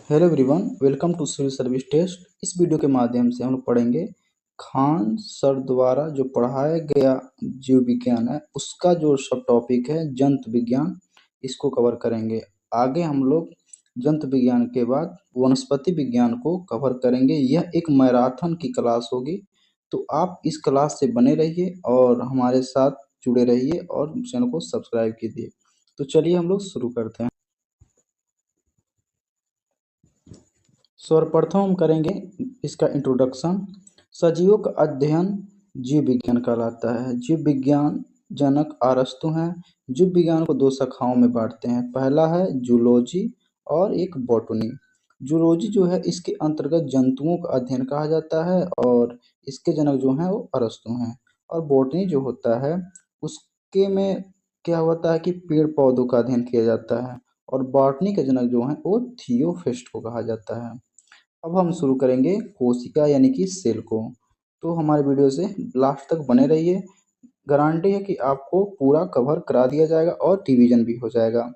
Hello everyone, welcome to civil service test. इस video के माध्यम से हम लोग पढ़ेंगे खान सर द्वारा जो पढ़ाया गया जीव विज्ञान है उसका जो सब टॉपिक है जंतु विज्ञान, इसको कवर करेंगे। आगे हम लोग जंतु विज्ञान के बाद वनस्पति विज्ञान को कवर करेंगे। यह एक मैराथन की क्लास होगी, तो आप इस क्लास से बने रहिए और हमारे साथ जुड़े रहिए और चैनल को सब्सक्राइब कीजिए। तो चलिए हम लोग शुरू करते हैं। सर्वप्रथम हम करेंगे इसका इंट्रोडक्शन। सजीवों का अध्ययन जीव विज्ञान कहलाता है। जीव विज्ञान जनक अरस्तु हैं। जीव विज्ञान को दो शाखाओं में बांटते हैं, पहला है जूलॉजी और एक बॉटनी। जूलॉजी जो है इसके अंतर्गत जंतुओं का अध्ययन कहा जाता है और इसके जनक जो हैं वो अरस्तु हैं। और बॉटनी जो होता है उसके में क्या होता है कि पेड़ पौधों का अध्ययन किया जाता है और बॉटनी के जनक जो हैं वो थियोफिस्ट को कहा जाता है। अब हम शुरू करेंगे कोशिका यानी कि सेल को। तो हमारे वीडियो से लास्ट तक बने रहिए। गारंटी है कि आपको पूरा कवर करा दिया जाएगा और रिवीजन भी हो जाएगा।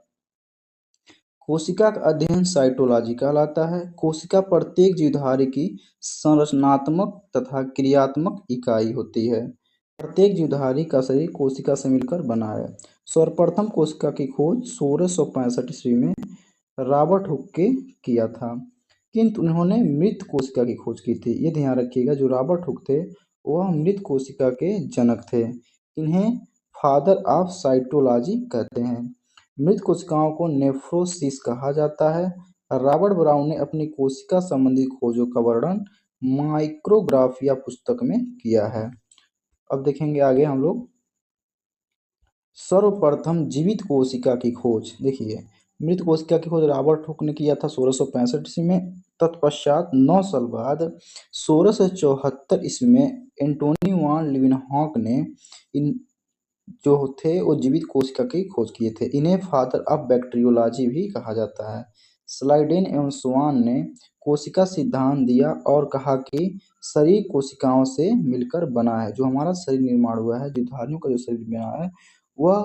कोशिका का अध्ययन साइटोलॉजी कहलाता है। कोशिका प्रत्येक जीवधारी की संरचनात्मक तथा क्रियात्मक इकाई होती है। प्रत्येक जीवधारी का शरीर कोशिका से मिलकर बना है। सर्वप्रथम कोशिका की खोज 1665 ईस्वी में रॉबर्ट हुक के किया था, किंतु उन्होंने मृत कोशिका की खोज की थी। ये ध्यान रखिएगा, जो रॉबर्ट हुक थे वह मृत कोशिका के जनक थे। इन्हें फादर ऑफ साइटोलॉजी कहते हैं। मृत कोशिकाओं को नेफ्रोसिस कहा जाता है। रॉबर्ट ब्राउन ने अपनी कोशिका संबंधी खोजों का वर्णन माइक्रोग्राफिया पुस्तक में किया है। अब देखेंगे आगे हम लोग। सर्वप्रथम जीवित कोशिका की खोज। देखिए, मृत कोशिका की खोज रॉबर्ट हुक ने किया था 1665 ईस्वी में। तत्पश्चात 9 साल बाद 1674 ईस्वी में एंटोनी वान लीeuwenhoek ने इन जो थे वो जीवित कोशिका की खोज किए थे। इन्हें फादर ऑफ बैक्टीरियोलॉजी भी कहा जाता है। स्लाइडेन एवं स्वान ने कोशिका सिद्धांत दिया और कहा कि शरीर कोशिकाओं से मिलकर बना है। जो हमारा शरीर निर्माण हुआ है, जीवधारियों का जो शरीर बना है वह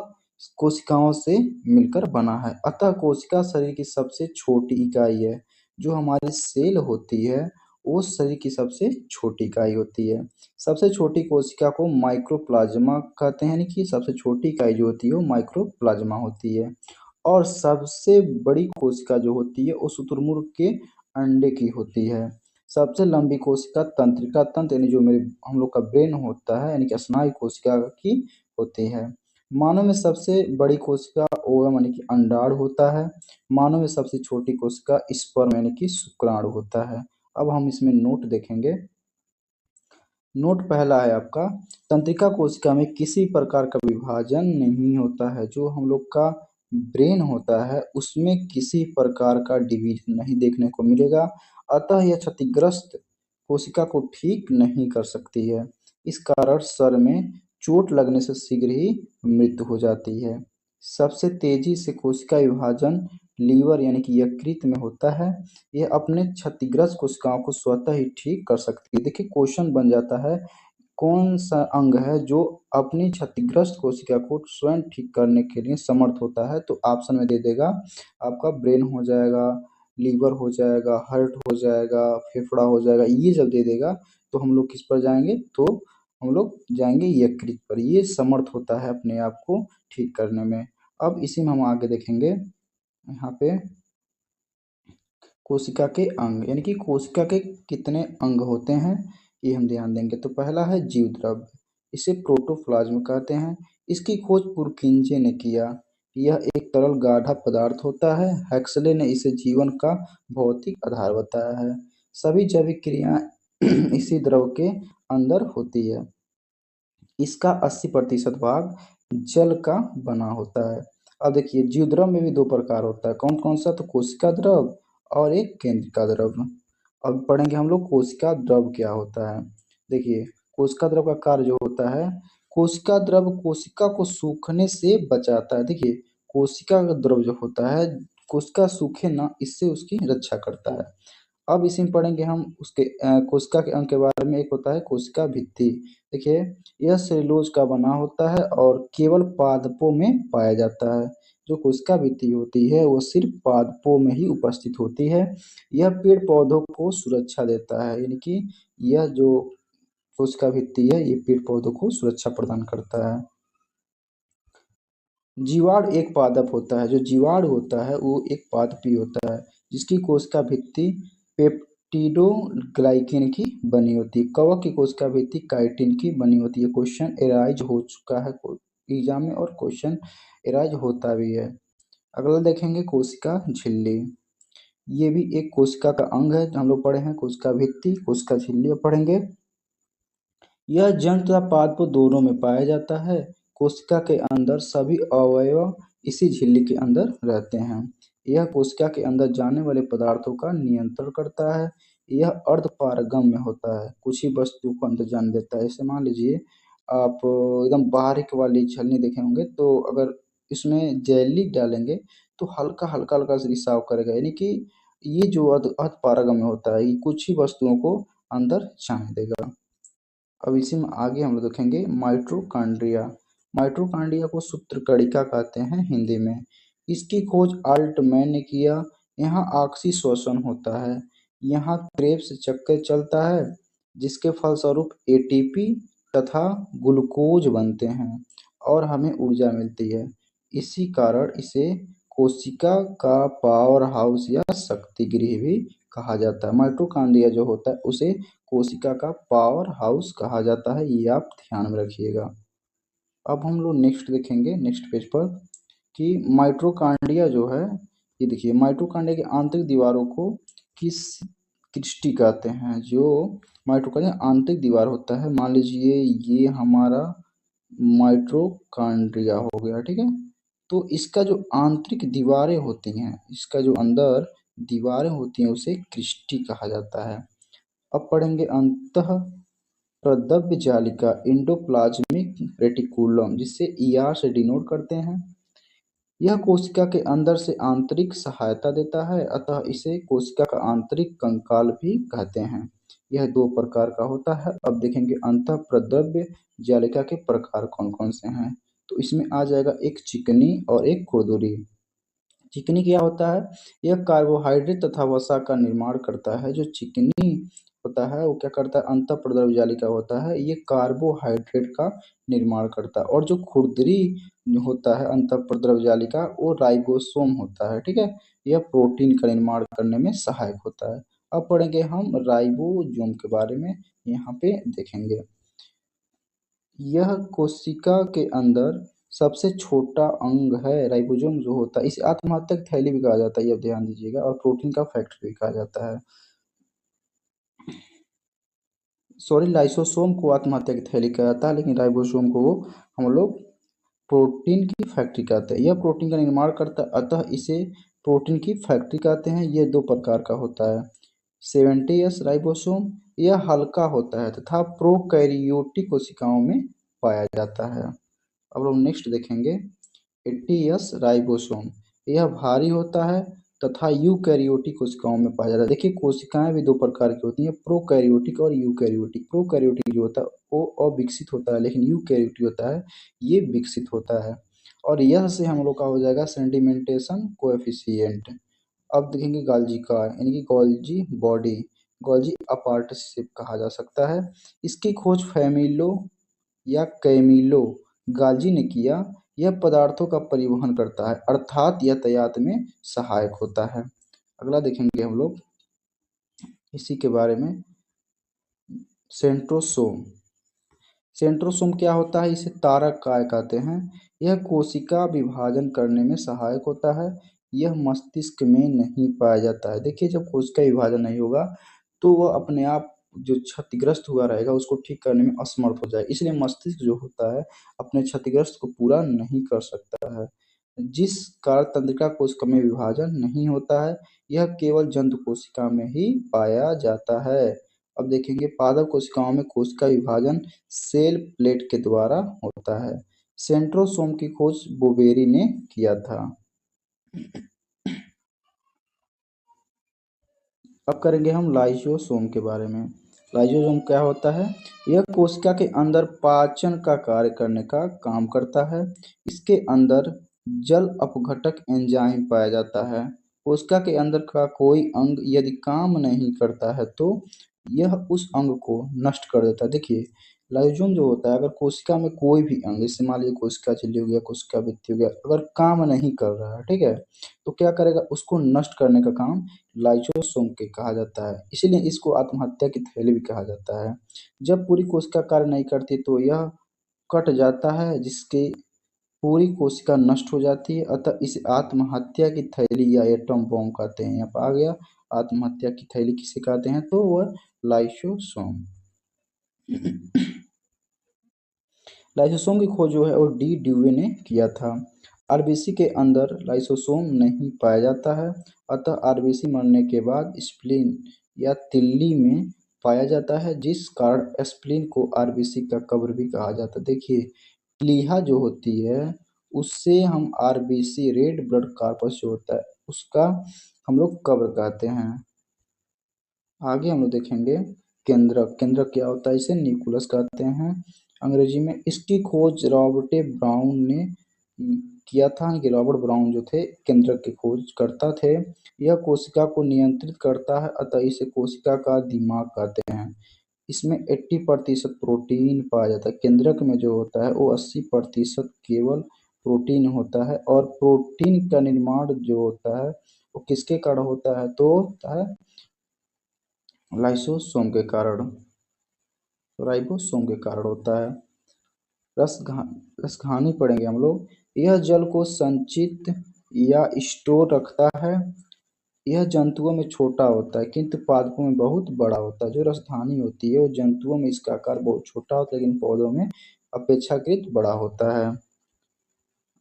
कोशिकाओं से मिलकर बना है। अतः कोशिका शरीर की सबसे छोटी इकाई है। जो हमारी सेल होती है वो शरीर की सबसे छोटी इकाई होती है। सबसे छोटी कोशिका को माइक्रोप्लाज्मा कहते हैं, यानी कि सबसे छोटी इकाई जो होती है वो माइक्रोप्लाज्मा होती है। और सबसे बड़ी कोशिका जो होती है वो शुतुरमुर्ग के अंडे की होती है। सबसे लंबी कोशिका तंत्रिका तंत्र यानी जो मेरे हम लोग का ब्रेन होता है यानी कि स्नायु कोशिका की होती है। मानव में सबसे बड़ी कोशिका ओवम यानी कि अंडाणु होता है। मानव में सबसे छोटी कोशिका स्पर्म यानी कि शुक्राणु होता है। अब हम इसमें नोट देखेंगे। नोट पहला है आपका, तंत्रिका कोशिका में किसी प्रकार का विभाजन नहीं होता है। जो हम लोग का ब्रेन होता है उसमें किसी प्रकार का डिवीजन नहीं देखने को मिलेगा, अतः यह क्षतिग्रस्त कोशिका को ठीक नहीं कर सकती है। इस कारण सर में चोट लगने से शीघ्र ही मृत्यु हो जाती है। सबसे तेजी से कोशिका विभाजन लीवर यानी कि यकृत में होता है। यह अपने क्षतिग्रस्त कोशिकाओं को स्वतः ही ठीक कर सकती है। देखिए, क्वेश्चन बन जाता है कौन सा अंग है जो अपनी क्षतिग्रस्त कोशिका को स्वयं ठीक करने के लिए समर्थ होता है, तो ऑप्शन में दे देगा आपका ब्रेन हो जाएगा, लीवर हो जाएगा, हार्ट हो जाएगा, फेफड़ा हो जाएगा। ये जब दे देगा तो हम लोग किस पर जाएंगे, तो हम लोग जाएंगे यकृत पर। ये समर्थ होता है अपने आप को ठीक करने में। अब इसी में हम आगे देखेंगे। यहाँ पे कोशिका के अंग यानी कि कोशिका के कितने अंग होते हैं ये हम ध्यान देंगे। तो पहला है जीव द्रव्य, इसे प्रोटोप्लाज्म कहते हैं। इसकी खोज पुरकिंजे ने किया। यह एक तरल गाढ़ा पदार्थ होता है। हेक्सले ने इसे जीवन का भौतिक आधार बताया है। सभी जैविक क्रियाएं इसी द्रव के अंदर होती है। इसका 80% भाग जल का बना होता है। अब देखिए, जीव द्रव में भी दो प्रकार होता है। कौन कौन सा, तो कोशिका द्रव और एक केंद्रिका द्रव। अब पढ़ेंगे हम लोग कोशिका द्रव क्या होता है। देखिए, कोशिका द्रव का कार्य जो होता है, कोशिका द्रव कोशिका को सूखने से बचाता है। देखिए, कोशिका का द्रव जो होता है कोशिका सूखे ना, इससे उसकी रक्षा करता है। अब इसी में पढ़ेंगे हम उसके कोशिका के अंग के बारे में। एक होता है कोशिका भित्ति। देखिए, यह सेलुलोज का बना होता है और केवल पादपों में पाया जाता है। जो कोशिका भित्ति होती है वो सिर्फ पादपों में ही उपस्थित होती है। यह पेड़ पौधों को सुरक्षा देता है, यानी कि यह जो कोशिका भित्ति है ये पेड़ पौधों को सुरक्षा प्रदान करता है। जीवाणु एक पादप होता है। जो जीवाणु होता है वो एक पादपी होता है जिसकी कोशिका भित्ति पेप्टिडोग्लाइकेन की बनी होती है। कवक की कोशिका भित्ति काइटिन की बनी होती है। क्वेश्चन एराइज हो चुका है एग्जाम में और क्वेश्चन एराइज होता भी है। अगला देखेंगे कोशिका झिल्ली। ये भी एक कोशिका का अंग है। हम लोग पढ़े हैं कोशिका भित्ति, कोशिका झिल्ली पढ़ेंगे। यह जंतु तथा पादप दोनों में पाया जाता है। कोशिका के अंदर सभी अवयव इसी झिल्ली के अंदर रहते हैं। यह कोशिका के अंदर जाने वाले पदार्थों का नियंत्रण करता है। यह अर्धपारगम्य होता है, कुछ ही वस्तु को अंदर जाने देता है। जैसे मान लीजिए आप एकदम बारीक वाली छलनी देखे होंगे, तो अगर इसमें जेली डालेंगे तो हल्का हल्का हल्का से रिसाव करेगा, यानी कि ये जो अर्धपारगम्य होता है ये कुछ ही वस्तुओं को अंदर जाने देगा। अब इसी में आगे हम लोग देखेंगे माइटोकॉन्ड्रिया। माइटोकॉन्ड्रिया को सूत्रकणिका कहते हैं हिंदी में। इसकी खोज अल्टमैन ने किया। यहाँ आपसी श्वसन होता है। यहाँ क्रेब्स चक्कर चलता है जिसके फलस्वरूप एटीपी तथा ग्लूकोज बनते हैं और हमें ऊर्जा मिलती है। इसी कारण इसे कोशिका का पावर हाउस या शक्ति गृह भी कहा जाता है। माइटोकॉन्ड्रिया जो होता है उसे कोशिका का पावर हाउस कहा जाता है, ये आप ध्यान में रखिएगा। अब हम लोग नेक्स्ट देखेंगे नेक्स्ट पेज पर कि माइटोकॉन्ड्रिया जो है, ये देखिए माइटोकॉन्ड्रिया की आंतरिक दीवारों को किस क्रिस्टी कहते हैं। जो माइटोकॉन्ड्रिया आंतरिक दीवार होता है, मान लीजिए ये हमारा माइटोकॉन्ड्रिया हो गया, ठीक है। तो इसका जो आंतरिक दीवारें होती हैं, इसका जो अंदर दीवारें होती हैं उसे क्रिस्टी कहा जाता है। अब पढ़ेंगे अंतः प्रद्रव्य जालिका एंडोप्लाज्मिक रेटिकुलम, जिसे ईआर से डिनोट करते हैं। यह कोशिका के अंदर से आंतरिक सहायता देता है, अतः इसे कोशिका का आंतरिक कंकाल भी कहते हैं। यह दो प्रकार का होता है। अब देखेंगे अंतः प्रद्रव्य जालिका के प्रकार कौन कौन से हैं। तो इसमें आ जाएगा एक चिकनी और एक खुरदुरी। चिकनी क्या होता है? यह कार्बोहाइड्रेट तथा वसा का निर्माण करता है। जो चिकनी होता है वो क्या करता है? अंतःप्रद्रव्य जालिका होता है, ये कार्बोहाइड्रेट का निर्माण करता है। और जो खुरदरी होता है अंतःप्रद्रव्य जालिका, वो राइबोसोम होता है, ठीक है। यह प्रोटीन का निर्माण करने में सहायक होता है। अब पढ़ेंगे हम राइबोसोम के बारे में, यहाँ पे देखेंगे। यह कोशिका के अंदर सबसे छोटा अंग है। राइबोसोम जो होता है इसे आत्महत्या थैली भी कहा जाता है, ये ध्यान दीजिएगा, और प्रोटीन का फैक्ट्री भी कहा जाता है। सॉरी, लाइसोसोम को आत्महत्या की थैली कहा जाता है, लेकिन राइबोसोम को हम लोग प्रोटीन की फैक्ट्री कहते हैं। यह प्रोटीन का निर्माण करता है, अतः इसे प्रोटीन की फैक्ट्री कहते हैं। यह दो प्रकार का होता है। 70S राइबोसोम यह हल्का होता है तथा प्रोकैरियोटिक कोशिकाओं में पाया जाता है। अब लोग नेक्स्ट देखेंगे 80S राइबोसोम। यह भारी होता है तथा यूकैरियोटिक कोशिकाओं में पाया जाता है। देखिए कोशिकाएं भी दो प्रकार की होती हैं, प्रोकैरियोटिक और यूकैरियोटिक। प्रोकैरियोटिक जो होता है वो अविकसित होता है, लेकिन यूकैरियोटिक होता है ये विकसित होता है। और यह से हम लोग का हो जाएगा सेडिमेंटेशन कोएफिशिएंट। अब देखेंगे गाल्जी का, यानी कि गोल्जी बॉडी, गोल्जी अपार्टस कहा जा सकता है। इसकी खोज फैमिलो या कैमिलो गाल्जी ने किया। यह पदार्थों का परिवहन करता है, अर्थात यातायात में सहायक होता है। अगला देखेंगे हम लोग इसी के बारे में, सेंट्रोसोम। सेंट्रोसोम क्या होता है? इसे तारक काय कहते हैं। यह कोशिका विभाजन करने में सहायक होता है। यह मस्तिष्क में नहीं पाया जाता है। देखिए जब कोशिका विभाजन नहीं होगा तो वह अपने आप जो क्षतिग्रस्त हुआ रहेगा उसको ठीक करने में असमर्थ हो जाए, इसलिए मस्तिष्क जो होता है अपने क्षतिग्रस्त को पूरा नहीं कर सकता है। जिस कारण तंत्रिका कोशिका में विभाजन नहीं होता है, यह केवल जंतु कोशिका में ही पाया जाता है। अब देखेंगे पादप कोशिकाओं में कोशिका विभाजन सेल प्लेट के द्वारा होता है। सेंट्रोसोम की खोज बोवेरी ने किया था। अब करेंगे हम लाइसोसोम के बारे में। लाइसोसोम क्या होता है? यह कोशिका के अंदर पाचन का कार्य करने का काम करता है। इसके अंदर जल अपघटक एंजाइम पाया जाता है। कोशिका के अंदर का कोई अंग यदि काम नहीं करता है तो यह उस अंग को नष्ट कर देता है। देखिए, लाइसोसोम जो होता है, अगर कोशिका में कोई भी अंग, जैसे मान लीजिए कोशिका झिल्ली हो गया, कोशिका भित्ति हो गया, अगर काम नहीं कर रहा है, ठीक है, तो क्या करेगा, उसको नष्ट करने का काम लाइसोसोम के कहा जाता है। इसीलिए इसको आत्महत्या की थैली भी कहा जाता है। जब पूरी कोशिका कार्य नहीं करती तो यह कट जाता है, जिसके पूरी कोशिका नष्ट हो जाती है। अतः इसे आत्महत्या की थैली या एटम बॉम्ब कहते हैं। यहाँ पर आ गया, आत्महत्या की थैली किसे कहते हैं, तो वह लाइसोसोम। लाइसोसोम की खोज जो है वो डी ड्यूवे ने किया था। आरबीसी के अंदर लाइसोसोम नहीं पाया जाता है, अतः आरबीसी मरने के बाद स्प्लीन या तिल्ली में पाया जाता है, जिस कारण स्प्लीन को आरबीसी का कब्र भी कहा जाता है। देखिए, प्लीहा जो होती है उससे हम आरबीसी, रेड ब्लड कॉर्पस जो होता है उसका हम लोग कब्र कहते हैं। आगे हम लोग देखेंगे केंद्रक। केंद्रक क्या होता है, इसे न्यूक्लियस कहते हैं अंग्रेजी में। इसकी खोज रॉबर्ट ब्राउन ने किया था, कि रॉबर्ट ब्राउन जो थे केंद्रक की खोज करता थे। यह कोशिका को नियंत्रित करता है, अतः इसे कोशिका का दिमाग कहते हैं। इसमें 80% प्रोटीन पाया जाता है। केंद्रक में जो होता है वो 80% केवल प्रोटीन होता है, और प्रोटीन का निर्माण जो होता है वो किसके कारण होता है, तो होता है लाइसोसोम के कारण, राइबोसोम के कारण होता है। रसघानी पढ़ेंगे हम लोग। यह जल को संचित या स्टोर रखता है। यह जंतुओं में छोटा होता है किंतु पादपों में बहुत बड़ा होता है। जो रसधानी होती है वो जंतुओं में इसका आकार बहुत छोटा होता है, लेकिन पौधों में अपेक्षाकृत बड़ा होता है।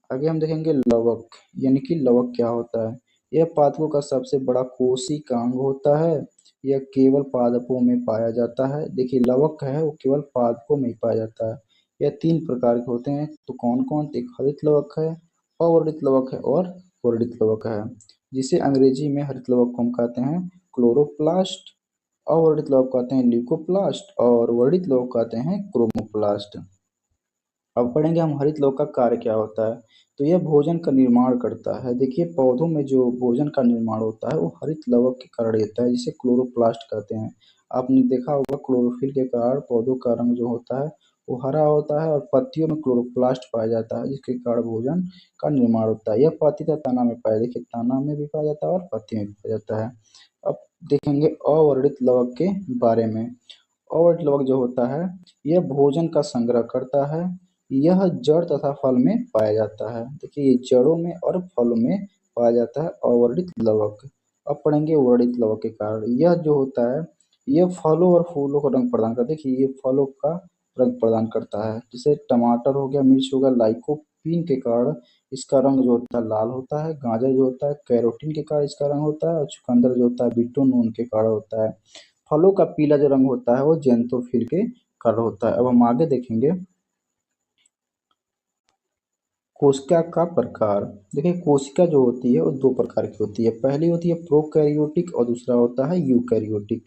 आगे हम देखेंगे लवक, यानी कि लवक क्या होता है। यह पादपों का सबसे बड़ा कोशिका अंग होता है। यह केवल पादपों में पाया जाता है। देखिए, लवक है वो केवल पादपों में ही पाया जाता है। यह 3 प्रकार के होते हैं, तो कौन कौन, एक हरित लवक है, अवर्णित लवक है और वर्णित लवक है, जिसे अंग्रेजी में हरित लवक को हम कहते हैं क्लोरोप्लास्ट, अवर्णित लवक कहते हैं ल्यूकोप्लास्ट, और वर्णित लवक कहते हैं क्रोमोप्लास्ट। अब पढ़ेंगे हम हरित लौक का कार्य क्या होता है। तो यह भोजन का निर्माण करता है। देखिए, पौधों में जो भोजन का निर्माण होता है वो हरित लवक के कारण होता है, जिसे क्लोरोप्लास्ट कहते हैं। आपने देखा होगा क्लोरोफिल के कारण पौधों का रंग जो होता है वो हरा होता है, और पत्तियों में क्लोरोप्लास्ट पाया जाता है, जिसके कारण भोजन का निर्माण होता है। यह पत्ती तथा तना में पाया, देखिए तना में भी पाया जाता है और पत्ती में भी पाया जाता है। अब देखेंगे अवर्णित लवक के बारे में। अवर्णित लवक जो होता है यह भोजन का संग्रह करता है। यह जड़ तथा फल में पाया जाता है। देखिए, ये जड़ों में और फलों में पाया जाता है अवर्णित लवक। अब पढ़ेंगे वर्णित लवक के कारण। यह जो होता है यह फलों और फूलों को रंग प्रदान करता है। देखिए, ये फलों का रंग प्रदान करता है, जैसे टमाटर हो गया, मिर्च हो गया, लाइकोपीन के कारण इसका रंग जो होता है लाल होता है। गाजर जो होता है कैरोटीन के कारण इसका रंग होता है, और चुकंदर जो होता है बिटोनून के कारण होता है। फलों का पीला जो रंग होता है वो जेंथोफिल के कारण होता है। अब हम आगे देखेंगे कोशिका का प्रकार। देखिए, कोशिका जो होती है वो 2 प्रकार की होती है। पहली होती है प्रोकैरियोटिक और दूसरा होता है यूकैरियोटिक।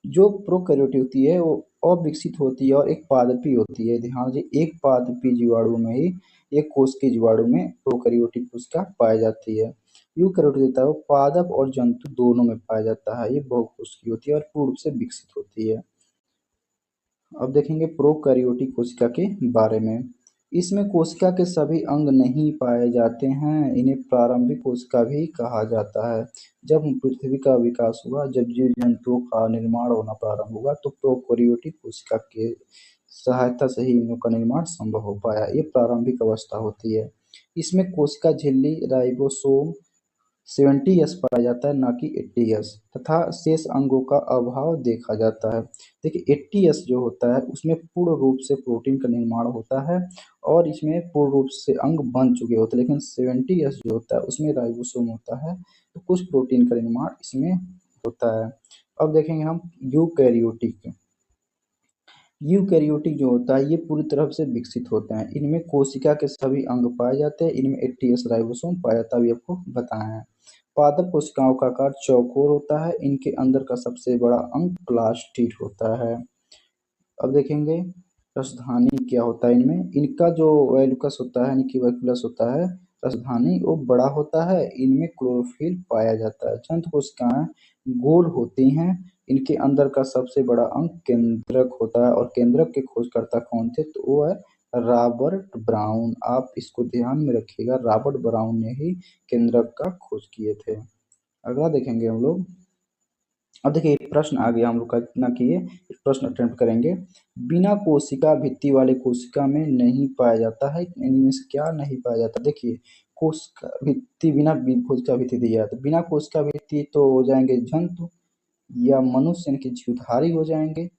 जो प्रोकैरियोटिक होती है वो अविकसित होती है और एक पादपी होती है। ध्यान दीजिए, एक पादपी जीवाणु में ही, एक कोश के जीवाणु में प्रोकैरियोटिक कोशिका पाई जाती है। यूकैरियोटिक होता है वो पादप और जंतु दोनों में पाया जाता है। ये बहुकोशिकीय होती है और पूर्ण रूप से विकसित होती है। अब देखेंगे प्रोकैरियोटिक कोशिका के बारे में। इसमें कोशिका के सभी अंग नहीं पाए जाते हैं। इन्हें प्रारंभिक कोशिका भी कहा जाता है। जब पृथ्वी का विकास हुआ, जब जीव जंतुओं का निर्माण होना प्रारंभ हुआ, तो प्रोकैरियोटिक कोशिका के सहायता से ही इनका निर्माण संभव हो पाया। ये प्रारंभिक अवस्था होती है। इसमें कोशिका झिल्ली, राइबोसोम 70S पाया जाता है, ना कि 80S, तथा शेष अंगों का अभाव देखा जाता है। देखिए, 80S जो होता है उसमें पूर्ण रूप से प्रोटीन का निर्माण होता है, और इसमें पूर्ण रूप से अंग बन चुके होते हैं। लेकिन 70S जो होता है उसमें राइबोसोम होता है, तो कुछ प्रोटीन का निर्माण इसमें होता है। अब देखेंगे हम यूकैरियोटिक। यूकैरियोटिक जो होता है ये पूरी तरह से विकसित होते हैं। इनमें कोशिका के सभी अंग पाए जाते हैं। इनमें 80S राइबोसोम पाया जाता है, अभी आपको बताया है। पादप कोशिकाओं का आकार चौकोर होता है। इनके अंदर का सबसे बड़ा अंग प्लास्टिड होता है। अब देखेंगे रसधानी क्या होता है। इनमें इनका जो वैल्यूकस होता है, यानी कि वैक्यूलस होता है, राजधानी वो बड़ा होता है, इनमें क्लोरोफिल पाया जाता है। जंतु कोशिकाएं गोल होती हैं, इनके अंदर का सबसे बड़ा अंग केंद्रक होता है। और केंद्रक के खोजकर्ता कौन थे? तो वो है रॉबर्ट ब्राउन। आप इसको ध्यान में रखिएगा, रॉबर्ट ब्राउन ने ही केंद्रक का खोज किए थे। अगला देखेंगे हम लोग। अब देखिए एक प्रश्न आ गया, हम लोग का इतना किए, एक प्रश्न अटेम्प्ट करेंगे। बिना कोशिका भित्ति वाले कोशिका में नहीं पाया जाता है, इनमें से क्या नहीं पाया जाता? देखिए कोशिका भित्ति, बिना कोशिका भित्ति दिया है, तो बिना कोशिका भित्ति तो हो जाएंगे जंतु या मनुष्य, इनके जीवधारी हो जाएंगे।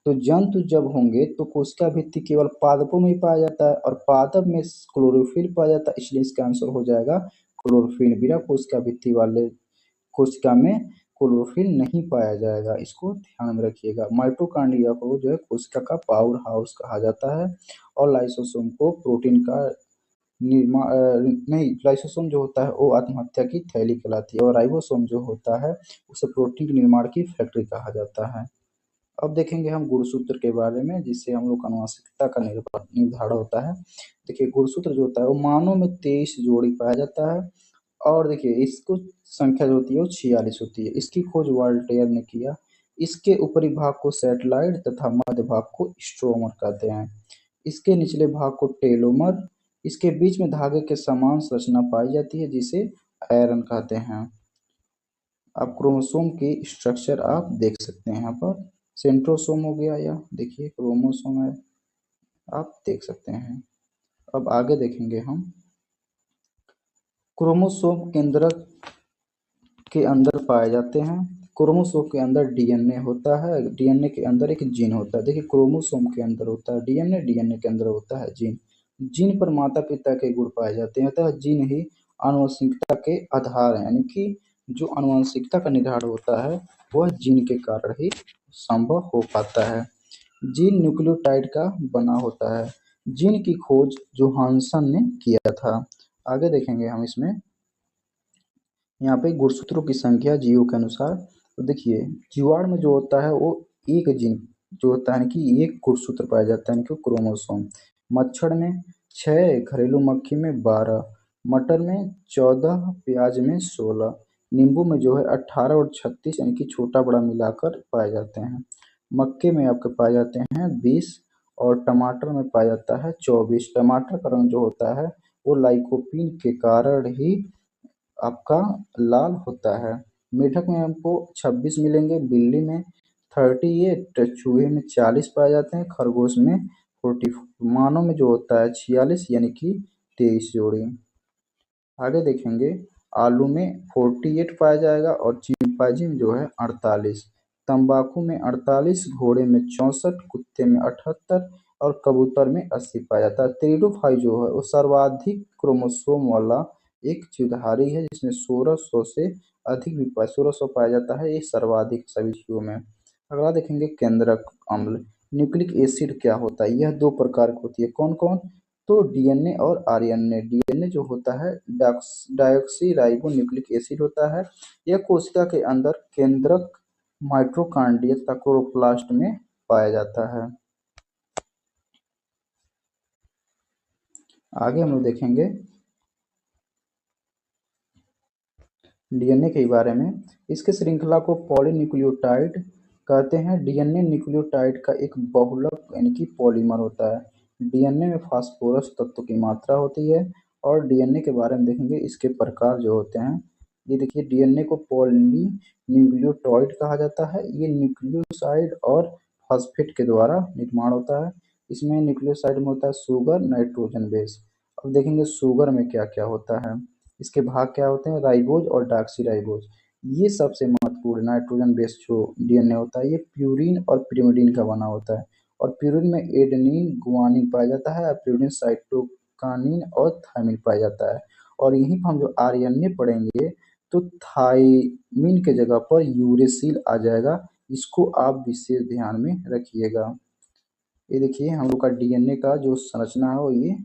तो जंतु जब होंगे तो कोशिका भित्ति केवल पादपों में ही पाया जाता है, और पादप में क्लोरोफिल पाया जाता है, इसलिए इसका आंसर हो जाएगा क्लोरोफिल। बिना कोशिका भित्ति वाले कोशिका में क्लोरोफिल नहीं पाया जाएगा, इसको ध्यान में रखिएगा। माइटोकॉन्ड्रिया को जो है कोशिका का पावर हाउस कहा जाता है। और लाइसोसोम को प्रोटीन का निर्माण नहीं, लाइसोसोम जो होता है वो आत्महत्या की थैली कहलाती है, और राइबोसोम जो होता है उसे प्रोटीन के निर्माण की फैक्ट्री कहा जाता है। अब देखेंगे हम गुणसूत्र के बारे में, जिससे हम लोग का आनुवंशिकता का निर्धारण होता है। देखिए गुणसूत्र जो होता है वो मानव में 23 जोड़ी पाया जाता है, और देखिए इसको संख्या जो होती है वो 46 होती है। इसकी खोज वॉल्टेयर ने किया। इसके ऊपरी भाग को सैटेलाइट तथा मध्य भाग को स्ट्रोमर कहते हैं। इसके निचले भाग को टेलोमर। इसके बीच में धागे के समान संरचना पाई जाती है, जिसे आयरन कहते हैं। आप क्रोमोसोम की स्ट्रक्चर आप देख सकते हैं यहाँ पर। सेंट्रोसोम हो गया, या देखिए क्रोमोसोम है, आप देख सकते हैं। अब आगे देखेंगे हम। क्रोमोसोम केंद्रक के अंदर पाए जाते हैं। क्रोमोसोम के अंदर डीएनए होता है, डीएनए के अंदर एक जीन होता है। देखिए क्रोमोसोम के अंदर होता है डीएनए, डीएनए के अंदर होता है जीन। जीन पर माता पिता के गुण पाए जाते हैं, अतः जीन ही आनुवंशिकता के आधार हैं, यानी कि जो आनुवंशिकता का निर्धारण होता है वह जीन के कारण ही संभव हो पाता है। जीन न्यूक्लियोटाइड का बना होता है। जीन की खोज जोहानसन ने किया था। आगे देखेंगे हम इसमें। यहाँ पे गुणसूत्रों की संख्या जीवों के अनुसार। तो देखिए जीवाणु में जो होता है वो एक जीन जो होता है कि एक गुणसूत्र पाया जाता है, कि क्रोमोसोम। मच्छर में 6, घरेलू मक्खी में 12, मटर में 14, प्याज में 16, नींबू में जो है 18 और 36, यानी कि छोटा बड़ा मिलाकर पाए जाते हैं। मक्के में आपके पाए जाते हैं 20, और टमाटर में पाया जाता है 24। टमाटर का रंग जो होता है वो लाइकोपीन के कारण ही आपका लाल होता है। मेढक में हमको 26 मिलेंगे, बिल्ली में 38, चूहे में 40 पाए जाते हैं, खरगोश में 44, मानव में जो होता है 46, यानी कि 23 जोड़ी। आगे देखेंगे। आलू में 48 पाया जाएगा, और चिंपैंजी में जो है 48, तंबाकू में 48, घोड़े में 64, कुत्ते में 78, और कबूतर में 80 पाया जाता है। टेरिडोफाइट जो है वो सर्वाधिक क्रोमोसोम वाला एक जीवधारी है, जिसमें 1600 से अधिक भी 1600 पाया जाता है, ये सर्वाधिक सभी जीवों में। अगला देखेंगे केंद्रक अम्ल। न्यूक्लिक एसिड क्या होता है? यह दो प्रकार की होती है, कौन कौन? तो डीएनए और आरएनए। डीएनए जो होता है डायोक्सी राइबो न्यूक्लिक एसिड होता है। यह कोशिका के अंदर केंद्रक, माइटोकॉन्ड्रिया तथा क्लोरोप्लास्ट में पाया जाता है। आगे हम लोग देखेंगे डीएनए के बारे में। इसके श्रृंखला को पॉलीन्यूक्लियोटाइड कहते हैं। डीएनए न्यूक्लियोटाइड का एक बहुलक यानी कि पॉलीमर होता है। डीएनए में फास्फोरस तत्व की मात्रा होती है। और डीएनए के बारे में देखेंगे, इसके प्रकार जो होते हैं। ये देखिए डीएनए को पॉलीन्यूक्लियोटाइड कहा जाता है। ये न्यूक्लियोसाइड और फॉस्फेट के द्वारा निर्माण होता है। इसमें न्यूक्लियोसाइड में होता है शुगर, नाइट्रोजन बेस। अब देखेंगे शुगर में क्या क्या होता है। इसके भाग क्या होते हैं? राइबोज और डॉक्सीराइबोज। ये सबसे महत्वपूर्ण नाइट्रोजन बेस्ड जो डीएनए होता है, ये प्यूरिन और pyrimidine का बना होता है। और प्यूरिन में एडेनिन, गुआनिन पाया जाता है, और प्यूरिन साइटोकिनिन और थायमिन पाया जाता है। और यहीं पर हम जो आरएनए पढ़ेंगे तो थायमिन के जगह पर यूरेसिल आ जाएगा। इसको आप विशेष ध्यान में रखिएगा। ये देखिए हम लोग का डीएनए का जो संरचना है वो ये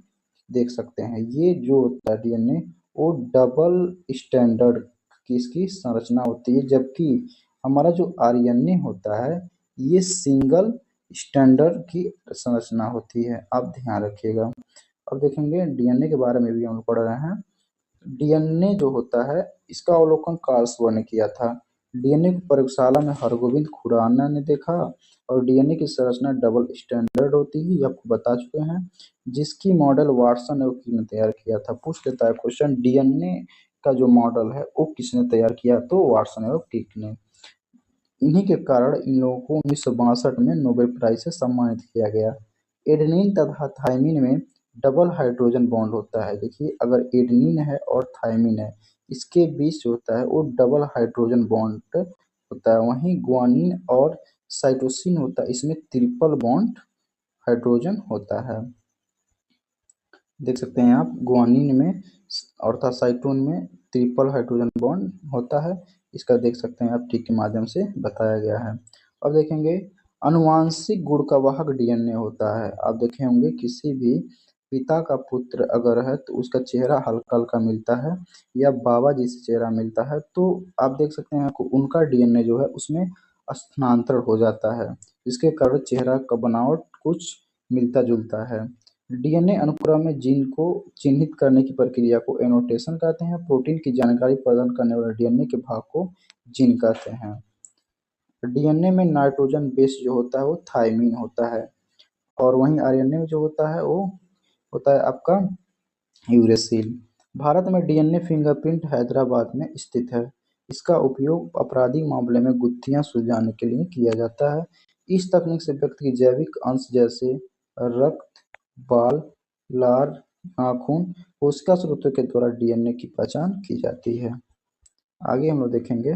देख सकते हैं। ये जो होता है डीएनए वो डबल स्टैंडर्ड की इसकी संरचना होती है, जबकि हमारा जो आरएनए होता है ये सिंगल स्टैंडर्ड की संरचना होती है, आप ध्यान रखिएगा। अब देखेंगे डीएनए के बारे में भी हम लोग पढ़ रहे हैं। डीएनए जो होता है इसका अवलोकन कार्ल श्वान ने किया था। डीएनए को प्रयोगशाला में हरगोविंद खुराना ने देखा और डीएनए की संरचना डबल स्टैंडर्ड होती है, ये आपको बता चुके हैं, जिसकी मॉडल वाटसन और क्रिक ने तैयार किया था। पूछ लेता है क्वेश्चन, डीएनए का जो मॉडल है वो किसने तैयार किया, तो वाटसन और क्रिक ने। इन्हीं के कारण इन लोगों को 1962 में नोबेल प्राइज से सम्मानित किया गया। एडेनिन तथा थाइमिन में डबल हाइड्रोजन बॉन्ड होता है। देखिए, अगर एडेनिन है और थाइमिन है, इसके बीच जो होता है वो डबल हाइड्रोजन बॉन्ड होता है। वहीं ग्वानिन और साइटोसिन होता है, इसमें ट्रिपल बॉन्ड हाइड्रोजन होता है। देख सकते हैं आप, ग्वानिन में अर्थात साइटोन में ट्रिपल हाइड्रोजन बॉन्ड होता है। इसका देख सकते हैं आप, ट्रिक के माध्यम से बताया गया है। अब देखेंगे, अनुवांशिक गुण का वाहक डीएनए होता है। आप देखे होंगे किसी भी पिता का पुत्र अगर है तो उसका चेहरा हल्का हल्का मिलता है, या बाबा जी से चेहरा मिलता है, तो आप देख सकते हैं उनका डीएनए जो है उसमें स्थानांतरण हो जाता है, जिसके कारण चेहरा का बनावट कुछ मिलता जुलता है। डीएनए अनुक्रम में जीन को चिन्हित करने की प्रक्रिया को एनोटेशन कहते हैं। प्रोटीन की जानकारी प्रदान करने वाले डीएनए के भाग को जीन कहते हैं। डीएनए में नाइट्रोजन बेस जो होता है वो थाइमिन होता है, और वहीं आरएनए में जो होता है वो होता है आपका यूरेसिल। भारत में डीएनए फिंगरप्रिंट हैदराबाद में स्थित है। इसका उपयोग आपराधिक मामले में गुत्थियां सुलझाने के लिए किया जाता है। इस तकनीक से व्यक्ति के जैविक अंश जैसे रक्त, बाल, लार, नाखून, कोशिका स्रोतों के द्वारा डीएनए की पहचान की जाती है। आगे हम लोग देखेंगे,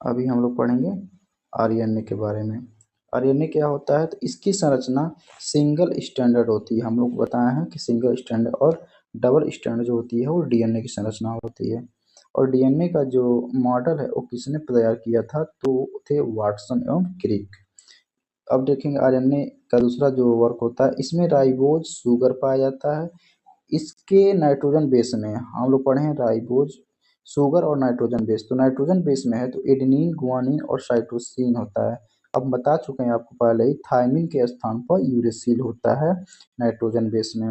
अभी हम लोग पढ़ेंगे आरएनए के बारे में। आरएनए क्या होता है, तो इसकी संरचना सिंगल स्टैंडर्ड होती है। हम लोग बताए हैं कि सिंगल स्टैंडर्ड और डबल स्टैंडर्ड जो होती है वो डीएनए की संरचना होती है। और डीएनए का जो मॉडल है वो किसने तैयार किया था, तो थे वाटसन एवं क्रिक। अब देखेंगे आरएनए का दूसरा जो वर्क होता है, इसमें राइबोज शुगर पाया जाता है। इसके नाइट्रोजन बेस में हम लोग पढ़े हैं राइबोज शुगर और नाइट्रोजन बेस, तो नाइट्रोजन बेस में है तो एडेनिन, गुआनिन और साइटोसिन होता है। अब बता चुके हैं आपको पहले ही, थाइमिन के स्थान पर यूरेसिल होता है नाइट्रोजन बेस में।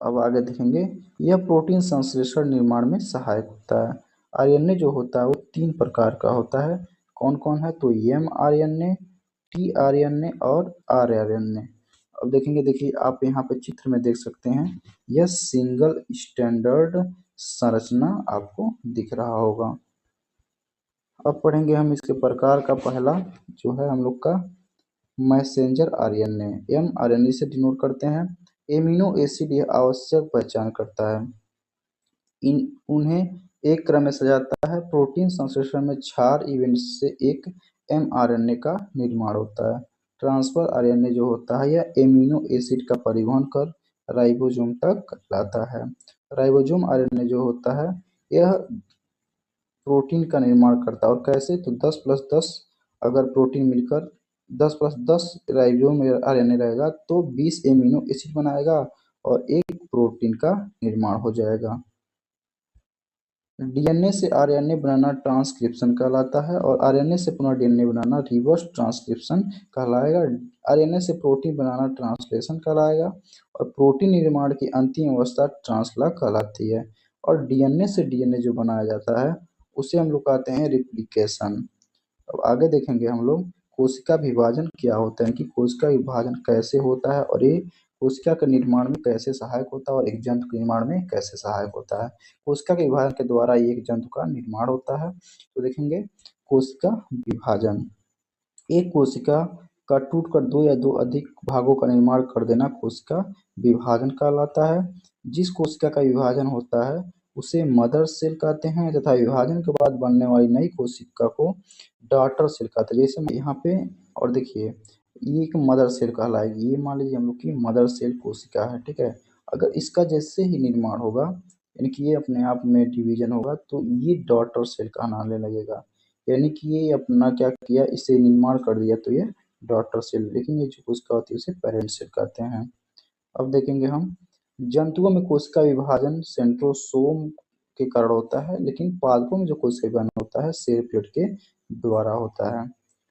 अब आगे देखेंगे, यह प्रोटीन संश्लेषण निर्माण में सहायक होता है। आरएनए जो होता है वो 3 प्रकार का होता है। कौन कौन है, तो एम आरएनए, टी आरएनए और आर आरएनए। अब देखेंगे, देखिए आप यहाँ पे चित्र में देख सकते हैं, यह सिंगल स्टैंडर्ड संरचना आपको दिख रहा होगा। अब पढ़ेंगे हम इसके प्रकार का, पहला जो है हम लोग का मैसेंजर आरएनए, एम आरएनए से डिनोट करते हैं। एमिनो एसिड यह आवश्यक पहचान करता है, उन्हें एक क्रम में सजाता है। प्रोटीन संश्लेषण में क्षार इवेंट से एक एमआरएनए का निर्माण होता है। ट्रांसफर आरएनए जो होता है यह एमिनो एसिड का परिवहन कर राइबोसोम तक लाता है। राइबोसोम आरएनए जो होता है यह प्रोटीन का निर्माण करता है, और कैसे, तो 10+10 अगर प्रोटीन मिलकर 10+10 राइबोसोम आरएनए रहेगा तो 20 एमिनो एसिड बनाएगा और एक प्रोटीन का निर्माण हो जाएगा। डीएनए से आरएनए बनाना ट्रांसक्रिप्शन कहलाता है, और आरएनए से पुनः डीएनए बनाना रिवर्स ट्रांसक्रिप्शन कहलाएगा। आरएनए से प्रोटीन बनाना ट्रांसलेशन कहलाएगा, और प्रोटीन निर्माण की अंतिम अवस्था ट्रांसलॉक कहलाती है। और डीएनए से डीएनए जो बनाया जाता है उसे हम लोग कहते हैं रिप्लिकेशन। अब आगे देखेंगे हम लोग कोशिका विभाजन क्या होता है, कि कोशिका विभाजन कैसे होता है, और ये कोशिका के निर्माण में कैसे सहायक होता है, और एक जंतु के निर्माण में कैसे सहायक होता है। कोशिका के विभाजन के द्वारा एक जंतु का निर्माण होता है। तो देखेंगे कोशिका विभाजन, एक कोशिका का टूटकर 2 या 2 अधिक भागों का निर्माण कर देना कोशिका विभाजन कहलाता है। जिस कोशिका का विभाजन होता है उसे मदर सेल कहते हैं, तथा विभाजन के बाद बनने वाली नई कोशिका को डॉटर सेल कहते हैं। जैसे यहाँ पे, और देखिए ये एक मदर सेल कहलाएगी, ये मान लीजिए हम लोग की मदर सेल कोशिका है, ठीक है। अगर इसका जैसे ही निर्माण होगा, यानी कि ये अपने आप में डिवीजन होगा, तो ये डॉटर सेल कहलाने लगेगा। यानी कि ये अपना क्या किया, इसे निर्माण कर दिया तो ये डॉटर सेल, लेकिन ये जो कोशिका होती है उसे पेरेंट सेल कहते हैं। अब देखेंगे हम, जंतुओं में कोशिका विभाजन सेंट्रोसोम के कारण होता है, लेकिन पादपों में जो कोशिका विभाजन होता है सेल प्लेट के द्वारा होता है।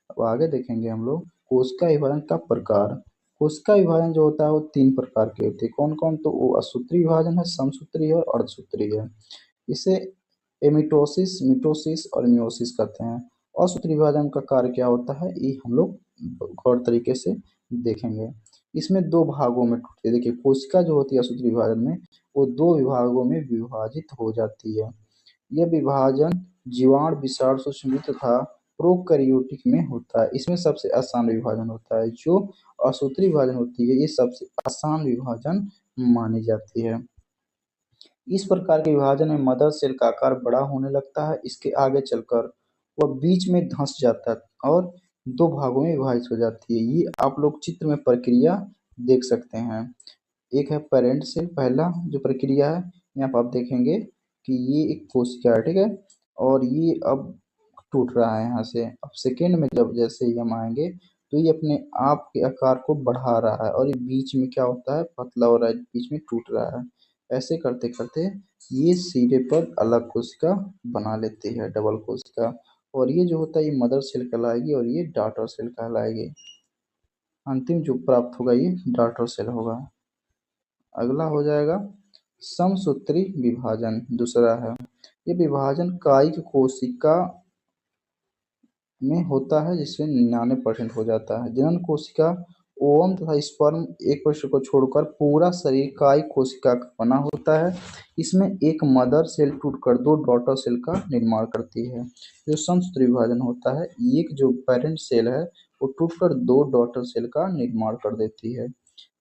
अब आगे देखेंगे हम लोग कोशिका विभाजन का प्रकार। कोशिका विभाजन जो होता है वो 3 प्रकार के होते हैं। कौन-कौन? तो वो असूत्री विभाजन है, समसूत्री है और अर्धसूत्री है। इसे एमिटोसिस, मिटोसिस और मियोसिस कहते हैं। असूत्री विभाजन का कार्य क्या होता है, ये हम लोग गौर तरीके से देखेंगे। इसमें 2 भागों में टूटती है। देखिए, कोशिका जो होती है असूत्री विभाजन में, वो 2 विभागों में विभाजित हो जाती है। यह विभाजन जीवाणु, विषाणु, सूक्ष्मजीव तथा प्रोकैरियोटिक में होता है। इसमें सबसे आसान विभाजन होता है। जो असूत्री विभाजन होती है, ये सबसे आसान विभाजन मानी जाती है। इस प्रकार के विभाजन में मदर सेल का आकार बड़ा होने लगता है। इसके आगे चलकर वह बीच में धंस जाता है और 2 भागों में विभाजित हो जाती है। ये आप लोग चित्र में प्रक्रिया देख सकते हैं। एक है पेरेंट सेल, पहला जो प्रक्रिया है, यहाँ पर आप देखेंगे कि ये एक कोशिका है, ठीक है, और ये अब टूट रहा है यहाँ से। अब सेकेंड में जब जैसे ही हम आएंगे तो ये अपने आप के आकार को बढ़ा रहा है और ये बीच में क्या होता है, पतला हो रहा है, बीच में टूट रहा है। ऐसे करते करते ये सिरे पर अलग कोशिका बना लेती है, डबल कोशिका, और ये जो होता है ये मदर सेल कहलाएगी और ये डॉटर सेल कहलाएगी। अंतिम जो प्राप्त होगा ये डॉटर सेल होगा। अगला हो जाएगा समसूत्री विभाजन, दूसरा है। ये विभाजन कायिक कोशिका में होता है जिसमें 99% हो जाता है। जनन कोशिका, ओवम तथा स्पर्म 1% को छोड़कर पूरा शरीर कायिक कोशिका का बना होता है। इसमें एक मदर सेल टूटकर 2 डॉटर सेल का निर्माण करती है। जो समसूत्री विभाजन होता है, एक जो पेरेंट सेल है वो टूटकर 2 डॉटर सेल का निर्माण कर देती है।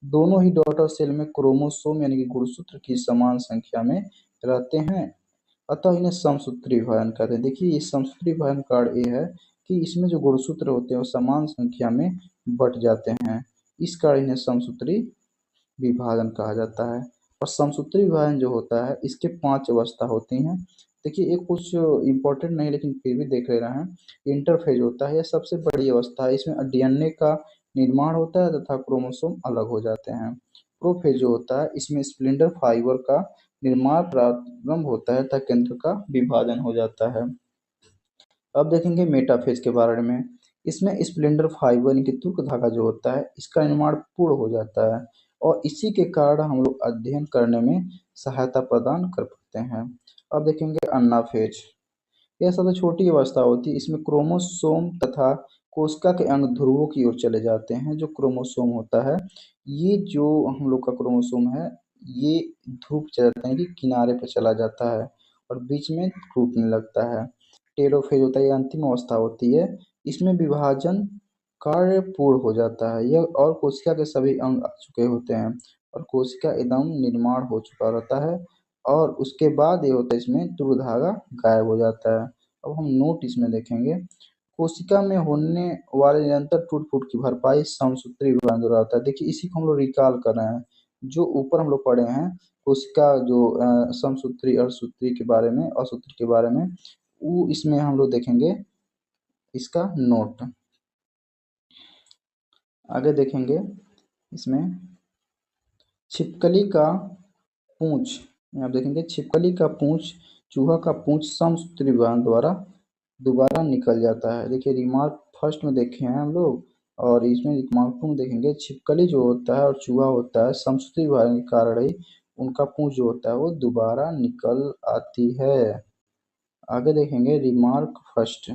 दोनों ही डॉटर सेल में क्रोमोसोम यानी कि गुणसूत्र की समान संख्या में रहते हैं, अतः इन्हें समसूत्री विभाजन कहते हैं। देखिए, ये समसूत्री विभाजन का अर्थ ये है कि इसमें जो गुणसूत्र होते हैं वो समान संख्या में बट जाते हैं। इस कारण इन्हें समसूत्री विभाजन कहा जाता है। और समसूत्री विभाजन जो होता है इसके 5 अवस्था होती हैं। देखिए, ये कुछ इम्पोर्टेंट नहीं लेकिन फिर भी देख ले रहे हैं। इंटरफेज होता है, यह सबसे बड़ी अवस्था है। इसमें डीएनए का निर्माण होता है तथा क्रोमोसोम अलग हो जाते हैं। प्रोफेज जो होता है इसमें स्प्लिंडर फाइबर का निर्माण प्रारंभ होता है तथा केंद्र का विभाजन हो जाता है। अब देखेंगे मेटाफेज के बारे में। इसमें स्प्लेंडर फाइबर यानी कि तुर्क धागा जो होता है इसका निर्माण पूर्ण हो जाता है और इसी के कारण हम लोग अध्ययन करने में सहायता प्रदान कर पाते हैं। अब देखेंगे अन्नाफेज। यह सबसे छोटी अवस्था होती है। इसमें क्रोमोसोम तथा कोशिका के अंग ध्रुवों की ओर चले जाते हैं। जो क्रोमोसोम होता है, ये जो हम लोग का क्रोमोसोम है, ये ध्रुव चला जाता है कि किनारे पर चला जाता है और बीच में टूटने लगता है। टेलोफेज होता है, ये अंतिम अवस्था होती है। इसमें विभाजन कार्य पूर्ण हो जाता है यह और कोशिका के सभी अंग आ चुके होते हैं और कोशिका एकदम निर्माण हो चुका रहता है और उसके बाद ये होता है इसमें ध्रुव धागा गायब हो जाता है। अब हम नोट इसमें देखेंगे। कोशिका में होने वाले निरंतर टूट-फूट की भरपाई समसूत्री विभाजन द्वारा होता है। देखिए, इसी को हम लोग रिकॉल कर रहे हैं। जो ऊपर हम लोग पढ़े हैं कोशिका जो समसूत्री, अर्धसूत्री के बारे में, असूत्री के बारे में, वो इसमें हम लोग देखेंगे इसका नोट। आगे देखेंगे इसमें छिपकली का पूंछ, यहाँ आप देखेंगे छिपकली का पूंछ, चूहा का पूंछ समसूत्री विभाजन द्वारा दोबारा निकल जाता है। देखिए, रिमार्क फर्स्ट में देखे हैं हम लोग और इसमें रिमार्क टू में देखेंगे। छिपकली जो होता है और चूहा होता है, समसूत्री विभाजन के कारण ही उनका पूंछ जो होता है वो दोबारा निकल आती है। आगे देखेंगे रिमार्क फर्स्ट।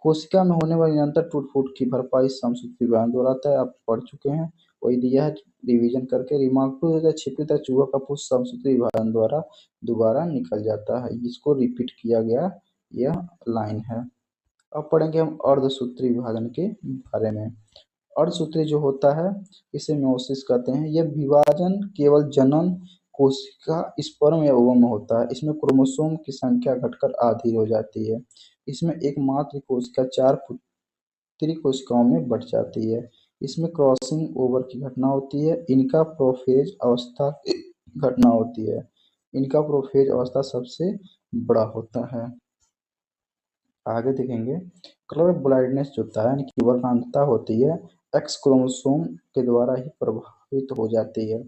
कोशिका में होने वाली निरंतर टूट-फूट की भरपाई समसूत्री विभाजन द्वारा होता है। आप पढ़ चुके हैं, वही दिया है रिवीजन करके। रिमार्क टू होता है छिपकली तथा चूहा का पूंछ समसूत्री विभाजन द्वारा दोबारा निकल जाता है। इसको रिपीट किया गया यह लाइन है। अब पढ़ेंगे हम अर्धसूत्री विभाजन के बारे में। अर्धसूत्री जो होता है इसे मेयोसिस कहते हैं। यह विभाजन केवल जनन कोशिका, स्पर्म या ओवम में होता है। इसमें क्रोमोसोम की संख्या घटकर आधी हो जाती है। इसमें एकमात्र कोशिका 4 पुत्री कोशिकाओं में बट जाती है। इसमें क्रॉसिंग ओवर की घटना होती है। इनका प्रोफेज अवस्था की घटना होती है। इनका प्रोफेज अवस्था सबसे बड़ा होता है। आगे देखेंगे कलर ब्लाइंडनेस जो होता है यानी कि वर्णांधता होती है, एक्स क्रोमोसोम के द्वारा ही प्रभावित हो जाती है।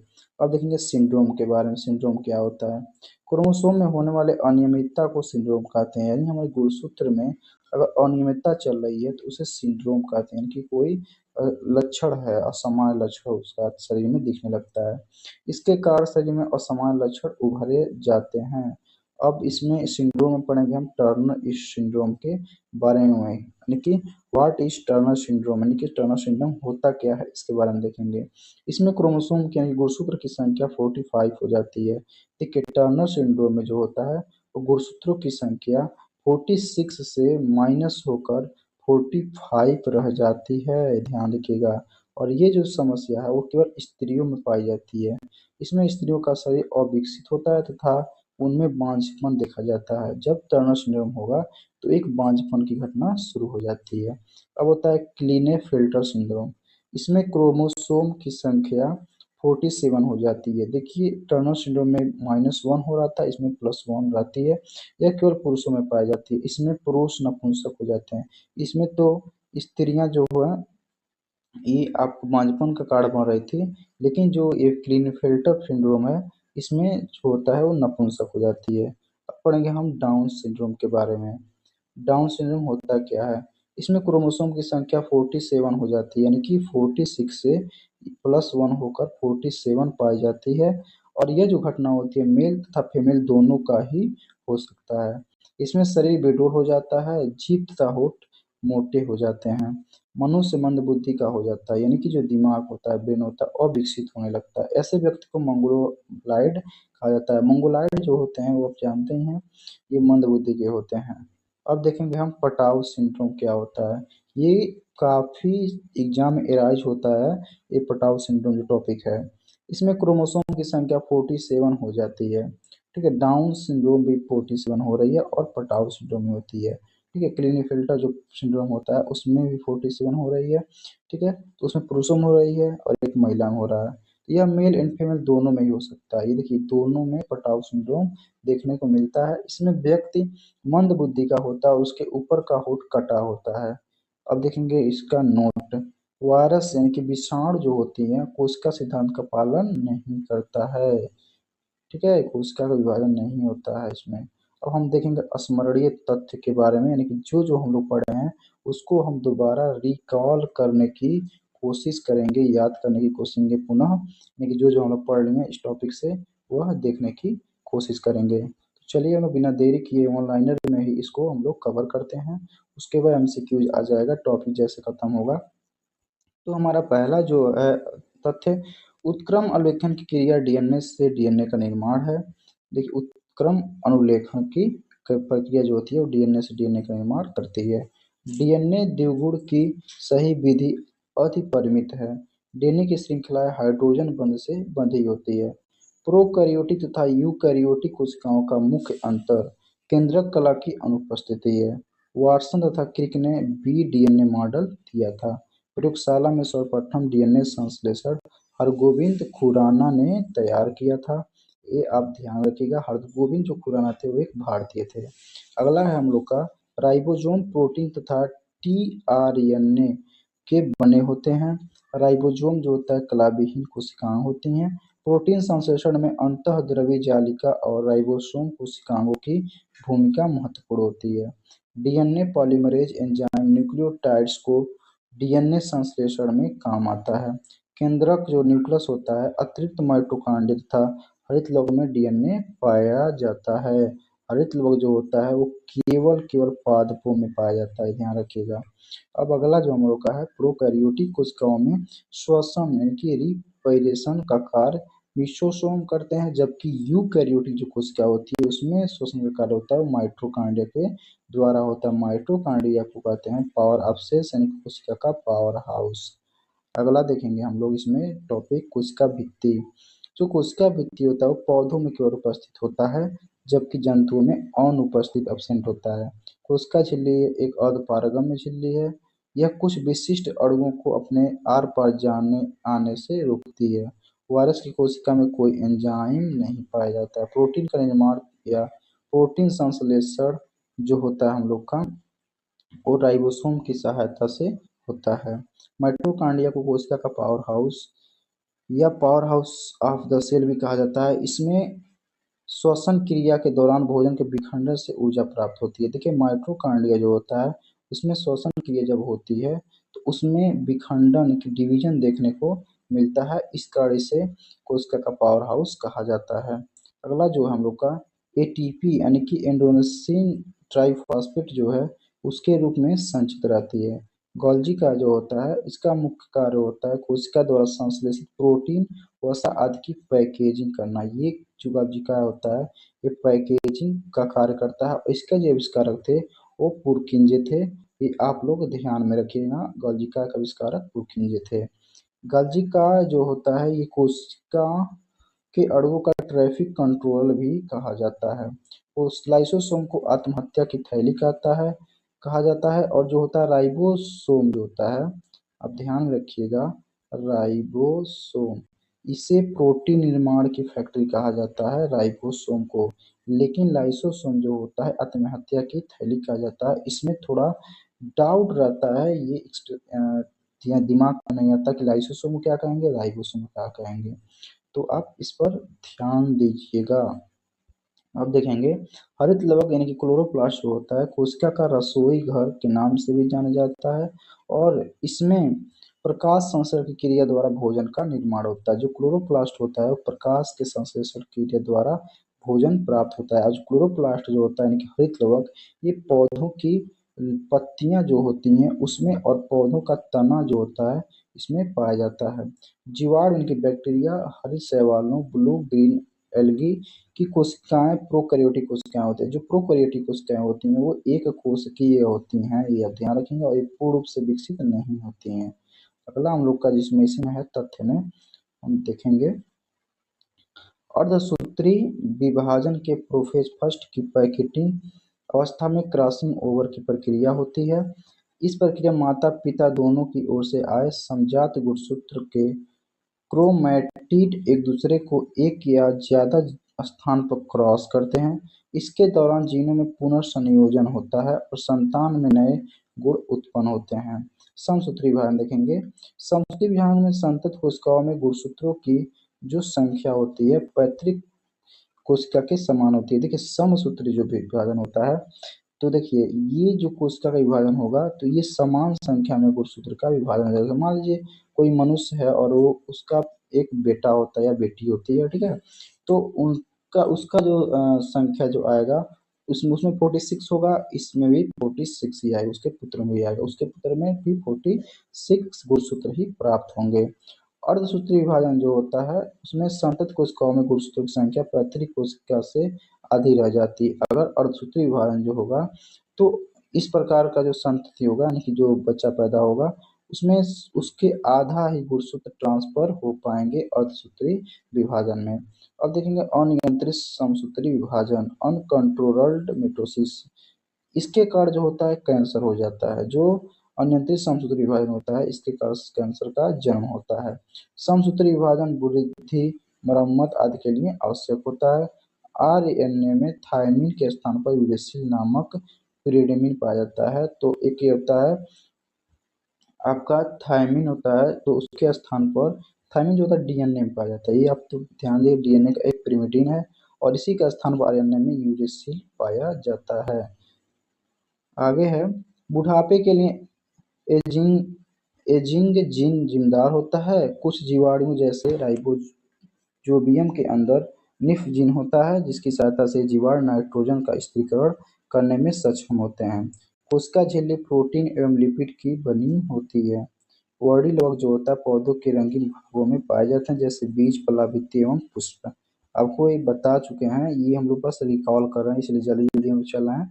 अब देखेंगे सिंड्रोम के बारे में। सिंड्रोम क्या होता है? क्रोमोसोम में होने वाले अनियमितता को सिंड्रोम कहते हैं। यानी हमारे गुणसूत्र में अगर अनियमितता चल रही है तो उसे सिंड्रोम कहते हैं कि कोई लक्षण है, असामान्य लक्षण उसका शरीर में दिखने लगता है। इसके कारण शरीर में असामान्य लक्षण उभरे जाते हैं। अब इसमें सिंड्रोम में पढ़ेंगे हम टर्नर इस सिंड्रोम के बारे में, यानी कि व्हाट इज टर्नर सिंड्रोम, यानी कि टर्नर सिंड्रोम होता क्या है इसके बारे में देखेंगे। इसमें क्रोमोसोम की यानी गुणसूत्र की संख्या 45 हो जाती है। देखिए टर्नर सिंड्रोम में जो होता है वो गुणसूत्रों की संख्या 46 से माइनस होकर 45 रह जाती है, ध्यान रखिएगा। और ये जो समस्या है वो केवल स्त्रियों में पाई जाती है। इसमें स्त्रियों का शरीर अविकसित होता है तथा उनमें बांझपन देखा जाता है। जब टर्नर सिंड्रोम होगा तो एक बांझपन की घटना शुरू हो जाती है। अब होता है क्लीनेफेल्टर सिंड्रोम। इसमें क्रोमोसोम की संख्या 47 हो जाती है। देखिए टर्नर सिंड्रोम में -1 हो रहा था, इसमें +1 रहती है। यह केवल पुरुषों में पाई जाती है। इसमें पुरुष नपुंसक हो जाते हैं। इसमें तो स्त्रियां जो है ये आपको बांझपन का कारण बन रही थी, लेकिन जो ये क्लीनफेल्टर सिंड्रोम है इसमें जो होता है वो नपुंसक हो जाती है। अब पढ़ेंगे हम डाउन सिंड्रोम के बारे में। डाउन सिंड्रोम होता क्या है? इसमें क्रोमोसोम की संख्या 47 हो जाती है, यानी कि 46 से +1 होकर 47 पाई जाती है। और यह जो घटना होती है मेल तथा फीमेल दोनों का ही हो सकता है। इसमें शरीर बेडौल हो जाता है, जीभ तथा होंठ मोटे हो जाते हैं। मनुष्य मंदबुद्धि का हो जाता है, यानी कि जो दिमाग होता है, ब्रेन होता है, अविकसित होने लगता है। ऐसे व्यक्ति को मंगोलायड कहा जाता है। मंगोलायड जो होते हैं वो आप जानते ही हैं, ये मंदबुद्धि के होते हैं। अब देखेंगे हम पटाउ सिंड्रोम क्या होता है। ये काफी एग्जाम में एराइज होता है, ये पटाउ सिंड्रोम जो टॉपिक है। इसमें क्रोमोसोम की संख्या 47 हो जाती है। ठीक है, डाउन सिंड्रोम भी 47 हो रही है और पटाउ सिंड्रोम में होती है। ठीक है, क्लीनेफेल्टर जो सिंड्रोम होता है उसमें भी 47 हो रही है। ठीक है, तो उसमें पुरुषों में हो रही है और एक महिला में हो रहा है। तो यह मेल एंड फीमेल दोनों में ही हो सकता है। ये देखिए दोनों में पटाउ सिंड्रोम देखने को मिलता है। इसमें व्यक्ति मंद बुद्धि का होता है और उसके ऊपर का होंठ कटा होता है। अब देखेंगे इसका नोट। वायरस यानी कि विषाणु जो होती है कोशिका सिद्धांत का पालन नहीं करता है। ठीक है, कोशिका का विभाजन नहीं होता है इसमें। अब हम देखेंगे स्मरणीय तथ्य के बारे में, यानी कि जो जो हम लोग पढ़े हैं उसको हम दोबारा रिकॉल करने की कोशिश करेंगे, याद करने की कोशिश करेंगे पुनः, यानी कि जो जो हम लोग पढ़ लिए हैं इस टॉपिक से वह देखने की कोशिश करेंगे। तो चलिए हम लोग बिना देरी किए ऑनलाइनर में ही इसको हम लोग कवर करते हैं। उसके बाद एमसीक्यूज आ जाएगा टॉपिक जैसे खत्म होगा। तो हमारा पहला जो है तथ्य, उत्क्रम अनुलेखन की क्रिया डीएनए से डीएनए का निर्माण है। देखिए उत्क्रम अनुलेखन की प्रक्रिया जो होती है वो डीएनए से डीएनए का निर्माण करती है। डीएनए द्विगुण की सही विधि अति परिमित है। डीएनए की श्रृंखलाएं हाइड्रोजन बंध से बंधी होती है। प्रोकैरियोटिक तथा यूकैरियोटिक कोशिकाओं का मुख्य अंतर केंद्रक कला की अनुपस्थिति है। वाटसन तथा क्रिक ने बी डीएनए मॉडल दिया था। प्रयोगशाला में सर्वप्रथम डीएनए संश्लेषण हरगोविंद खुराना ने तैयार किया था। ये आप ध्यान रखिएगा, हरगोविंद जो खुराना थे वो एक भारतीय थे। अगला है हम लोग का राइबोसोम प्रोटीन तथा टीआरएनए के बने होते हैं। राइबोसोम जो होता है कलाविहीन कोशिकाएं होती हैं। प्रोटीन संश्लेषण में अंतःद्रवी जालिका और राइबोसोम कोशिकाओं की भूमिका महत्वपूर्ण होती है। डीएनए पॉलीमरेज एंजाइम न्यूक्लियोटाइड्स को डीएनए संश्लेषण में काम आता है। केंद्रक जो न्यूक्लियस होता है अतिरिक्त माइटोकॉन्ड्रिया तथा हरित लवक में डीएनए पाया जाता है। हरित लवक जो होता है वो केवल पादपों में पाया जाता है, ध्यान रखिएगा। अब अगला जो हम लोग का है प्रोकैरियोटिक कोशिकाओं में श्वसन यानी कि रिस्पिरेशन का कार्य मिसोसोम करते हैं, जबकि यूकैरियोटिक जो कोशिका होती है उसमें श्वसन का कार्य होता है वो माइटोकॉन्ड्रिया के द्वारा होता है। माइटोकॉन्ड्रिया को कहते हैं पावर अवशेष यानी कोशिका का पावर हाउस। अगला देखेंगे हम लोग इसमें टॉपिक कोशिका भित्ति। जो कोशिका भित्ति होता है वो पौधों में केवल उपस्थित होता है, जबकि जंतुओं में अनुपस्थित एब्सेंट होता है। कोशिका झिल्ली एक अर्धपारगम्य झिल्ली है। यह कुछ विशिष्ट अणुओं को अपने आर पार जाने आने से रोकती है। वायरस की कोशिका में कोई एंजाइम नहीं पाया जाता है। प्रोटीन का निर्माण या प्रोटीन संश्लेषण जो होता है हम लोग का वो राइबोसोम की सहायता से होता है। माइटोकॉन्ड्रिया को कोशिका का पावर हाउस या power house of the cell भी कहा जाता है। इसमें श्वसन क्रिया के दौरान भोजन के विखंडन से ऊर्जा प्राप्त होती है। देखिए माइटोकॉन्ड्रिया जो होता है उसमें श्वसन क्रिया जब होती है तो उसमें विखंडन की डिवीजन देखने को मिलता है। इस कारण इसे कोशिका का पावर हाउस कहा जाता है। अगला जो है हम लोग का एटीपी यानी कि एंडोनसिन ट्राइफॉस्फेट जो है उसके रूप में संचित रहती है। गोल्गी का जो होता है इसका मुख्य कार्य होता है कोशिका द्वारा संश्लेषित प्रोटीन वसा आदि की पैकेजिंग करना। ये जो गोल्गी का होता है ये पैकेजिंग का कार्य करता है और इसके जो आविष्कारक थे वो पुरकिंजे थे। ये आप लोग ध्यान में रखिएगा, गोल्गी का आविष्कारक पुरकिंजे थे। गोल्गी का जो होता है ये कोशिका के अणुओं का ट्रैफिक कंट्रोल भी कहा जाता है। वो लाइसोसोम को आत्महत्या की थैली कहा जाता है और जो होता है राइबोसोम जो होता है, आप ध्यान रखिएगा, राइबोसोम इसे प्रोटीन निर्माण की फैक्ट्री कहा जाता है राइबोसोम को। लेकिन लाइसोसोम जो होता है आत्महत्या की थैली कहा जाता है। इसमें थोड़ा डाउट रहता है, ये या दिमाग में नहीं आता कि लाइसोसोम को क्या कहेंगे, राइबोसोम को क्या कहेंगे। तो आप इस पर ध्यान दीजिएगा। अब देखेंगे हरित लवक यानी कि क्लोरोप्लास्ट जो होता है कोशिका का रसोई घर के नाम से भी जाना जाता है और इसमें प्रकाश संश्लेषण की क्रिया द्वारा भोजन का निर्माण होता है। जो क्लोरोप्लास्ट होता है वो प्रकाश के संश्लेषण की क्रिया द्वारा भोजन प्राप्त होता है। आज क्लोरोप्लास्ट जो होता है यानी कि हरित लवक ये पौधों की पत्तियां जो होती हैं उसमें और पौधों का तना जो होता है इसमें पाया जाता है। जीवाणु इनके बैक्टीरिया, हरित शैवालों, ब्लू ग्रीन एल्गी की कोशिकाएं प्रोकैरियोटिक कोशिकाएं होती हैं। जो प्रोकैरियोटिक कोशिकाएं होती हैं वो एक कोशिकीय होती हैं, ये आप ध्यान रखेंगे, और ये पूर्ण रूप से विकसित नहीं होती हैं। अगला हम लोग का जिसमें इसमें है तथ्य में हम देखेंगे अर्धसूत्री विभाजन के प्रोफेज फर्स्ट की पैकेटिंग अवस्था में क्रॉसिंग ओवर की प्रक्रिया होती है। इस प्रक्रिया माता पिता दोनों की ओर से आए समजात गुणसूत्र के क्रोमैटिड एक दूसरे को एक या ज्यादा स्थान पर क्रॉस करते हैं। इसके दौरान जीनों में पुनर्संयोजन होता है और संतान में नए गुण उत्पन्न होते हैं। समसूत्री विभाजन देखेंगे। समसूत्री विभाजन में संतत कोशिकाओं में गुणसूत्रों की जो संख्या होती है पैतृक कोशिका के समान होती है। देखिए समसूत्री जो विभाजन होता है तो देखिए ये जो कोशिका का विभाजन होगा तो ये समान संख्या में गुणसूत्र का विभाजन हो जाएगा। मान लीजिए कोई मनुष्य है और वो उसका एक बेटा होता है या बेटी होती है, ठीक है, तो उनका उसका जो संख्या जो आएगा उसमें उसमें 46 होगा, इसमें भी 46 ही आएगा, उसके पुत्र में भी आएगा, उसके पुत्र में भी 46 गुणसूत्र ही प्राप्त होंगे। अर्धसूत्री विभाजन जो होता है उसमें संतत कोशिकाओं में गुणसूत्रों की संख्या पैतृक कोशिका से आधी रह जाती है। अगर अर्धसूत्री विभाजन जो होगा तो इस प्रकार का जो संतति होगा यानी कि जो बच्चा पैदा होगा उसमें उसके आधा ही गुणसूत्र ट्रांसफर हो पाएंगे अर्धसूत्री विभाजन में। अब देखेंगे अनियंत्रित समसूत्री विभाजन अनकंट्रोल्ड मिटोसिस। इसके कारण जो होता है कैंसर हो जाता है। जो अनियंत्रित समसूत्री विभाजन होता है इसके कारण कैंसर का जन्म होता है। समसूत्री विभाजन वृद्धि, मरम्मत आदि के लिए आवश्यक होता है। आरएनए में थायमिन के स्थान पर यूरेसिल नामक पिरिमिडीन पाया जाता है। तो एक ये होता है आपका थायमिन होता है तो उसके स्थान पर थायमिन जो होता है डीएनए में पाया जाता है। ये आप तो ध्यान दिए डीएनए का एक पिरिमिडीन है और इसी का स्थान पर आरएनए में यूरेसिल पाया जाता है। आगे है बुढ़ापे के लिए एजिंग जीन जिम्मेदार होता है। कुछ जीवाणु जैसे राइबोजोबियम के अंदर निफ जीन होता है जिसकी सहायता से जीवाणु नाइट्रोजन का स्थिरीकरण करने में सक्षम होते हैं। कोशिका झिल्ली प्रोटीन एवं लिपिड की बनी होती है। वर्डी लवक जो होता है पौधों के रंगीन भागों में पाए जाते हैं जैसे बीज, फला, भित्ति एवं पुष्प। आपको ये बता चुके हैं, ये हम लोग बस रिकॉल कर रहे हैं इसलिए जल्दी जल्दी हम चल रहे हैं।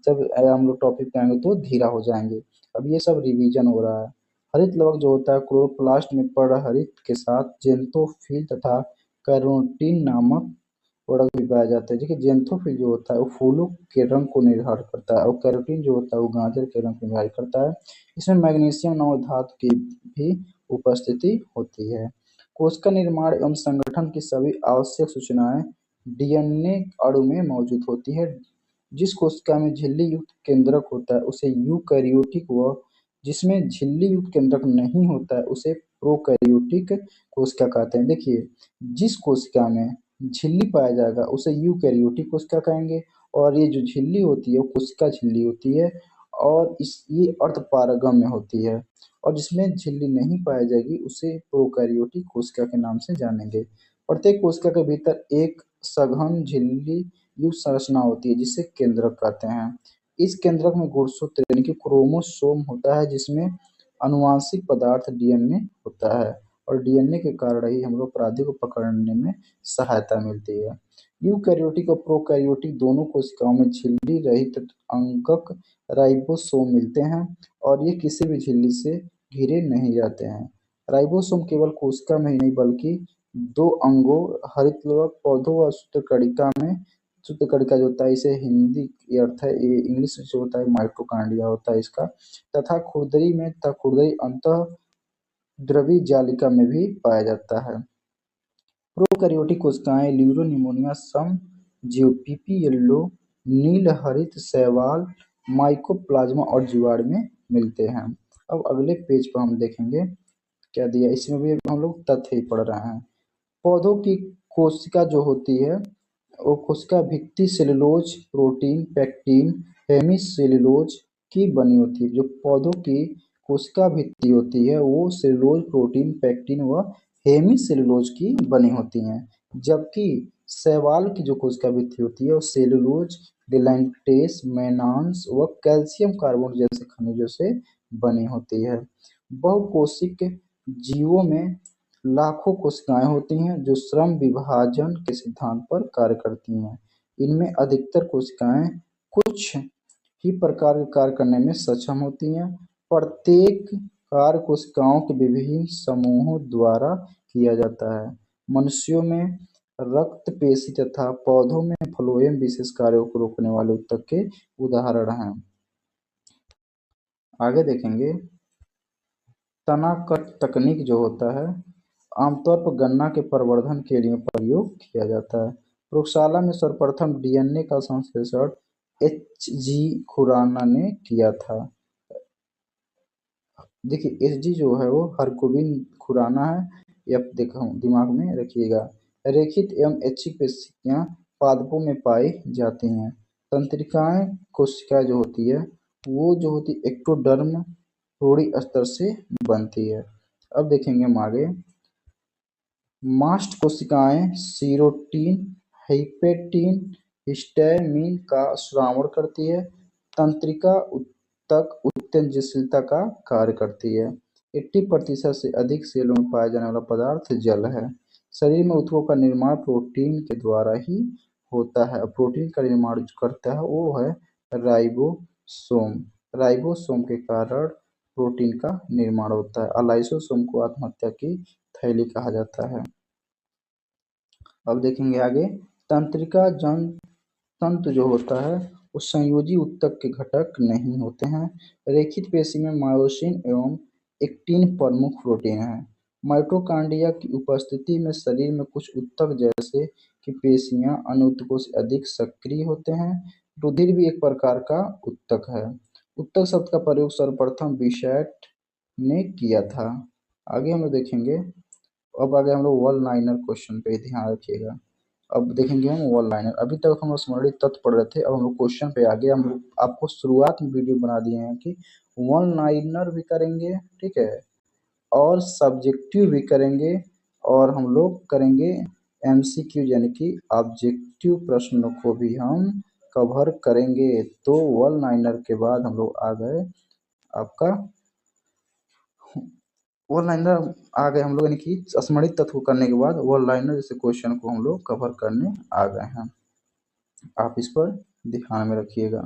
जब हम लोग टॉपिक पे आएंगे तो धीरा हो जाएंगे। अब ये सब रिवीजन हो रहा है। हरित लवक जो होता है क्लोरोप्लास्ट में परहरित के साथ जेंथोफिल तथा कैरोटीन नामक प्रोडक्ट भी पाया जाता है। देखिए जेंथोफिल जो होता है वो फूलों के रंग को निर्धारित करता है और कैरोटीन जो होता है वो गाजर के रंग को निर्धारित करता है। इसमें मैग्नीशियम नामक धातु की भी उपस्थिति होती है। कोशिका निर्माण एवं संगठन की सभी आवश्यक सूचनाएं डीएनए अणु में मौजूद होती है। जिस कोशिका में झिल्ली युक्त केंद्रक होता है उसे यूकैरियोटिक व जिसमें झिल्ली युक्त केंद्रक नहीं होता है उसे प्रोकैरियोटिक कोशिका कहते हैं। देखिए जिस कोशिका में झिल्ली पाया जाएगा उसे यूकैरियोटिक कोशिका कहेंगे और ये जो झिल्ली होती है वो कोशिका झिल्ली होती है और इस ये अर्धपारगम्य होती है। और जिसमें झिल्ली नहीं पाई जाएगी उसे प्रोकैरियोटिक कोशिका के नाम से जानेंगे। प्रत्येक कोशिका के भीतर एक सघन झिल्ली युक्त संरचना होती है जिसे केंद्रक कहते हैं। इस केंद्रक में गुणसूत्र यानी कि क्रोमोसोम होता है जिसमें आनुवांशिक पदार्थ डीएनए होता है और डीएनए के कारण ही हम लोग अपराधी को पकड़ने में सहायता मिलती है। यूकैरियोटिक और प्रोकैरियोटिक दोनों कोशिकाओं में झिल्ली रहित अंगक राइबोसोम मिलते हैं और ये किसी भी झिल्ली से घिरे नहीं जाते हैं। राइबोसोम केवल कोशिका में ही नहीं बल्कि दो अंगों हरितलवक पौधों व सूत्रकणिका में, सूत्रकणिका जो होता है इसे हिंदी ये अर्थ है, ये इंग्लिश जो होता है माइटोकॉन्ड्रिया होता है इसका, तथा खुरदरी में तथा खुरदरी अंतः द्रवी जालिका में भी पाया जाता है। प्रोकैरियोटिक कोशिकाएं ल्यूरोनिमोनिया सम जीओपीपी येलो नील हरित शैवाल माइकोप्लाज्मा और जीवाणु में मिलते हैं। अब अगले पेज पर हम देखेंगे क्या दिया, इसमें भी हम लोग तथ्य ही पढ़ रहे हैं। पौधों की कोशिका जो होती है वो कोशिका भित्ति सेलुलोज प्रोटीन पैक्टिन हेमीसेलुलोज की बनी होती है। जो पौधों की कोशिका भित्ति होती है वो सेलुलोज प्रोटीन पैक्टिन व हेमीसेलुलोज की बनी होती हैं, जबकि शैवाल की जो कोशिका भित्ति होती है वो सेलुलोज डिलैक्टेस मैनान्स व कैल्शियम कार्बोनेट जैसे खनिजों से बनी होती है। बहुकोशिक जीवों में लाखों कोशिकाएं होती हैं जो श्रम विभाजन के सिद्धांत पर कार्य करती हैं। इनमें अधिकतर कोशिकाएं कुछ ही प्रकार के कार्य करने में सक्षम होती हैं। प्रत्येक कार्य कोशिकाओं के विभिन्न समूहों द्वारा किया जाता है। मनुष्यों में रक्त पेशी तथा पौधों में फ्लोएम विशेष कार्यों को रोकने वाले ऊतक के उदाहरण हैं। आगे देखेंगे तना कट तकनीक जो होता है आमतौर पर गन्ना के प्रवर्धन के लिए प्रयोग किया जाता है। प्रयोगशाला में सर्वप्रथम डीएनए का संश्लेषण एच.जी. खुराना ने किया था। देखिए एच.जी. जो है वो हरगोबिंद खुराना है, यह देखो दिमाग में रखिएगा। रेखित एवं ऐच्छिक पेशियां पादपों में पाई जाती हैं। तंत्रिकाएं कोशिका जो होती है वो जो होती एक्टोडर्म थोड़ी स्तर से बनती है। अब देखेंगे हम आगे मास्ट कोशिकाएं सीरोटीन हाइपेटीन हिस्टैमिन का स्रावण करती है। तंत्रिका ऊतक उत्तेजनशीलता का कार्य करती है। 80% से अधिक सेलों में पाया जाने वाला पदार्थ जल है। शरीर में ऊतकों का निर्माण प्रोटीन के द्वारा ही होता है। प्रोटीन का निर्माण जो करता है वो है राइबोसोम। राइबोसोम के कारण प्रोटीन का निर्माण होता है। अलाइसोसोम को आत्महत्या की थैली कहा जाता है। अब देखेंगे आगे तंत्रिका तंतु जो होता है वो संयोजी ऊतक के घटक नहीं होते हैं। रेखित पेशी में मायोसिन एवं एक्टिन प्रमुख प्रोटीन है। माइटोकॉन्ड्रिया की उपस्थिति में शरीर में कुछ ऊतक जैसे कि पेशियां अन्य ऊतकों से अधिक सक्रिय होते हैं। रुधिर भी एक प्रकार का ऊतक है। ऊतक शब्द का प्रयोग सर्वप्रथम बिशैट ने किया था। आगे हम लोग देखेंगे अब आगे हम लोग वन लाइनर क्वेश्चन पे ध्यान रखिएगा। अब देखेंगे हम वन लाइनर। अभी तक हम लोग स्मृति तत्व पढ़ रहे थे, अब हम लोग क्वेश्चन पे आगे हम लोग आपको शुरुआत में वीडियो बना दिए हैं कि वन लाइनर भी करेंगे, ठीक है, और सब्जेक्टिव भी करेंगे और हम लोग करेंगे एमसीक्यू यानी कि ऑब्जेक्टिव प्रश्नों को भी हम कवर करेंगे। तो वन लाइनर के बाद हम लोग आ गए आपका वन लाइनर आ गए हम लोग यानी कि स्मृति तत्व करने के बाद वन लाइनर जैसे क्वेश्चन को हम लोग कवर करने आ गए हैं। आप इस पर ध्यान में रखिएगा।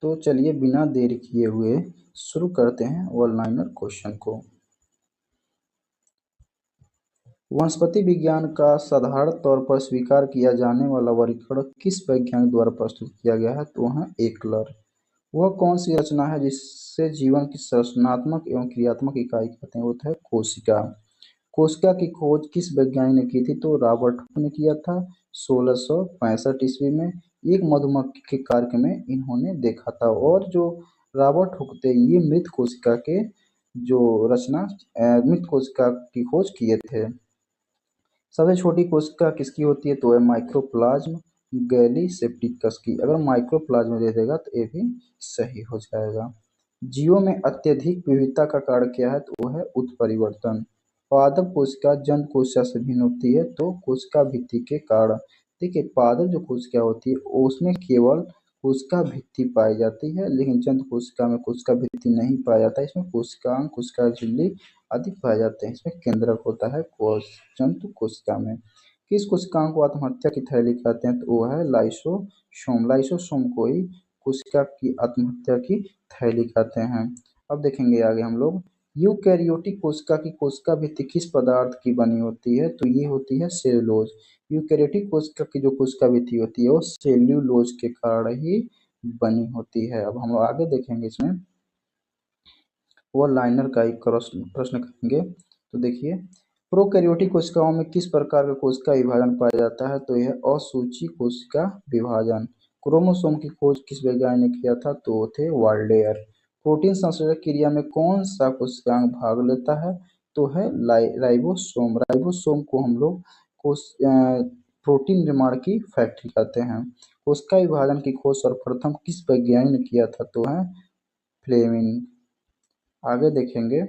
तो चलिए बिना देरी किए हुए शुरू करते हैं वन लाइनर क्वेश्चन को। वनस्पति विज्ञान का साधारण तौर पर स्वीकार किया जाने वाला वर्गीकरण किस वैज्ञानिक द्वारा प्रस्तुत किया गया है? तो वह एकलर। वह कौन सी रचना है जिससे जीवन की संरचनात्मक एवं क्रियात्मक इकाई कहते हैं? वो है कोशिका। कोशिका की खोज किस वैज्ञानिक ने की थी? तो रॉबर्ट हुक ने किया था 1665 ईस्वी में। एक मधुमक्खी के कार्य में इन्होंने देखा था। और जो रॉबर्ट हुक थे ये मृत कोशिका के जो रचना मृत कोशिका की खोज किए थे। सबसे छोटी कोशिका किसकी होती है? तो है माइक्रोप्लाज्म गैलीसेप्टिकस की। अगर माइक्रोप्लाज्म दे देगा तो ये भी सही हो जाएगा। जीवों में अत्यधिक विविधता का कारण क्या है, तो वो है उत्परिवर्तन। पादप कोशिका जंतु कोशिका से भिन्न होती है, तो कोशिका भित्ति के कारण। देखिए, पादप जो कोशिका होती है उसमें केवल कोशिका भित्ति पाई जाती है, लेकिन जंतु कोशिका में कोशिका भित्ति नहीं पाया जाता है। इसमें कोशिकांग, कोशिका झिल्ली आदि पाए जाते हैं। इसमें केंद्रक होता है जंतु कोशिका में। किस कोशिकांग को आत्महत्या की थैली कहते हैं, तो वो है लाइसोसोम। लाइसोसोम को ही कोशिका की आत्महत्या की थैली कहते हैं। अब देखेंगे आगे हम लोग, यूकैरियोटिक कोशिका की कोशिका भित्ति किस पदार्थ की बनी होती है, तो ये होती है सेलुलोज। यूकैरियोटिक कोशिका की जो कोशिका भित्ति होती है वो सेल्यूलोज के कारण ही बनी होती है। अब हम लोग आगे देखेंगे, इसमें वो लाइनर का एक प्रश्न करेंगे। तो देखिए, प्रोकैरियोटिक कोशिकाओं में किस प्रकार का कोशिका विभाजन पाया जाता है, तो यह असूची कोशिका विभाजन। क्रोमोसोम की खोज किस वैज्ञानिक ने किया था, तो वो थे वाल्डेयर। प्रोटीन संश्लेषण क्रिया में कौन सा कोशिकांग भाग लेता है, तो है राइबोसोम। राइबोसोम को हम लोग प्रोटीन निर्माण की फैक्ट्री कहते हैं। कोशिका विभाजन की खोज सर्वप्रथम किस वैज्ञानिक ने किया था, तो है फ्लेमिंग। आगे देखेंगे,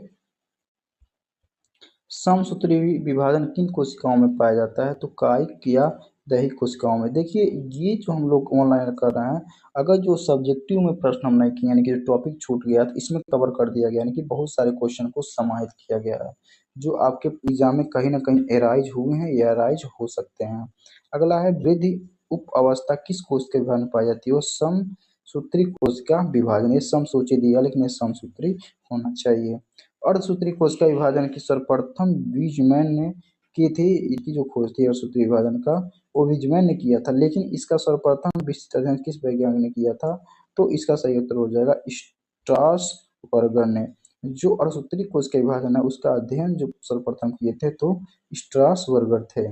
समसूत्री विभाजन किन कोशिकाओं में पाया जाता है, तो कायिक या दैहिक कोशिकाओं में। देखिए, ये जो हम लोग ऑनलाइन कर रहे हैं, अगर जो सब्जेक्टिव में प्रश्न हम नहीं किए, यानी कि जो टॉपिक छूट गया तो इसमें कवर कर दिया गया, यानी कि बहुत सारे क्वेश्चन को समाहित किया गया है जो आपके एग्जाम में कहीं ना कहीं एराइज हुए हैं या एराइज हो सकते हैं। अगला है, वृद्धि उप अवस्था किस कोशिका विभाजन में पाई जाती है, वो समसूत्री कोशिका विभाजन। ये समसूची दिया, लेकिन ये समसूत्री होना चाहिए। अर्धसूत्री कोशिका विभाजन की सर्वप्रथम वीजमैन ने की थी। इसकी जो खोज थी अर्धसूत्री विभाजन का, वो वीजमैन ने किया था, लेकिन इसका सर्वप्रथम विस्तृत अध्ययन किस वैज्ञानिक ने किया था, तो इसका सही उत्तर हो जाएगा स्ट्रासबर्गर ने। जो अर्धसूत्री कोशिका विभाजन है उसका अध्ययन जो सर्वप्रथम किए थे, तो स्ट्रासबर्गर थे।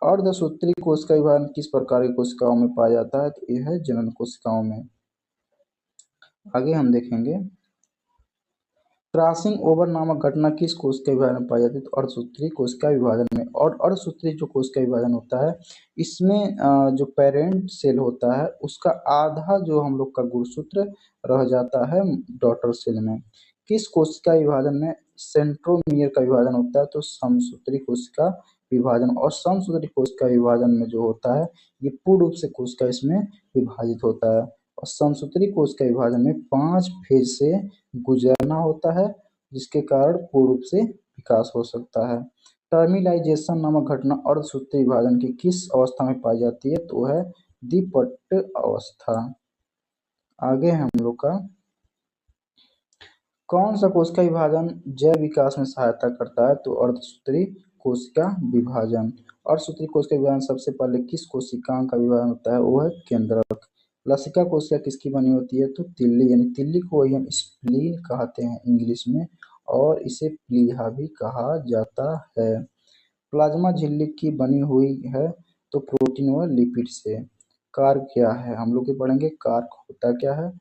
अर्धसूत्री कोशिका विभाजन किस प्रकार की कोशिकाओं में पाया जाता है, तो यह है जनन कोशिकाओं में। आगे हम देखेंगे, क्रॉसिंग ओवर नामक घटना किस कोशिका विभाजन में पाई जाती है, तो अर्धसूत्री कोशिका विभाजन में। और अर्धसूत्री जो कोशिका विभाजन होता है, इसमें जो पेरेंट सेल होता है उसका आधा जो हम लोग का गुणसूत्र रह जाता है डॉटर सेल में। किस कोशिका विभाजन में सेंट्रोमियर का विभाजन होता है, तो समसूत्री कोशिका विभाजन। और समसूत्री कोशिका विभाजन में जो होता है, ये पूर्ण रूप से कोशिका इसमें विभाजित होता है। और समसूत्री कोशिका विभाजन में 5 फेज से गुजरना होता है, जिसके कारण पूर्ण रूप से विकास हो सकता है। टर्मिलाइजेशन नामक घटना अर्धसूत्री विभाजन की किस अवस्था में पाई जाती है, तो है द्विपट अवस्था। आगे हम लोग का, कौन सा कोशिका विभाजन जैव विकास में सहायता करता है, तो अर्धसूत्री कोशिका विभाजन। अर्धसूत्री कोशिका विभाजन सबसे पहले किस कोशिकांग का विभाजन होता है, वो है केंद्रक। लसिका कोशिका किसकी बनी होती है, तो तिल्ली, यानी तिल्ली को ही हम स्प्लीन कहते हैं इंग्लिश में, और इसे प्लीहा भी कहा जाता है। प्लाज्मा झिल्ली की बनी हुई है, तो प्रोटीन व लिपिड से। कार्क क्या है, हम लोग ये पढ़ेंगे कार्क होता क्या है।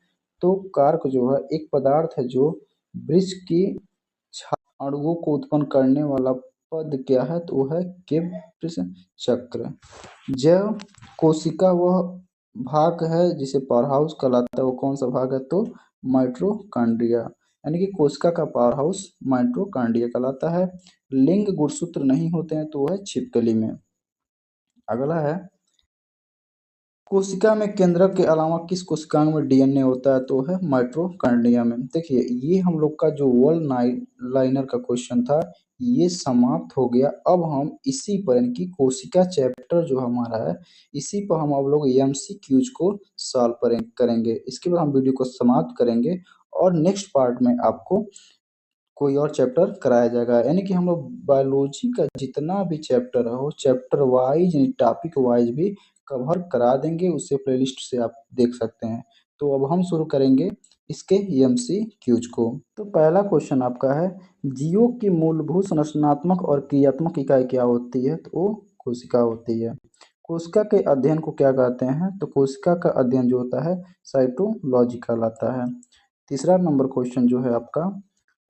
तो कार्क जो है एक पदार्थ है जो वृक्ष की अणुओं को उत्पन्न करने वाला पद क्या है, तो वो है क्रेब्स चक्र। जैव कोशिका वह भाग है जिसे पावर हाउस कहलाता है, वो कौन सा भाग है, तो माइटोकॉन्ड्रिया, यानी कि कोशिका का पावर हाउस माइटोकॉन्ड्रिया कहलाता है। लिंग गुणसूत्र नहीं होते हैं, तो वो है छिपकली में। अगला है, कोशिका में केंद्रक के अलावा किस कोशिकांग में डीएनए होता है, तो है माइटोकॉन्ड्रिया में। देखिए, ये हम लोग का जो वर्ल्ड लाइनर का क्वेश्चन था ये समाप्त हो गया। अब हम इसी पर, यानी कि कोशिका चैप्टर जो हमारा है, इसी पर हम अब लोग एमसीक्यूज को सॉल्व करेंगे। इसके बाद हम वीडियो को समाप्त करेंगे और नेक्स्ट पार्ट में आपको कोई और चैप्टर कराया जाएगा। यानी कि हम लोग बायोलॉजी का जितना भी चैप्टर है वो चैप्टर वाइज यानी टॉपिक वाइज भी कवर करा देंगे, उसे प्लेलिस्ट से आप देख सकते हैं। तो अब हम शुरू करेंगे इसके एमसीक्यूज को। तो पहला क्वेश्चन आपका है, जीवों की मूलभूत संरचनात्मक और क्रियात्मक इकाई क्या होती है, तो वो कोशिका होती है। कोशिका के अध्ययन को क्या कहते हैं, तो कोशिका का अध्ययन जो होता है साइटोलॉजी कहलाता है। तीसरा नंबर क्वेश्चन जो है आपका,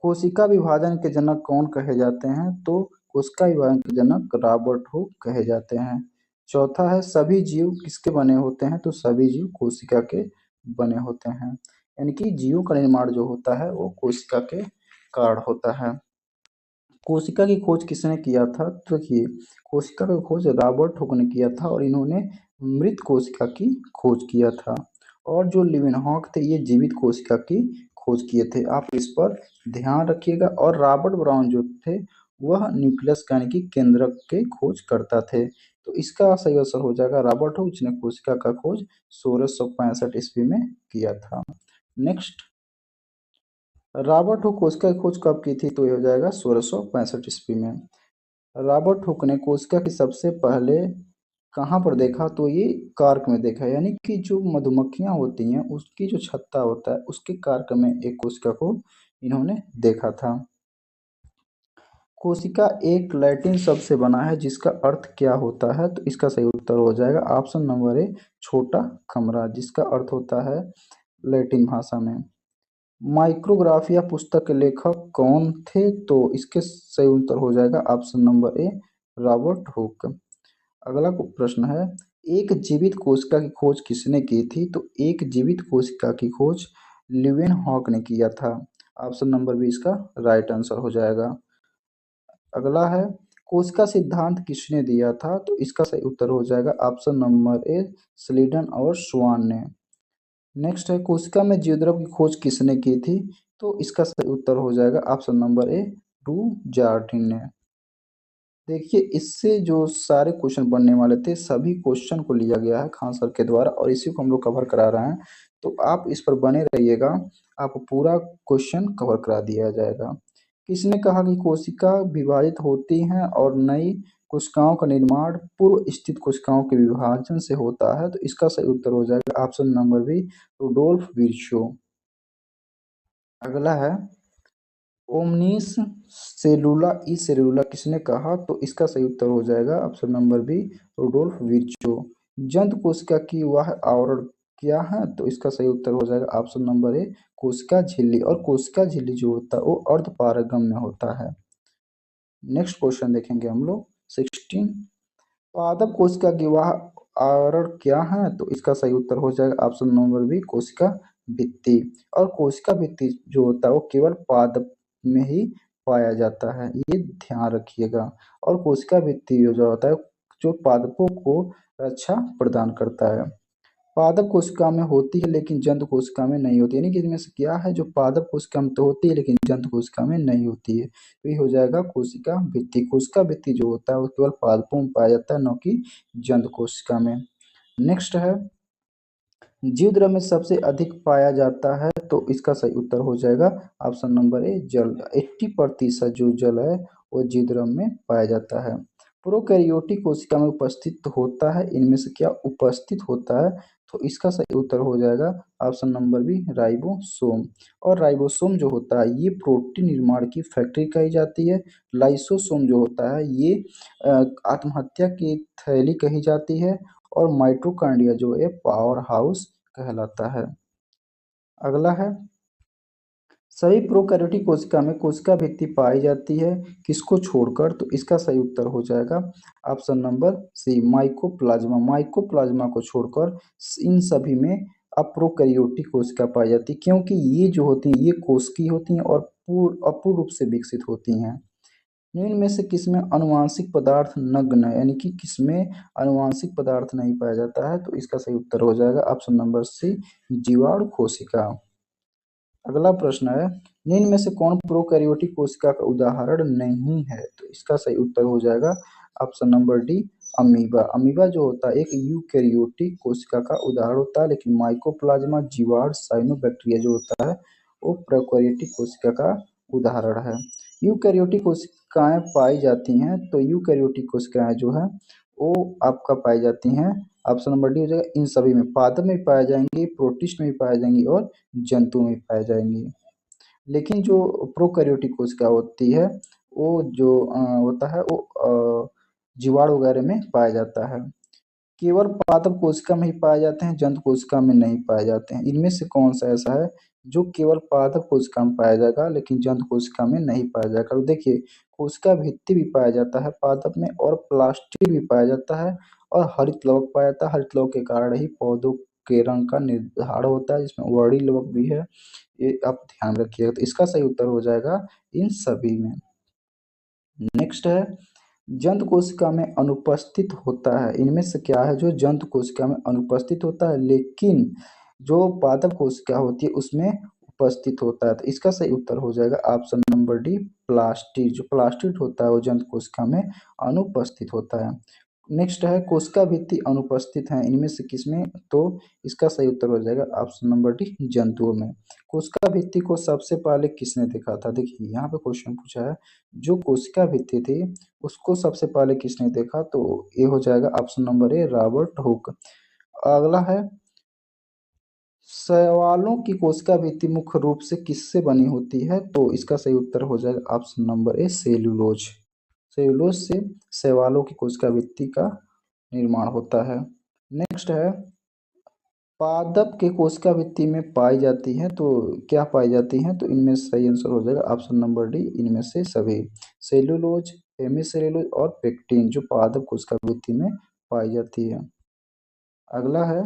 कोशिका विभाजन के जनक कौन कहे जाते हैं, तो कोशिका विभाजन के जनक रॉबर्ट हुक कहे जाते हैं। चौथा है, सभी जीव किसके बने होते हैं, तो सभी जीव कोशिका के बने होते हैं। यानी कि जीवों का निर्माण जो होता है वो कोशिका के कारण होता है। कोशिका की खोज किसने किया था? तो देखिए, कोशिका की खोज रॉबर्ट हुक ने किया था और इन्होंने मृत कोशिका की खोज किया था। और जो लिवेनहॉक थे ये जीवित कोशिका की खोज किए थे। आप इस पर ध्यान रखिएगा। और रॉबर्ट ब्राउन जो थे वह न्यूक्लियस यानी कि केंद्रक के खोज करता थे। तो इसका सही आंसर हो जाएगा रॉबर्ट हुक, जिसने कोशिका का खोज 1665 ईस्वी में किया था। नेक्स्ट, रॉबर्ट हुक कोशिका की खोज कब की थी? तो ये हो जाएगा 1665 ईस्वी में। रॉबर्ट हुक ने कोशिका की सबसे पहले कहाँ पर देखा? तो ये कार्क में देखा, यानी कि जो मधुमक्खियां होती हैं उसकी जो छत्ता होता है उसके कार्क में एक कोशिका को इन्होंने देखा था। कोशिका एक लैटिन शब्द से बना है जिसका अर्थ क्या होता है? तो इसका सही उत्तर हो जाएगा ऑप्शन नंबर ए, छोटा कमरा, जिसका अर्थ होता है लैटिन भाषा में। माइक्रोग्राफिया पुस्तक के लेखक कौन थे? तो इसके सही उत्तर हो जाएगा ऑप्शन नंबर ए, रॉबर्ट हुक। अगला प्रश्न है, एक जीवित कोशिका की खोज किसने की थी? तो एक जीवित कोशिका की खोज ल्यूवेनहॉक ने किया था। ऑप्शन नंबर बी इसका राइट आंसर हो जाएगा। अगला है, कोशिका सिद्धांत किसने दिया था? तो इसका सही उत्तर हो जाएगा ऑप्शन नंबर ए, स्लीडन और स्वान ने। नेक्स्ट है, कोशिका में जीवद्रव की खोज किसने की थी? तो इसका सही उत्तर हो जाएगा option number A, Dujardin ने। देखिए, इससे जो सारे क्वेश्चन बनने वाले थे सभी क्वेश्चन को लिया गया है खान सर के द्वारा और इसी को हम लोग कवर करा रहे हैं। तो आप इस पर बने रहिएगा, आप पूरा क्वेश्चन कवर करा दिया जाएगा। किसने कहा कि कोशिका विभाजित होती हैं और नई कोशिकाओं का निर्माण पूर्व स्थित कोशिकाओं के विभाजन से होता है? तो इसका सही उत्तर हो जाएगा option number B, Rudolf Virchow. अगला है, ओमनिस सेलुला ई सेलुला किसने कहा? तो इसका सही उत्तर हो जाएगा option number B, Rudolf Virchow. जंतु कोशिका की वह आवरण क्या है? तो इसका सही उत्तर हो जाएगा ऑप्शन नंबर ए, कोशिका झिल्ली। और कोशिका झिल्ली जो होता है वो अर्धपारगम्य होता है। नेक्स्ट क्वेश्चन देखेंगे हम लोग 16, पादप कोशिका की वह आवरण क्या है? तो इसका सही उत्तर हो जाएगा ऑप्शन नंबर बी, कोशिका भित्ति। और कोशिका भित्ति जो होता है वो केवल पादप में ही पाया जाता है, ये ध्यान रखिएगा। और कोशिका भित्ति जो होता है जो पादपों को रक्षा प्रदान करता है। पादप कोशिका में होती है लेकिन जंतु कोशिका में नहीं होती, यानी कि इनमें से क्या है जो पादप कोशिका में तो होती है लेकिन जंतु कोशिका में नहीं होती है। तो ये हो जाएगा कोशिका भित्ति। कोशिका भित्ति जो होता है वो केवल पादपों में पाया जाता है, न कि जंतु कोशिका में। नेक्स्ट है, जीव द्रव में सबसे अधिक पाया जाता है? तो इसका सही उत्तर हो जाएगा ऑप्शन नंबर ए, जल। 80% जो जल है वो जीव द्रव में पाया जाता है। प्रोकैरियोटिक कोशिका में उपस्थित होता है, इनमें से क्या उपस्थित होता है? तो इसका सही उत्तर हो जाएगा ऑप्शन नंबर बी, राइबोसोम। और राइबोसोम जो होता है ये प्रोटीन निर्माण की फैक्ट्री कही जाती है। लाइसोसोम जो होता है ये आत्महत्या की थैली कही जाती है। और माइटोकॉन्ड्रिया जो है पावर हाउस कहलाता है। अगला है, सभी प्रोकैरियोटिक कोशिका में कोशिका भित्ति पाई जाती है किसको छोड़कर? तो इसका सही उत्तर हो जाएगा option number C, mycoplasma. Mycoplasma को छोड़कर इन सभी में अप्रोकैरियोटिक कोशिका पाई जाती है, क्योंकि ये जो होती हैं ये कोशिकीय होती हैं और अपूर्ण रूप से विकसित होती हैं। निम्न में से किसमें अनुवांशिक पदार्थ नग्न है, यानी कि किसमें अनुवांशिक पदार्थ नहीं पाया जाता है? तो इसका सही उत्तर हो जाएगा ऑप्शन नंबर सी, जीवाणु कोशिका। अगला प्रश्न है, निम्न में से कौन प्रोकैरियोटिक कोशिका का उदाहरण नहीं है? तो इसका सही उत्तर हो जाएगा option number D, amoeba. Amoeba जो होता है एक यूकैरियोटिक कोशिका का उदाहरण होता है, लेकिन माइकोप्लाज्मा, जीवाणु, साइनोबैक्टीरिया जो होता है वो प्रोकैरियोटिक कोशिका का उदाहरण है। यूकैरियोटिक कोशिकाएं पाई जाती हैं, तो यूकैरियोटिक कोशिकाएं जो है वो आपका पाई जाती हैं, ऑप्शन नंबर डी हो जाएगा इन सभी में। पादप में भी पाई जाएंगी, प्रोटिस्ट में भी पाई जाएंगी और जंतु में पाई जाएंगी। लेकिन जो प्रोकैरियोटिक कोशिका होती है वो जो होता है वो जीवाणु वगैरह में पाया जाता है। केवल पादप कोशिका में ही पाए जाते हैं, जंतु कोशिका में नहीं पाए जाते हैं। इनमें से कौन सा ऐसा है जो केवल पादप कोशिका में पाया जाएगा लेकिन जंतु कोशिका में नहीं पाया जाएगा? तो देखिए, कोशिका भित्ति भी पाया जाता है पादप में और प्लास्टिड भी पाया जाता है और हरित लवक पाया जाता है। हरित लवक के कारण ही पौधों के रंग का निर्धारण होता है, जिसमें वर्णी लोप भी है, ये आप ध्यान रखिएगा। तो इसका सही उत्तर हो जाएगा इन सभी में। नेक्स्ट है जंतु कोशिका में अनुपस्थित होता है, इनमें से क्या है जो जंतु कोशिका में अनुपस्थित होता है लेकिन जो पादप कोशिका होती है उसमें उपस्थित होता है? तो इसका सही उत्तर हो जाएगा ऑप्शन नंबर डी, प्लास्टिड। जो प्लास्टिड होता है वो जंतु कोशिका में अनुपस्थित होता है। नेक्स्ट है कोशिका भित्ति अनुपस्थित है इनमें से किसमें? तो इसका सही उत्तर हो जाएगा ऑप्शन नंबर डी, जंतुओं में। कोशिका भित्ति को सबसे पहले किसने देखा था? देखिए यहाँ पे क्वेश्चन पूछा है जो कोशिका भित्ति थी उसको सबसे पहले किसने देखा? तो ये हो जाएगा ऑप्शन नंबर ए, रॉबर्ट हुक। अगला है शैवालों की कोशिका भित्ति मुख्य रूप से किससे बनी होती है? तो इसका सही उत्तर हो जाएगा ऑप्शन नंबर ए, सेल्यूलोज। सेल्यूलोज से शैवालों की कोशिका भित्ति का निर्माण होता है। नेक्स्ट है पादप के कोशिका भित्ति में पाई जाती है, तो क्या पाई जाती हैं? तो इनमें सही आंसर हो जाएगा ऑप्शन नंबर डी, इनमें से सभी। सेल्यूलोज, हेमिसेल्यूलोज और पेक्टिन जो पादप कोशिका भित्ति में पाई जाती है। अगला है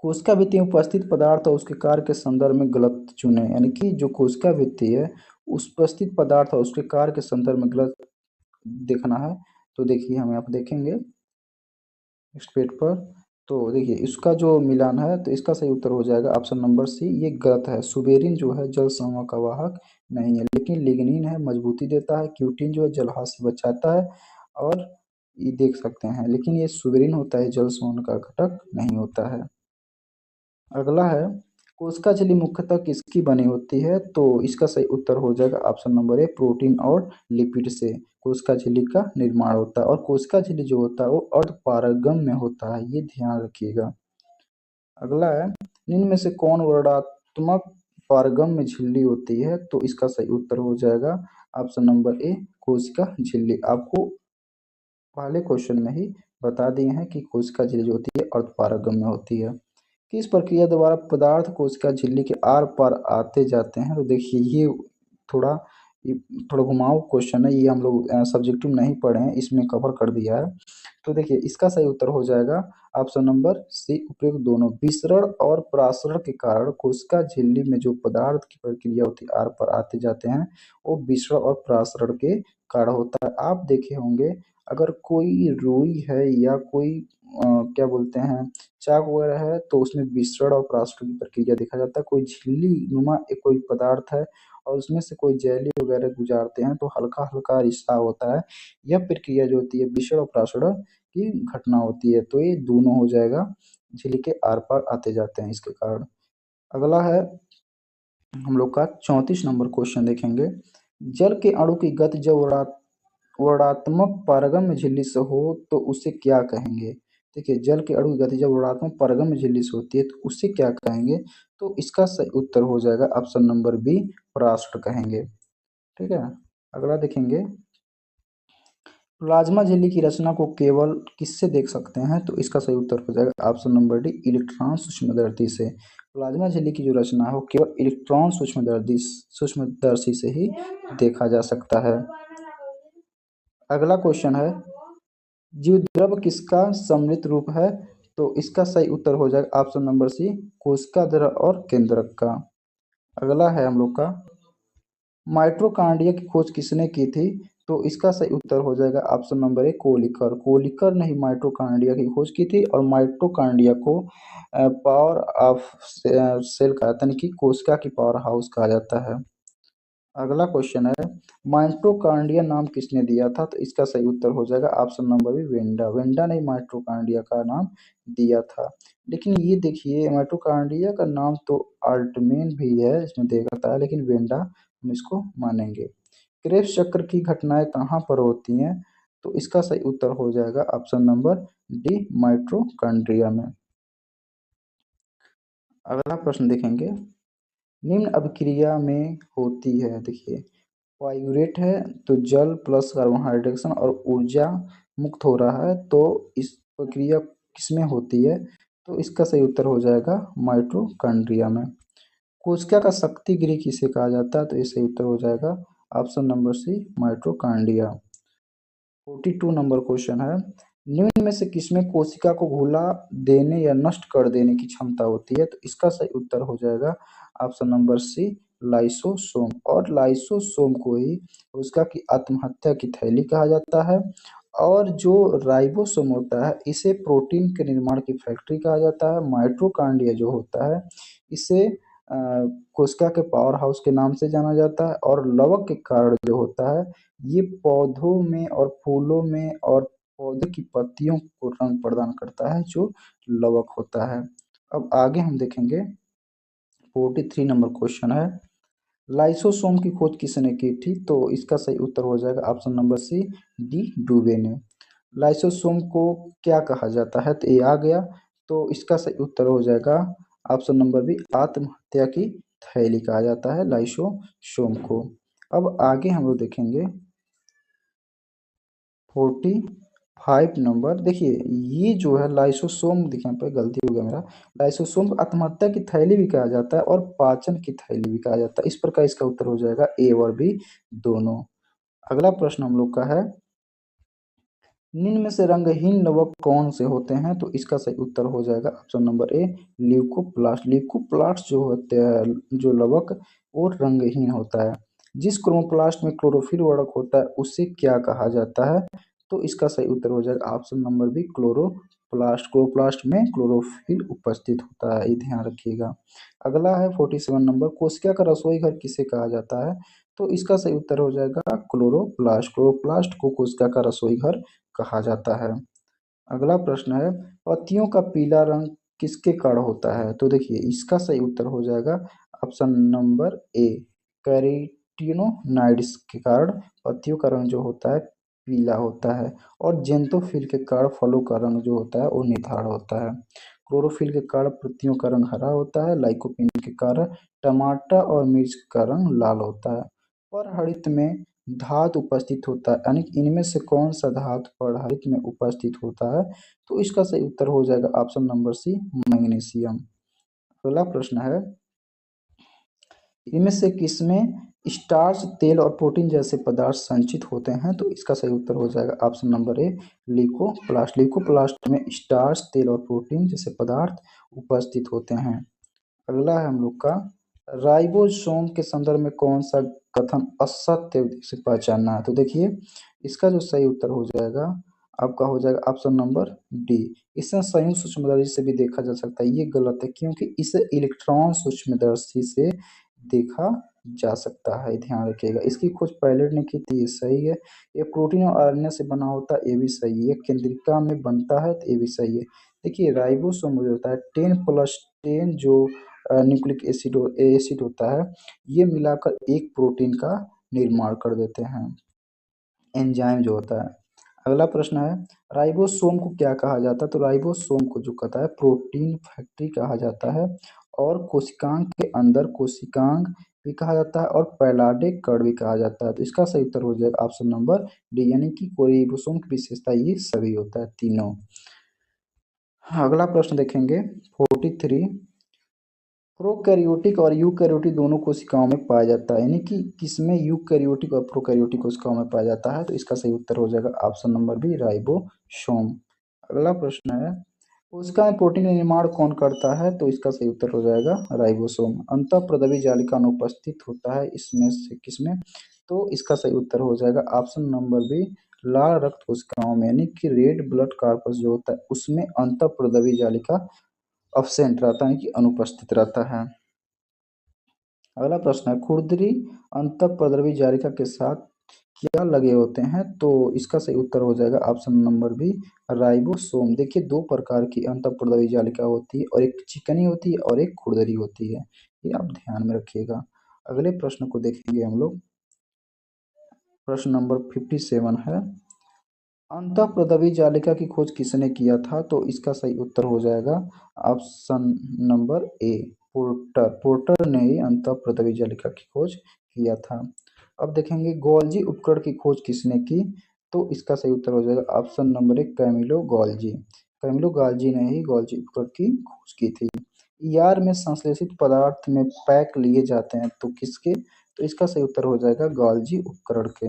कोशिका भित्ति में उपस्थित पदार्थ और उसके कार्य के संदर्भ में गलत चुने, यानी कि जो कोशिका भित्ति है उस उपस्थित पदार्थ और उसके कार्य के संदर्भ में गलत देखना है। तो देखिए हम यहाँ पे देखेंगे नेक्स्ट पेज पर, तो देखिए इसका जो मिलान है तो इसका सही उत्तर हो जाएगा ऑप्शन नंबर सी, ये गलत है। सुबेरिन जो है जल समूह का वाहक नहीं है, लेकिन लिग्निन है मजबूती देता है, क्यूटिन जो है जलहास से बचाता है, और ये देख सकते हैं, लेकिन ये सुबेरिन होता है, जल समूह का घटक नहीं होता है। अगला है कोशिका झिल्ली मुख्यतः किसकी बनी होती है? तो इसका सही उत्तर हो जाएगा ऑप्शन नंबर ए, प्रोटीन और लिपिड से कोशिका झिल्ली का निर्माण होता है। और कोशिका झिल्ली जो होता है वो अर्धपारगम्य होता है, ये ध्यान रखिएगा। अगला है निम्न में से कौन वर्णात्मक पारगम्य झिल्ली होती है? तो इसका सही उत्तर हो जाएगा ऑप्शन नंबर ए, कोशिका झिल्ली। आपको पहले क्वेश्चन में ही बता दिए हैं कि कोशिका झिल्ली जो होती है अर्धपारगम्य होती है। किस प्रक्रिया द्वारा पदार्थ कोशिका झिल्ली के आर पार आते जाते हैं? तो देखिए थोड़ा ये थोड़ा घुमाऊ क्वेश्चन है, ये हम लोग सब्जेक्टिव नहीं पढ़े हैं, इसमें कवर कर दिया है। तो देखिए इसका सही उत्तर हो जाएगा ऑप्शन नंबर सी, उपयुक्त दोनों। विसरण और प्रासरण के कारण कोशिका झिल्ली में जो पदार्थ की प्रक्रिया होती है आर पार आते जाते हैं वो विसरण और प्रासरण के कारण होता है। आप देखे होंगे अगर कोई रुई है या कोई क्या बोलते हैं चाक वगैरह है तो उसमें विसरण और प्रासरण की प्रक्रिया देखा जाता है। कोई झिल्ली नुमा एक कोई पदार्थ है और उसमें से कोई जेली वगैरह गुजारते हैं तो हल्का हल्का रिश्ता होता है। यह प्रक्रिया जो होती है विसरण और प्रासरण की घटना होती है। तो ये दोनों हो जाएगा, झिल्ली के आर पार आते जाते हैं इसके कारण। अगला है हम लोग का 34 नंबर क्वेश्चन देखेंगे। जल के अणु की गति जब वर्णात्मक पारगम्य झिल्ली से हो तो उसे क्या कहेंगे? देखिए जल के अणु की गति जब वर्णात्मक पारगम्य झिल्ली से होती है तो उसे क्या कहेंगे? तो इसका सही उत्तर हो जाएगा ऑप्शन नंबर बी, पराश्र कहेंगे। ठीक है। अगला देखेंगे प्लाज्मा झिल्ली की रचना को केवल किससे देख सकते हैं? तो इसका सही उत्तर हो जाएगा ऑप्शन नंबर डी, इलेक्ट्रॉन सूक्ष्मदर्शी से। प्लाज्मा झिल्ली की जो रचना है वो केवल इलेक्ट्रॉन सूक्ष्मदर्शी से ही देखा जा सकता है। अगला क्वेश्चन है जीवद्रव्य किसका सम्मिलित रूप है? तो इसका सही उत्तर हो जाएगा ऑप्शन नंबर सी, कोशिका द्रव और केंद्रक का। अगला है हम लोग का माइटोकॉन्ड्रिया की खोज किसने की थी? तो इसका सही उत्तर हो जाएगा ऑप्शन नंबर ए, कोलिकर। कोलिकर ने ही माइटोकॉन्ड्रिया की खोज की थी और माइटोकॉन्ड्रिया को पावर ऑफ सेल कहा जाता है, यानी कि कोशिका की पावर हाउस कहा जाता है। अगला क्वेश्चन है माइटोकॉन्ड्रिया नाम किसने दिया था? तो इसका सही उत्तर हो जाएगा option number B, Benda. Benda ने माइटोकॉन्ड्रिया का नाम दिया था। लेकिन ये देखिए माइटोकॉन्ड्रिया का नाम तो अल्टमेन भी है इसमें देखा है, लेकिन वेंडा हम इसको मानेंगे। क्रेब्स चक्र की घटनाएं कहाँ पर होती हैं? तो इसका सही उत्तर हो जाएगा ऑप्शन नंबर डी, माइटोकॉन्ड्रिया में। अगला प्रश्न देखेंगे निम्न अभिक्रिया में होती है, देखिए पाइरूवेट है तो जल प्लस कार्बन हाइड्रेशन और ऊर्जा मुक्त हो रहा है, तो इस प्रक्रिया किसमें होती है? तो इसका सही उत्तर हो जाएगा माइटोकॉन्ड्रिया में। कोशिका का शक्ति गृह किसे कहा जाता है? तो ये सही उत्तर हो जाएगा ऑप्शन नंबर सी, माइटोकॉन्ड्रिया। 42 नंबर क्वेश्चन है निम्न में से किसमें कोशिका को घुला देने या नष्ट कर देने की क्षमता होती है? तो इसका सही उत्तर हो जाएगा ऑप्शन नंबर सी, लाइसोसोम। और लाइसोसोम को ही उसका की आत्महत्या की थैली कहा जाता है। और जो राइबोसोम होता है इसे प्रोटीन के निर्माण की फैक्ट्री कहा जाता है। माइटोकॉन्ड्रिया जो होता है इसे कोशिका के पावर हाउस के नाम से जाना जाता है। और लवक के कारण जो होता है ये पौधों में और फूलों में और पौधे की पत्तियों को रंग प्रदान करता है जो लवक होता है। अब आगे हम देखेंगे 43 नंबर क्वेश्चन है, लाइसोसोम की खोज किसने की थी? तो इसका सही उत्तर हो जाएगा ऑप्शन नंबर सी, डी डुबे ने। लाइसोसोम को क्या कहा जाता है? तो ये आ गया, तो इसका सही उत्तर हो जाएगा ऑप्शन नंबर बी, आत्महत्या की थैली कहा जाता है लाइसोसोम को। अब आगे हम लोग देखेंगे 45 नंबर। देखिए ये जो है लाइसोसोम, देखिए यहाँ पे गलती हो गया मेरा, लाइसोसोम को आत्महत्या की थैली भी कहा जाता है और पाचन की थैली भी कहा जाता है। इस प्रकार इसका उत्तर हो जाएगा ए और बी दोनों। अगला प्रश्न हम लोग का है, निम्न में से रंगहीन लवक कौन से होते हैं? तो इसका सही उत्तर हो जाएगा ऑप्शन नंबर ए, ल्यूकोप्लास्ट। ल्यूकोप्लास्ट जो होते हैं जो लवक वो रंगहीन होता है। जिस क्रोमोप्लास्ट में क्लोरोफिल वर्णक होता है उसे क्या कहा जाता है? तो इसका सही उत्तर हो जाएगा option number B, chloroplast. Chloroplast में क्लोरोफिल उपस्थित होता है, ये ध्यान रखिएगा। अगला है 47 नंबर, कोशिका का रसोई घर किसे कहा जाता है? तो इसका सही उत्तर हो जाएगा क्लोरोप्लास्ट। क्लोरोप्लास्ट को कोशिका का रसोई घर कहा जाता है। अगला प्रश्न है, पत्तियों का पीला रंग किसके कारण होता है? तो देखिए इसका सही उत्तर हो जाएगा ऑप्शन नंबर ए, कैरोटीनोइड्स के कारण पत्तियों का रंग जो होता है पीला होता है। और जेंथोफिल के कारण फलों का रंग जो होता है वो निर्धारण होता है। क्लोरोफिल के कारण पत्तियों का रंग हरा होता है। लाइकोपीन के कारण टमाटर और मिर्च का रंग लाल होता है। परहरित में धातु उपस्थित होता है, यानी कि इनमें से कौन सा धातु परहरित में उपस्थित होता है? तो इसका सही उत्तर हो जाएगा ऑप्शन नंबर सी, मैग्नीशियम। अगला प्रश्न है, इनमें से किसमें स्टार्च, तेल और प्रोटीन जैसे पदार्थ संचित होते हैं? तो इसका सही उत्तर हो जाएगा ऑप्शन नंबर ए, ल्यूकोप्लास्ट। ल्यूकोप्लास्ट में स्टार्च, तेल और प्रोटीन जैसे पदार्थ उपस्थित होते हैं। अगला है हम लोग का, राइबोसोम के संदर्भ में कौन सा कथन असत्य से पहचानना है? तो देखिए इसका जो सही उत्तर हो जाएगा आपका हो जाएगा ऑप्शन नंबर डी, इसे संयुक्त सूक्ष्मदर्शी से भी देखा जा सकता है। ये गलत है क्योंकि इसे इलेक्ट्रॉन सूक्ष्मदर्शी से देखा जा सकता है, ध्यान रखिएगा। इसकी खोज पायलट ने की थी, ये सही है। ये प्रोटीन और आरएनए से बना होता है, ये भी सही है। केंद्रिका में बनता है, तो ये भी सही है। देखिए राइबोसोम जो होता है 10+10 जो न्यूक्लिक एसिड होता है ये मिलाकर एक प्रोटीन का निर्माण कर देते हैं, एंजाइम जो होता है। अगला प्रश्न है, राइबोसोम को क्या कहा जाता है? तो राइबोसोम को जो कहता है प्रोटीन फैक्ट्री कहा जाता है। और कोशिकांग के अंदर कोशिकांग भी कहा जाता है और पैलाडिक कण भी कहा जाता है। तो इसका सही उत्तर हो जाएगा ऑप्शन नंबर डी, यानी कि राइबोसोम की विशेषता ये सभी होता है तीनों। अगला प्रश्न देखेंगे 43, प्रोकैरियोटिक और यूकैरियोटिक दोनों कोशिकाओं में पाया जाता है, यानी कि किसमें यूकैरियोटिक और प्रोकैरियोटिक कोशिकाओं में पाया जाता है? तो इसका सही उत्तर हो जाएगा ऑप्शन नंबर बी, राइबोसोम। अगला प्रश्न है, कोशिका में प्रोटीन का निर्माण कौन करता है? तो इसका सही उत्तर हो जाएगा राइबोसोम। अंतःप्रद्रवी जालिका अनुपस्थित होता है इसमें से किसमें? तो इसका सही उत्तर हो जाएगा ऑप्शन नंबर बी, लाल रक्त कोशिकाओं में, यानी कि रेड ब्लड कॉर्पस जो होता है उसमें अंतःप्रद्रवी जालिका अब्सेंट रहता है, यानी कि अनुपस्थित रहता है। अगला प्रश्न है, खुरदरी अंतःप्रद्रवी जालिका के साथ क्या लगे होते हैं? तो इसका सही उत्तर हो जाएगा ऑप्शन नंबर बी, राइबोसोम। देखिए दो प्रकार की अंतःप्रद्रवी जालिका होती है, और एक चिकनी होती है और एक खुरदरी होती है, ये आप ध्यान में रखिएगा। अगले प्रश्न को देखेंगे हम लोग, प्रश्न नंबर 57 है, अंतःप्रद्रवी जालिका की खोज किसने किया था? तो इसका सही उत्तर हो जाएगा ऑप्शन नंबर ए, पोर्टर। पोर्टर ने ही अंतःप्रद्रवी जालिका की खोज किया था। अब देखेंगे गोल्जी उपकरण की खोज किसने की? तो इसका सही उत्तर हो जाएगा option number A, Camillo Golgi. Camillo Golgi ने ही गोल्जी उपकरण की खोज की थी। ईआर में संश्लेषित पदार्थ में पैक लिए जाते हैं तो किसके? तो इसका सही उत्तर हो जाएगा गोल्जी उपकरण के।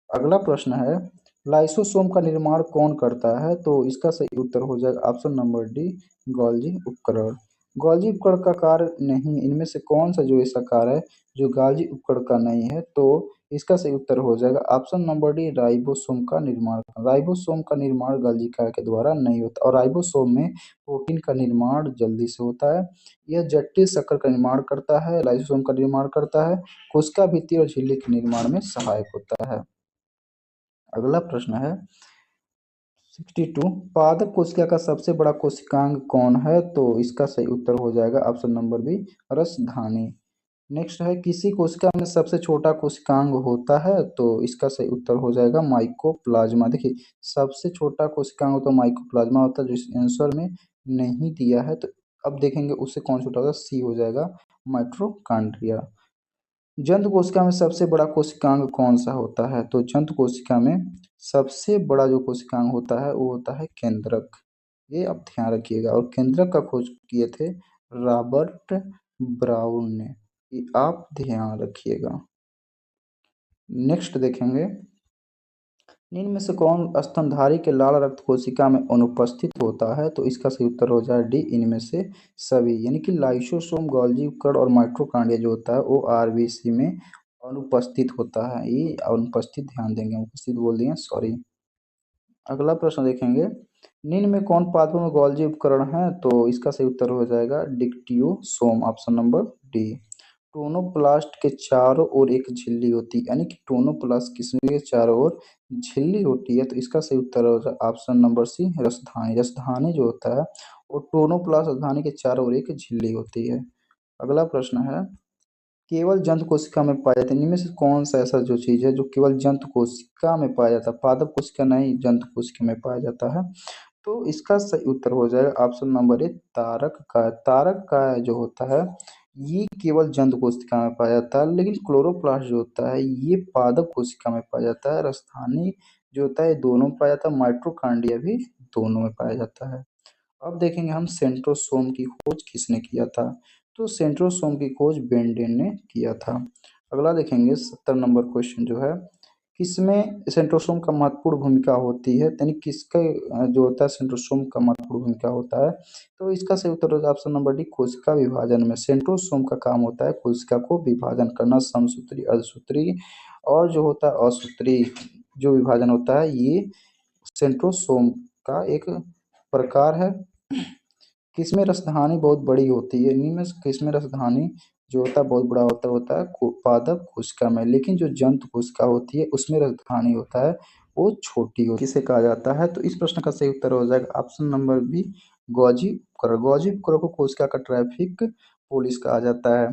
अगला प्रश्न है, लाइसोसोम का निर्माण कौन करता है? तो इसका सही उत्तर हो जाएगा ऑप्शन नंबर डी, गोल्जी उपकरण। गोल्जी उपकरण का कार्य नहीं, इनमें से कौन सा जो ऐसा कार्य है जो गोल्जी उपकरण का नहीं है? तो इसका सही उत्तर हो जाएगा ऑप्शन नंबर डी, राइबोसोम का निर्माण। राइबोसोम का निर्माण गोल्जी काया के द्वारा नहीं होता और राइबोसोम में प्रोटीन का निर्माण जल्दी से होता है। यह जटिल शक्कर का निर्माण करता है, लाइसोसोम का निर्माण करता है, कोशिका भित्ति और झिल्ली के निर्माण में सहायक होता है। अगला प्रश्न है 62, पादप कोशिका का सबसे बड़ा कोशिकांग कौन है? तो इसका सही उत्तर हो जाएगा ऑप्शन नंबर बी, रसधानी। नेक्स्ट है किसी कोशिका में सबसे छोटा कोशिकांग होता है? तो इसका सही उत्तर हो जाएगा माइकोप्लाज्मा। देखिए सबसे छोटा कोशिकांग होता है माइकोप्लाज्मा होता है, जो इस आंसर में नहीं दिया है। तो अब देखेंगे उससे कौन छोटा होगा, सी हो जाएगा माइटोकॉन्ड्रिया। जंतु कोशिका में सबसे बड़ा कोशिकांग कौन सा होता है? तो जंतु कोशिका में सबसे बड़ा जो कोशिकांग होता है वो होता है केंद्रक। ये आप ध्यान रखिएगा, और केंद्रक का खोज किए थे रॉबर्ट ब्राउन ने, ये आप ध्यान रखिएगा। नेक्स्ट देखेंगे निम्न में से कौन स्तनधारी के लाल रक्त कोशिका में अनुपस्थित होता है? तो इसका सही उत्तर हो जाए डी, इनमें से सभी, यानी कि लाइसोसोम, गोल्जी उपकरण और माइटोकॉन्ड्रिया जो होता है वो आरबीसी में अनुपस्थित होता है। ये अनुपस्थित ध्यान देंगे, उपस्थित बोल दिए, सॉरी। अगला प्रश्न देखेंगे निम्न में कौन पादपों में गोल्जी उपकरण है? तो इसका सही उत्तर हो जाएगा dictyosome, option number D. Tonoplast के चारों ओर एक झिल्ली होती है, यानी कि टोनोप्लास्ट किस्म के चारों ओर झिल्ली होती है। तो इसका सही उत्तर हो जाएगा ऑप्शन नंबर सी, रसधानी। रसधानी जो होता है वो टोनोप्लास्ट रसधानी के चारों ओर एक झिल्ली होती है। अगला प्रश्न है केवल जंतु कोशिका में पाया जाता है, इनमें से कौन सा ऐसा जो चीज है जो केवल जंतु कोशिका में पाया जाता है? पादप कोशिका नहीं, जंतु कोशिका में पाया जाता है। तो इसका सही उत्तर हो जाएगा ऑप्शन नंबर ए, तारक का। तारक का जो होता है ये केवल जंतु कोशिका में पाया जाता है, लेकिन क्लोरोप्लास्ट जो होता है ये पादप कोशिका में पाया जाता है। राजधानी जो होता है दोनों में पाया जाता है, माइटोकॉन्ड्रिया भी दोनों में पाया जाता है। अब देखेंगे हम सेंट्रोसोम की खोज किसने किया था? तो सेंट्रोसोम की खोज बेंडेन ने किया था। अगला देखेंगे 70 नंबर क्वेश्चन जो है किसमें सेंट्रोसोम का महत्वपूर्ण भूमिका होती है, यानी किसका जो होता है सेंट्रोसोम का महत्वपूर्ण भूमिका होता है? तो इसका सही उत्तर होगा ऑप्शन नंबर डी, कोशिका विभाजन में। सेंट्रोसोम का काम होता है कोशिका को विभाजन करना, समसूत्री, अर्धसूत्री और जो होता है असूत्री जो विभाजन होता है ये सेंट्रोसोम का एक प्रकार है। किसमें रसधानी बहुत बड़ी होती है? इन्हीं में से किसमें रसधानी जो होता है बहुत बड़ा होता है पादप कोशिका में, लेकिन जो जंतु कोशिका होती है उसमें रसधानी होता है वो छोटी होती है। किसे कहा जाता है? तो इस प्रश्न का सही उत्तर हो जाएगा ऑप्शन नंबर बी, गोल्जी उपकरण। गोल्जी उपकरण को कोशिका का ट्रैफिक पुलिस कहा जाता है।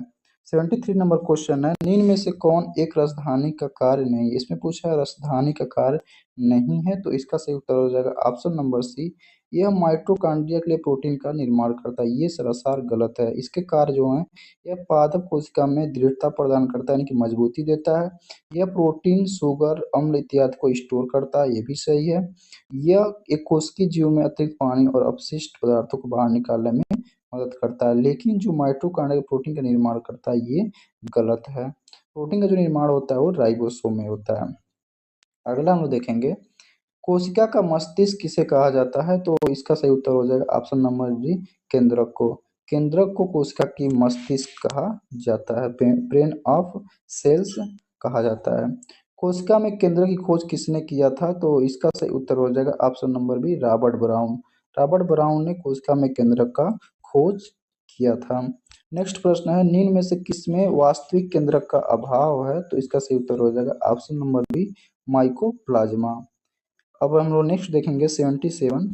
73 नंबर क्वेश्चन है निम्न में से कौन एक रसधानी का कार्य नहीं है? इसमें पूछा है रसधानी का कार्य नहीं है, तो इसका सही उत्तर हो जाएगा ऑप्शन नंबर सी, यह माइटोकॉन्ड्रिया के लिए प्रोटीन का निर्माण करता है। ये सरासर गलत है। इसके कार्य जो हैं यह पादप कोशिका में दृढ़ता प्रदान करता है, यानी कि मजबूती देता है। यह प्रोटीन, शुगर, अम्ल इत्यादि को स्टोर करता है, ये भी सही है। यह एक कोशिकीय जीव में अतिरिक्त पानी और अपशिष्ट पदार्थों को बाहर निकालने में मदद करता है, लेकिन जो माइटोकॉन्ड्रिया प्रोटीन का निर्माण करता है ये गलत है। प्रोटीन का जो निर्माण होता है वो राइबोसोम में होता है। अगला हम लोग देखेंगे कोशिका का मस्तिष्क किसे कहा जाता है? तो इसका सही उत्तर हो जाएगा ऑप्शन नंबर डी, केंद्रक को। केंद्रक को कोशिका की मस्तिष्क कहा जाता है, ब्रेन ऑफ सेल्स कहा जाता है। कोशिका में केंद्रक की खोज किसने किया था? तो इसका सही उत्तर हो जाएगा option number B, Robert Brown. Robert Brown ने कोशिका में केंद्रक का खोज किया था। नेक्स्ट प्रश्न है निम्न में से किसमें वास्तविक केंद्रक का अभाव है? तो इसका सही उत्तर हो जाएगा ऑप्शन नंबर बी, माइकोप्लाज्मा। अब हम लोग नेक्स्ट देखेंगे 77,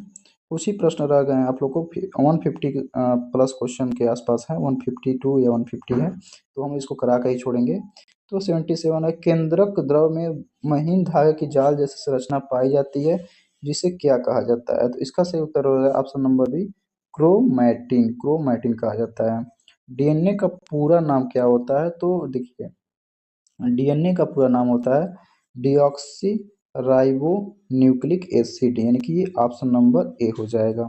कुछ ही प्रश्न रह गए हैं आप लोग को 150 प्लस क्वेश्चन के आसपास है, 152 या 150 है, तो हम इसको करा कर ही छोड़ेंगे। तो 77 है केंद्रक द्रव में महीन धागे की जाल जैसी संरचना पाई जाती है जिसे क्या कहा जाता है? तो इसका सही उत्तर हो जाएगा option number B, chromatin. Chromatin कहा जाता है। डीएनए का पूरा नाम क्या होता है? तो देखिए डीएनए का पूरा नाम होता है डीऑक्सी राइबो न्यूक्लिक एसिड, यानी कि ये ऑप्शन नंबर ए हो जाएगा।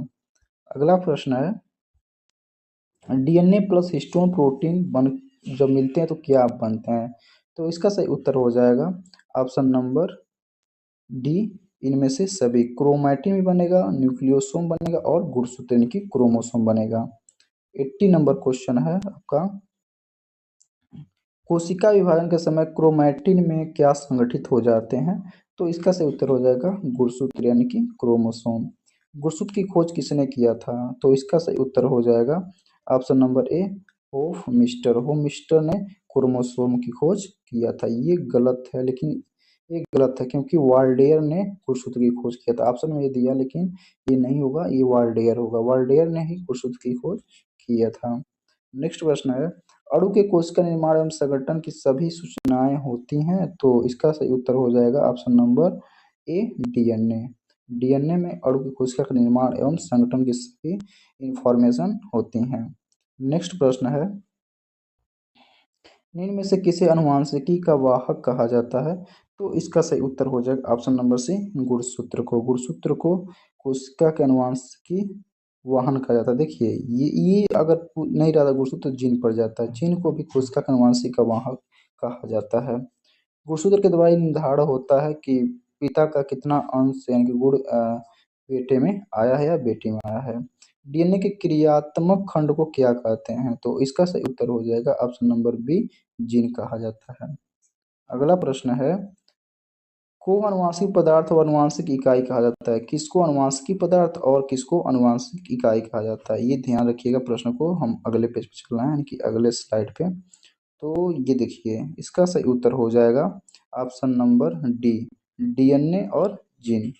अगला प्रश्न है डीएनए प्लस हिस्टोन प्रोटीन बन जब मिलते हैं तो क्या बनते हैं? तो इसका सही उत्तर हो जाएगा ऑप्शन नंबर डी, इनमें से सभी क्रोमैटिन भी बनेगा, न्यूक्लियोसोम बनेगा और गुणसूत्र यानी कि क्रोमोसोम बनेगा। 80 नंबर क्वेश्चन है आपका, कोशिका विभाजन के समय क्रोमैटिन में क्या संगठित हो जाते हैं? तो इसका सही उत्तर हो जाएगा गुणसूत्र यानी कि क्रोमोसोम। गुणसूत्र की खोज किसने किया था? तो इसका सही उत्तर हो जाएगा ऑप्शन नंबर ए, होफमिस्टर। होफमिस्टर ने क्रोमोसोम की खोज किया था। ये गलत है, लेकिन ये गलत है क्योंकि वाल्डेयर ने गुणसूत्र की खोज किया था। ऑप्शन में ये दिया लेकिन ये नहीं होगा, ये वाल्डेयर होगा। वाल्डेयर ने ही गुणसूत्र की खोज किया था। नेक्स्ट प्रश्न है, अणु के कोशिका निर्माण एवं संगठन की सभी सूचनाएं होती हैं? तो इसका सही उत्तर हो जाएगा ऑप्शन नंबर ए, डीएनए। डीएनए में अणु की कोशिका का निर्माण एवं संगठन की सभी इंफॉर्मेशन होती हैं। नेक्स्ट प्रश्न है, निम्न में से किसे अनुवांशिकी का वाहक कहा जाता है? तो इसका सही उत्तर हो जाएगा ऑप्शन नंबर सी, गुणसूत्र को। गुणसूत्र को कोशिका के अनुवांशिकी वाहन कहा जाता है। देखिए ये अगर नहीं रहता गुणसूत्र तो जीन पड़ जाता है, जीन को भी कोशिका के अनुवांशिकी का वाहक कहा जाता है। गुणसूत्र के द्वारा निर्धारण होता है कि पिता का कितना अंश यानी कि गुण बेटे में आया है या बेटी में आया है। डीएनए के क्रियात्मक खंड को क्या कहते हैं? तो इसका सही उत्तर हो जाएगा ऑप्शन नंबर बी, जीन कहा जाता है। अगला प्रश्न है, को अनुवांशिक पदार्थ और अनुवांशिक इकाई कहा जाता है? किसको अनुवांशिक पदार्थ और किसको अनुवांशिक इकाई कहा जाता है? ये ध्यान रखिएगा, प्रश्न को हम अगले पेज पे चलना है यानी कि अगले स्लाइड पे। तो ये देखिए इसका सही उत्तर हो जाएगा ऑप्शन नंबर डी, डीएनए और जीन।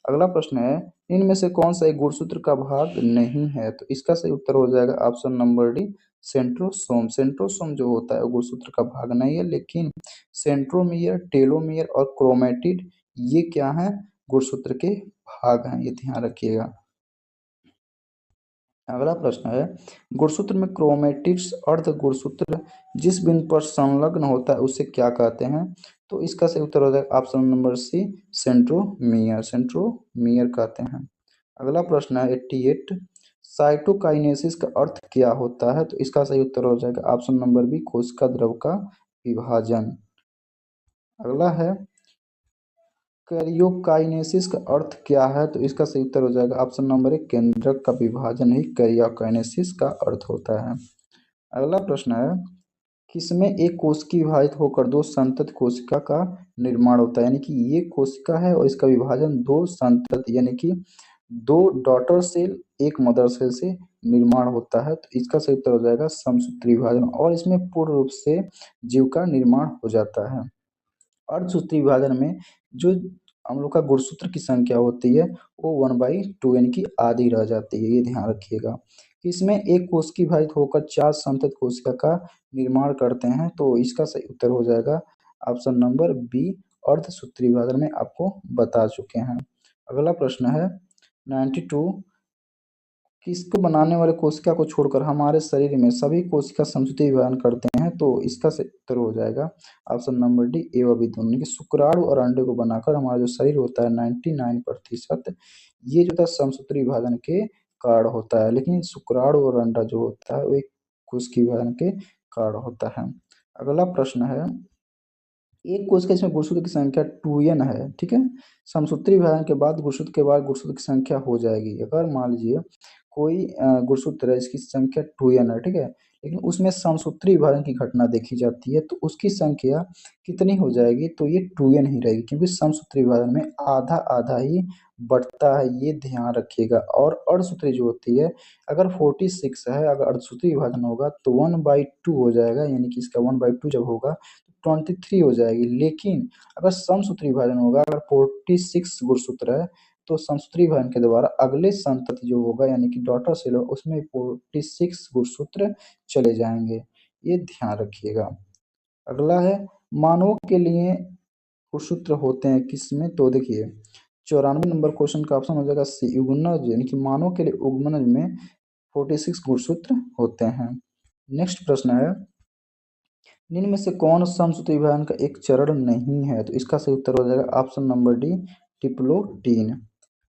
अगला प्रश्न है, इनमें से कौन सा एक गुणसूत्र का भाग नहीं है? तो इसका सही उत्तर हो जाएगा option number D, centrosome. Centrosome जो होता है वो गुणसूत्र का भाग नहीं है, लेकिन सेंट्रोमियर, टेलोमियर और क्रोमेटिड ये क्या है? गुणसूत्र के भाग हैं, ये ध्यान रखिएगा। अगला प्रश्न है, गुणसूत्र में क्रोमेटिड्स अर्ध गुणसूत्र जिस बिंदु पर संलग्न होता है उसे क्या कहते हैं? तो इसका सही उत्तर हो जाएगा option number C, centromere. Centromere कहते हैं। अगला प्रश्न है 88, साइटोकाइनेसिस का अर्थ क्या होता है? तो इसका सही उत्तर हो जाएगा ऑप्शन नंबर बी, कोशिका द्रव का विभाजन। अगला है, कैरियोकाइनेसिस का अर्थ क्या है? तो इसका सही उत्तर हो जाएगा ऑप्शन नंबर ए, केंद्रक का विभाजन ही कैरियोकाइनेसिस का अर्थ होता है। अगला प्रश्न है, किसमें एक कोशिका विभाजित होकर दो संतत कोशिका का निर्माण होता है? यानी कि ये कोशिका है और इसका विभाजन दो संतत यानी कि दो डॉटर सेल एक मदर सेल से निर्माण होता है। तो इसका सही उत्तर हो जाएगा समसूत्री विभाजन, और इसमें पूर्ण रूप से जीव का निर्माण हो जाता है। अर्धसूत्री विभाजन में जो हम लोग का गुणसूत्र की संख्या होती है वो 1/2 यानी कि आधी रह जाती है, ये ध्यान रखिएगा। इसमें एक कोशिका विभाजित होकर चार संतत कोशिका का निर्माण करते हैं। तो इसका सही उत्तर हो जाएगा ऑप्शन नंबर बी, अर्धसूत्री विभाजन में आपको बता चुके हैं। अगला प्रश्न है 92, किसको बनाने वाले कोशिका को छोड़कर हमारे शरीर में सभी कोशिका समसूत्री विभाजन करते हैं? तो इसका सही उत्तर हो जाएगा ऑप्शन नंबर डी, ए व बी दोनों। कि शुक्राणु और अंडे को बनाकर हमारा जो शरीर होता है 99% ये जो था समसूत्री विभाजन के कारण होता है, लेकिन शुक्राणु और अंडा जो होता है वो एक कोशिका विभाजन के कारण होता है। अगला प्रश्न है, एक कोशिका इसमें गुणसूत्र की संख्या 2n है, ठीक है। समसूत्री विभाजन के बाद गुणसूत्र के बाद गुणसूत्र की संख्या हो जाएगी। अगर मान लीजिए कोई गुणसूत्र है इसकी संख्या 2n है, ठीक है, लेकिन उसमें समसूत्री विभाजन की घटना देखी जाती है तो उसकी संख्या कितनी हो जाएगी? तो ये 2n ही रहेगी, क्योंकि समसूत्री विभाजन में आधा आधा ही बढ़ता है, ये ध्यान रखिएगा। और अर्धसूत्री जो होती है, अगर 46 है, अगर अर्धसूत्री विभाजन होगा तो 1/2 हो जाएगा, यानी कि इसका 1/2 जब होगा 23 हो जाएगी। लेकिन अगर समसूत्री विभाजन होगा, अगर 46 गुणसूत्र है तो समसूत्री विभाजन के द्वारा अगले संतति जो होगा यानी कि डॉटर सेल उसमें 46 गुणसूत्र चले जाएंगे, ये ध्यान रखिएगा। अगला है, मानवों के लिए गुणसूत्र होते हैं किसमें? तो देखिए 94 नंबर क्वेश्चन का ऑप्शन हो जाएगा सी, युग्मनज, यानी कि मानव के लिए युग्मनज में 46 गुणसूत्र होते हैं। नेक्स्ट प्रश्न है, निम्न में से कौन समसूत्री विभाजन का एक चरण नहीं है? तो इसका सही उत्तर हो जाएगा ऑप्शन नंबर डी, डिप्लोटीन।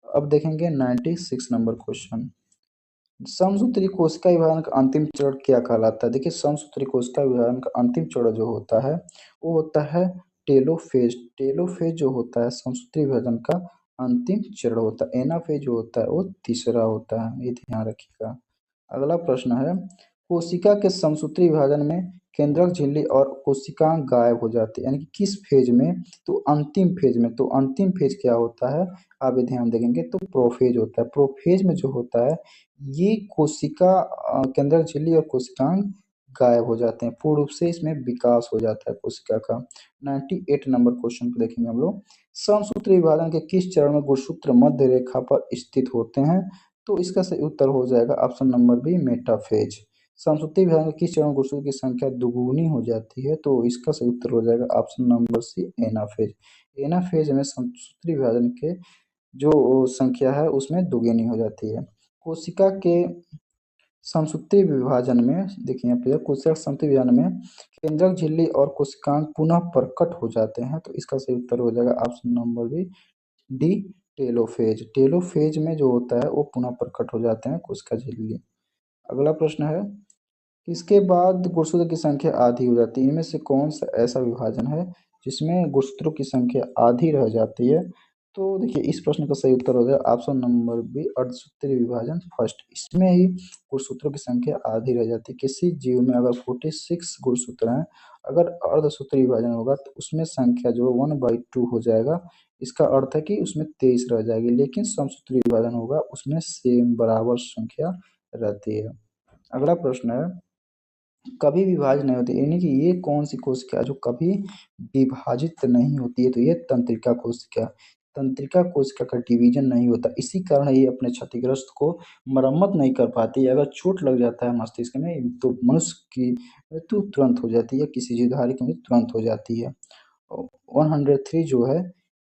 अब देखेंगे 96 नंबर क्वेश्चन, समसूत्री कोशिका विभाजन का अंतिम चरण क्या कहलाता है? देखिए समसूत्री कोशिका विभाजन का अंतिम चरण जो होता है वो होता है टेलोफेज। टेलोफेज जो होता है समसूत्री विभाजन का अंतिम चरण होता है। एनाफेज जो होता है वो तीसरा होता है, ये ध्यान रखिएगा। अगला प्रश्न है, कोशिका के समसूत्री विभाजन में केंद्रक झिल्ली और कोशिकांग गायब हो जाती है, यानी कि किस फेज में? तो अंतिम फेज में। तो अंतिम फेज क्या होता है, आप ये ध्यान देंगे तो प्रोफेज होता है। प्रोफेज में जो होता है ये कोशिका केंद्रक झिल्ली और कोशिकांग गायब हो जाते हैं, पूर्ण रूप से इसमें विकास हो जाता है कोशिका का। 98 नंबर क्वेश्चन को देखेंगे हम लोग। समसूत्री विभाजन के किस चरण में गुणसूत्र मध्य रेखा पर स्थित होते हैं? तो इसका सही उत्तर हो जाएगा ऑप्शन नंबर बी, मेटाफेज। समसूत्री विभाजन के किस चरण में गुणसूत्र की संख्या दुगुनी हो जाती है? तो इसका सही उत्तर हो जाएगा option number C, anaphase. Anaphase में समसूत्री विभाजन के जो संख्या है उसमें दुगुनी हो जाती है। कोशिका के समसूत्री विभाजन में देखिए यहाँ पे, कोशिका समसूत्री विभाजन में केंद्रक झिल्ली और कोशिकांग पुनः प्रकट हो जाते हैं, तो इसका सही उत्तर हो जाएगा option number B, D, telophase. Telophase में जो होता है वो पुनः प्रकट हो जाते हैं कोशिका झिल्ली। अगला प्रश्न है, इसके बाद गुणसूत्र की संख्या आधी हो जाती है, इनमें से कौन सा ऐसा विभाजन है जिसमें गुणसूत्रों की संख्या आधी रह जाती है? तो देखिए इस प्रश्न का सही उत्तर हो जाएगा ऑप्शन नंबर बी, अर्धसूत्रीय विभाजन फर्स्ट। इसमें ही गुणसूत्रों की संख्या आधी रह जाती है। किसी जीव में अगर 46 गुणसूत्र हैं, अगर अर्धसूत्रीय विभाजन होगा तो उसमें संख्या जो 1/2 हो जाएगा। इसका अर्थ है कि उसमें 23 रह जाएगी, लेकिन समसूत्रीय विभाजन होगा उसमें सेम बराबर संख्या रहती है। अगला प्रश्न है, कभी विभाजित नहीं होती, यानी कि ये कौन सी कोशिका है जो कभी विभाजित नहीं होती है? तो ये तंत्रिका कोशिका। तंत्रिका कोशिका का डिवीजन नहीं होता, इसी कारण ये अपने क्षतिग्रस्त को मरम्मत नहीं कर पाती। अगर चोट लग जाता है मस्तिष्क में तो मनुष्य की मृत्यु तुरंत हो जाती है, किसी जीवधारी की मृत्यु तुरंत हो जाती है। 103 जो है,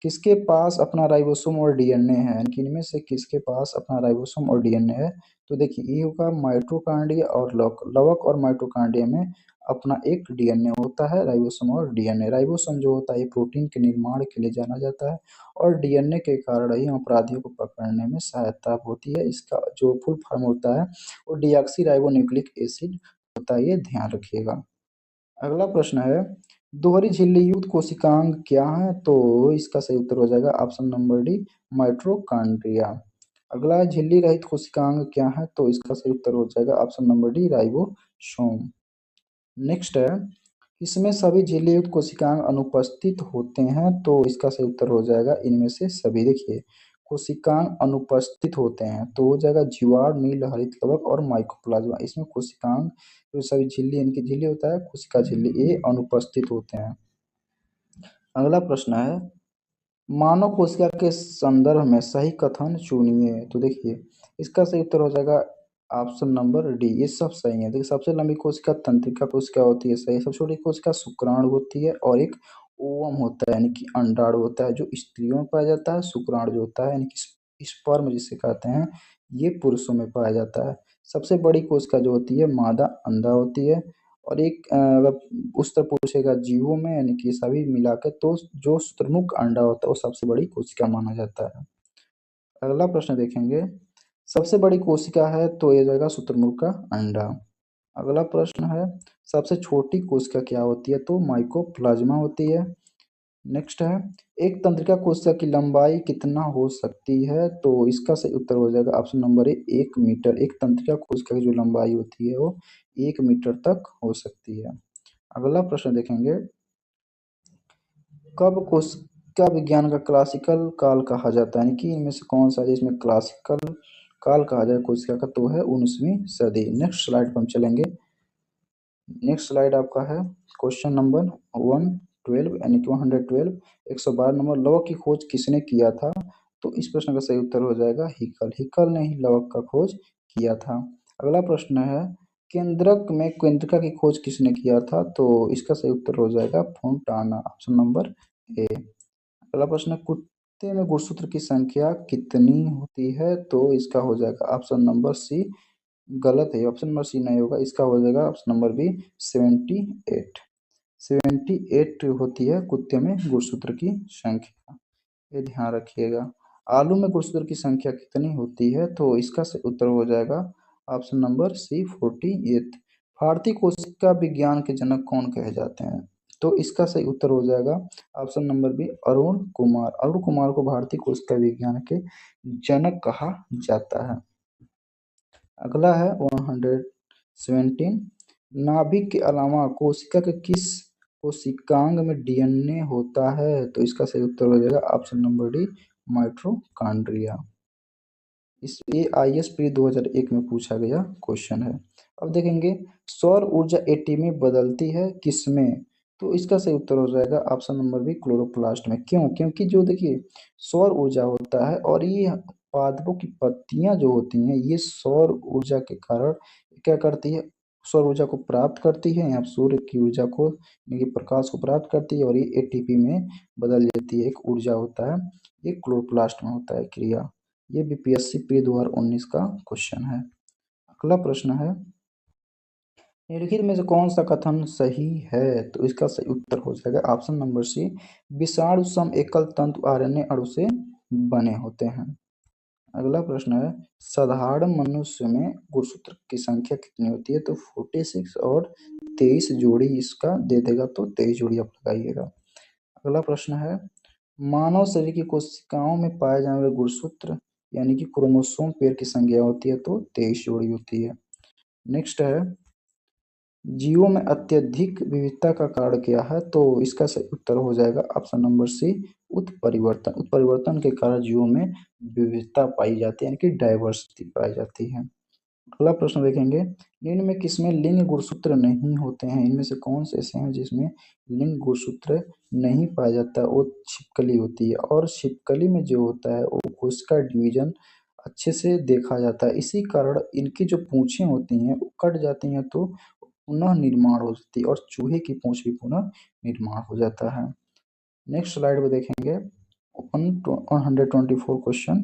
किसके पास अपना राइबोसोम और डीएनए है, यानी कि इनमें से किसके पास अपना राइबोसोम और डीएनए है? तो देखिए ये होगा माइटोकॉन्ड्रिया और लवक। लवक और माइटोकॉन्ड्रिया में अपना एक डीएनए होता है, राइबोसोम और डीएनए। राइबोसोम जो होता है ये प्रोटीन के निर्माण के लिए जाना जाता है, और डीएनए के कारण ही अपराधियों को पकड़ने में सहायता होती है। इसका जो फुल फॉर्म होता है वो डीऑक्सी राइबो न्यूक्लिक एसिड होता है, ये ध्यान रखिएगा। अगला प्रश्न है, दोहरी झिल्ली युक्त कोशिकांग क्या है? तो इसका सही उत्तर हो जाएगा ऑप्शन नंबर डी, माइटोकॉन्ड्रिया। अगला, झिल्ली रहित कोशिकांग क्या है? तो इसका सही उत्तर हो जाएगा option number D, ribosome. Next है, इसमें सभी झिल्ली युक्त कोशिकांग अनुपस्थित होते हैं, तो इसका सही उत्तर हो जाएगा इनमें से सभी। देखिए कोशिकांग अनुपस्थित होते हैं तो हो जाएगा जीवाणु, नील हरित कवक और माइकोप्लाज्मा। इसमें कोशिकांग जो सभी झिल्ली, यानी कि झिल्ली होता है कोशिका झिल्ली, ये अनुपस्थित होते हैं। अगला प्रश्न है, मानव कोशिका के संदर्भ में सही कथन चुनिए। तो देखिए इसका सही उत्तर हो जाएगा ऑप्शन नंबर डी, ये सब सही है। देखिए सबसे लंबी कोशिका तंत्रिका कोशिका होती है, सही। सबसे छोटी कोशिका शुक्राणु होती है, और एक ओवम होता है यानी कि अंडाणु होता है, जो स्त्रियों में पाया जाता है। शुक्राणु जो होता है यानी कि स्पर्म जिसे कहते हैं, ये पुरुषों में पाया जाता है। सबसे बड़ी कोशिका जो होती है मादा अंडा होती है। और एक अगर उस तरह पूछेगा जीवों में, यानी कि सभी मिलाकर, तो जो शुतुरमुर्ग अंडा होता है वो सबसे बड़ी कोशिका माना जाता है। अगला प्रश्न देखेंगे, सबसे बड़ी कोशिका है तो ये जाएगा शुतुरमुर्ग का अंडा। अगला प्रश्न है, सबसे छोटी कोशिका क्या होती है? तो माइकोप्लाज्मा होती है। नेक्स्ट है, एक तंत्रिका कोशिका की लंबाई कितना हो सकती है? तो इसका सही उत्तर हो जाएगा ऑप्शन नंबर ए, 1 मीटर। एक तंत्रिका कोशिका की जो लंबाई होती है वो 1 मीटर तक हो सकती है। अगला प्रश्न देखेंगे, कब कोशिका विज्ञान का क्लासिकल काल कहा जाता है? यानी कि इनमें से कौन सा है जिसमें क्लासिकल काल कहा जाए कोशिका का? तो है 19वीं सदी। नेक्स्ट स्लाइड पर हम चलेंगे। नेक्स्ट स्लाइड आपका है क्वेश्चन नंबर 112, यानी कि 112, 112 नंबर, लवक की खोज किसने किया था? तो इस प्रश्न का सही उत्तर हो जाएगा हिकल। हिकल ने ही लवक का खोज किया था। अगला प्रश्न है, केंद्रक में केंद्रिका की खोज किसने किया था? तो इसका सही उत्तर हो जाएगा फोंटाना, ऑप्शन नंबर ए। अगला प्रश्न है, कुत्ते में गुणसूत्र की संख्या कितनी होती है? तो इसका हो जाएगा ऑप्शन नंबर सी, गलत है, ऑप्शन नंबर सी नहीं होगा, इसका हो जाएगा ऑप्शन नंबर बी, 78। 78 होती है कुत्ते में गुणसूत्र की संख्या, ये ध्यान रखिएगा। आलू में गुणसूत्र की संख्या कितनी होती है? तो इसका उत्तर हो जाएगा ऑप्शन नंबर सी, 48। भारतीय कोशिका विज्ञान के जनक कौन कहे जाते हैं? तो इसका सही उत्तर हो जाएगा option number B Arun Kumar. Arun Kumar को भारतीय कोशिका विज्ञान के जनक कहा जाता है। अगला है 117। नाभिक के अलावा कोशिका के किस कोशिकांग में डीएनए होता है? तो इसका सही उत्तर हो जाएगा ऑप्शन नंबर डी माइटोकॉन्ड्रिया। इस ये आईएएस प्री 2001 में पूछा गया क्वेश्चन है। अब देखेंगे सौर ऊर्जा एटीपी में बदलती है किसमें? तो इसका सही उत्तर हो जाएगा ऑप्शन नंबर बी क्लोरोप्लास्ट में। क्यों? क्योंकि जो देखिए सौर ऊर्जा होता है और ये पादपों की पत्तियां जो होती हैं ये सौर ऊर्जा के कारण क्या करती है? सौर ऊर्जा को प्राप्त करती है, यहाँ सूर्य की ऊर्जा को यानी कि प्रकाश को प्राप्त करती है और ये एटीपी में बदल जाती है। एक ऊर्जा होता है, ये क्लोरोप्लास्ट में होता है क्रिया। ये बीपीएससी प्री 2019 का क्वेश्चन है। अगला प्रश्न है निम्नलिखित में से कौन सा कथन सही है? तो इसका सही उत्तर हो जाएगा ऑप्शन नंबर सी विषाणु सम एकल तंतु आरएनए अणु से बने होते हैं। अगला प्रश्न है साधारण मनुष्य में गुणसूत्र की संख्या कितनी होती है? तो 46 और 23 जोड़ी इसका दे देगा, तो 23 जोड़ी आप लगाइएगा। अगला प्रश्न है मानव शरीर की कोशिकाओं में पाए जाने वाले गुणसूत्र यानी कि क्रोमोसोम पेयर की संख्या होती है, तो 23 जोड़ी होती है। नेक्स्ट है जीवों में अत्यधिक विविधता का कारण क्या है? तो इसका सही उत्तर हो जाएगा ऑप्शन नंबर सी उत्परिवर्तन। उत्परिवर्तन के कारण जीवों में विविधता पाई जाती है यानी कि डाइवर्सिटी पाई जाती है। अगला प्रश्न देखेंगे निम्न में किसमें लिंग गुणसूत्र नहीं होते हैं? इनमें से कौन से ऐसे हैं जिसमें लिंग गुणसूत्र नहीं पाया जाता? वो छिपकली होती है और छिपकली में जो होता है वो कोशिका डिवीजन अच्छे से देखा जाता है। इसी कारण इनकी जो पूंछें होती हैं वो कट जाती हैं तो पुनः निर्माण हो जाती है और चूहे की पूंछ भी पुनः निर्माण हो जाता है। नेक्स्ट स्लाइड में देखेंगे 124 क्वेश्चन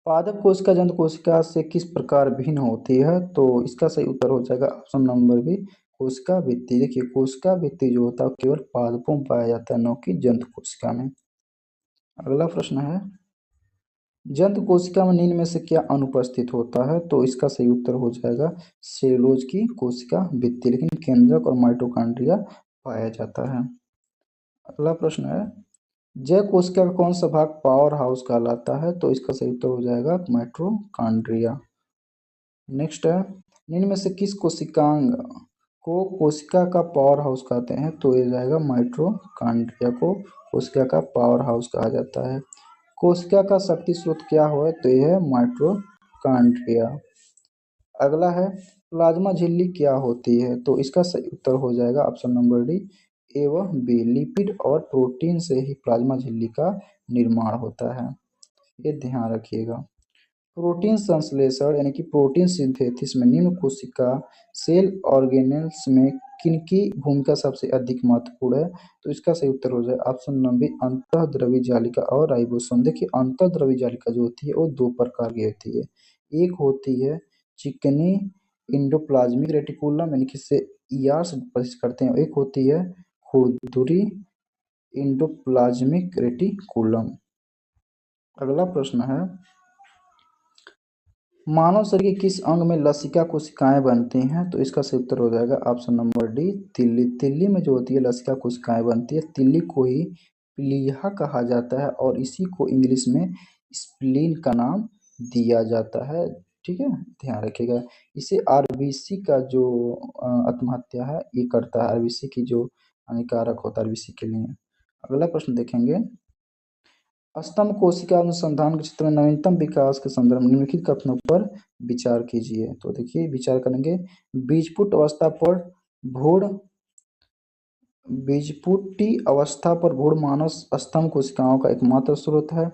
पादप कोशिका जंतु कोशिका से किस प्रकार भिन्न होती है? तो इसका सही उत्तर हो जाएगा ऑप्शन नंबर बी कोशिका भित्ति। देखिए कोशिका भित्ति जो होता है केवल पादपों में पाया जाता है, न कि जंतु कोशिका में। अगला प्रश्न है जंतु कोशिका में निम्न में से क्या अनुपस्थित होता है? तो इसका सही उत्तर हो जाएगा सेलुलोज की कोशिका भित्ति, लेकिन केंद्रक और माइटोकॉन्ड्रिया पाया जाता है। अगला प्रश्न है जैव कोशिका का कौन सा भाग पावर हाउस कहलाता है? तो इसका सही उत्तर हो जाएगा माइटोकॉन्ड्रिया। नेक्स्ट है निम्न में से किस कोशिकांग को कोशिका का पावर हाउस कहते हैं? तो ये जाएगा माइटोकॉन्ड्रिया को कोशिका का पावर हाउस कहा जाता है। कोशिका का शक्ति स्रोत क्या हो? तो यह है माइटोकॉन्ड्रिया। अगला है प्लाज्मा झिल्ली क्या होती है? तो इसका सही उत्तर हो जाएगा ऑप्शन नंबर डी ए व बी लिपिड और प्रोटीन से ही प्लाज्मा झिल्ली का निर्माण होता है, ये ध्यान रखिएगा। प्रोटीन संश्लेषण यानी कि प्रोटीन सिंथेसिस में निम्न कोशिका सेल ऑर्गेनेल्स में किनकी भूमिका सबसे अधिक महत्वपूर्ण है? तो इसका सही उत्तर हो जाए ऑप्शन नंबर अंतःद्रवी जालिका और राइबोसोम। देखिए अंतःद्रवी जालिका जो होती है वो दो प्रकार की होती है, एक होती है चिकनी इंडोप्लाज्मिक रेटिकुलम यानी कि इसे ईआर से परिचित करते हैं, एक होती है खुरदुरी इंडोप्लाज्मिक रेटिकुलम। अगला प्रश्न है मानव शरीर के किस अंग में लसिका कोशिकाएं बनती हैं? तो इसका सही उत्तर हो जाएगा ऑप्शन नंबर डी तिल्ली। तिल्ली में जो होती है लसिका कोशिकाएं बनती है, तिल्ली को ही प्लीहा कहा जाता है और इसी को इंग्लिश में स्प्लीन का नाम दिया जाता है। ठीक है, ध्यान रखिएगा। इसे आरबीसी का जो आत्महत्या है ये करता है, आरबीसी की जो हानिकारक होता है आरबीसी के लिए। अगला प्रश्न देखेंगे स्तंभ कोशिका अनुसंधान के क्षेत्र में नवीनतम विकास के संदर्भ में निम्नलिखित कथनों पर विचार कीजिए। तो देखिए विचार करेंगे बीजपुट अवस्था पर भ्रूण बीजपुटी अवस्था पर भ्रूण मानव स्तंभ कोशिकाओं का एकमात्र स्रोत है,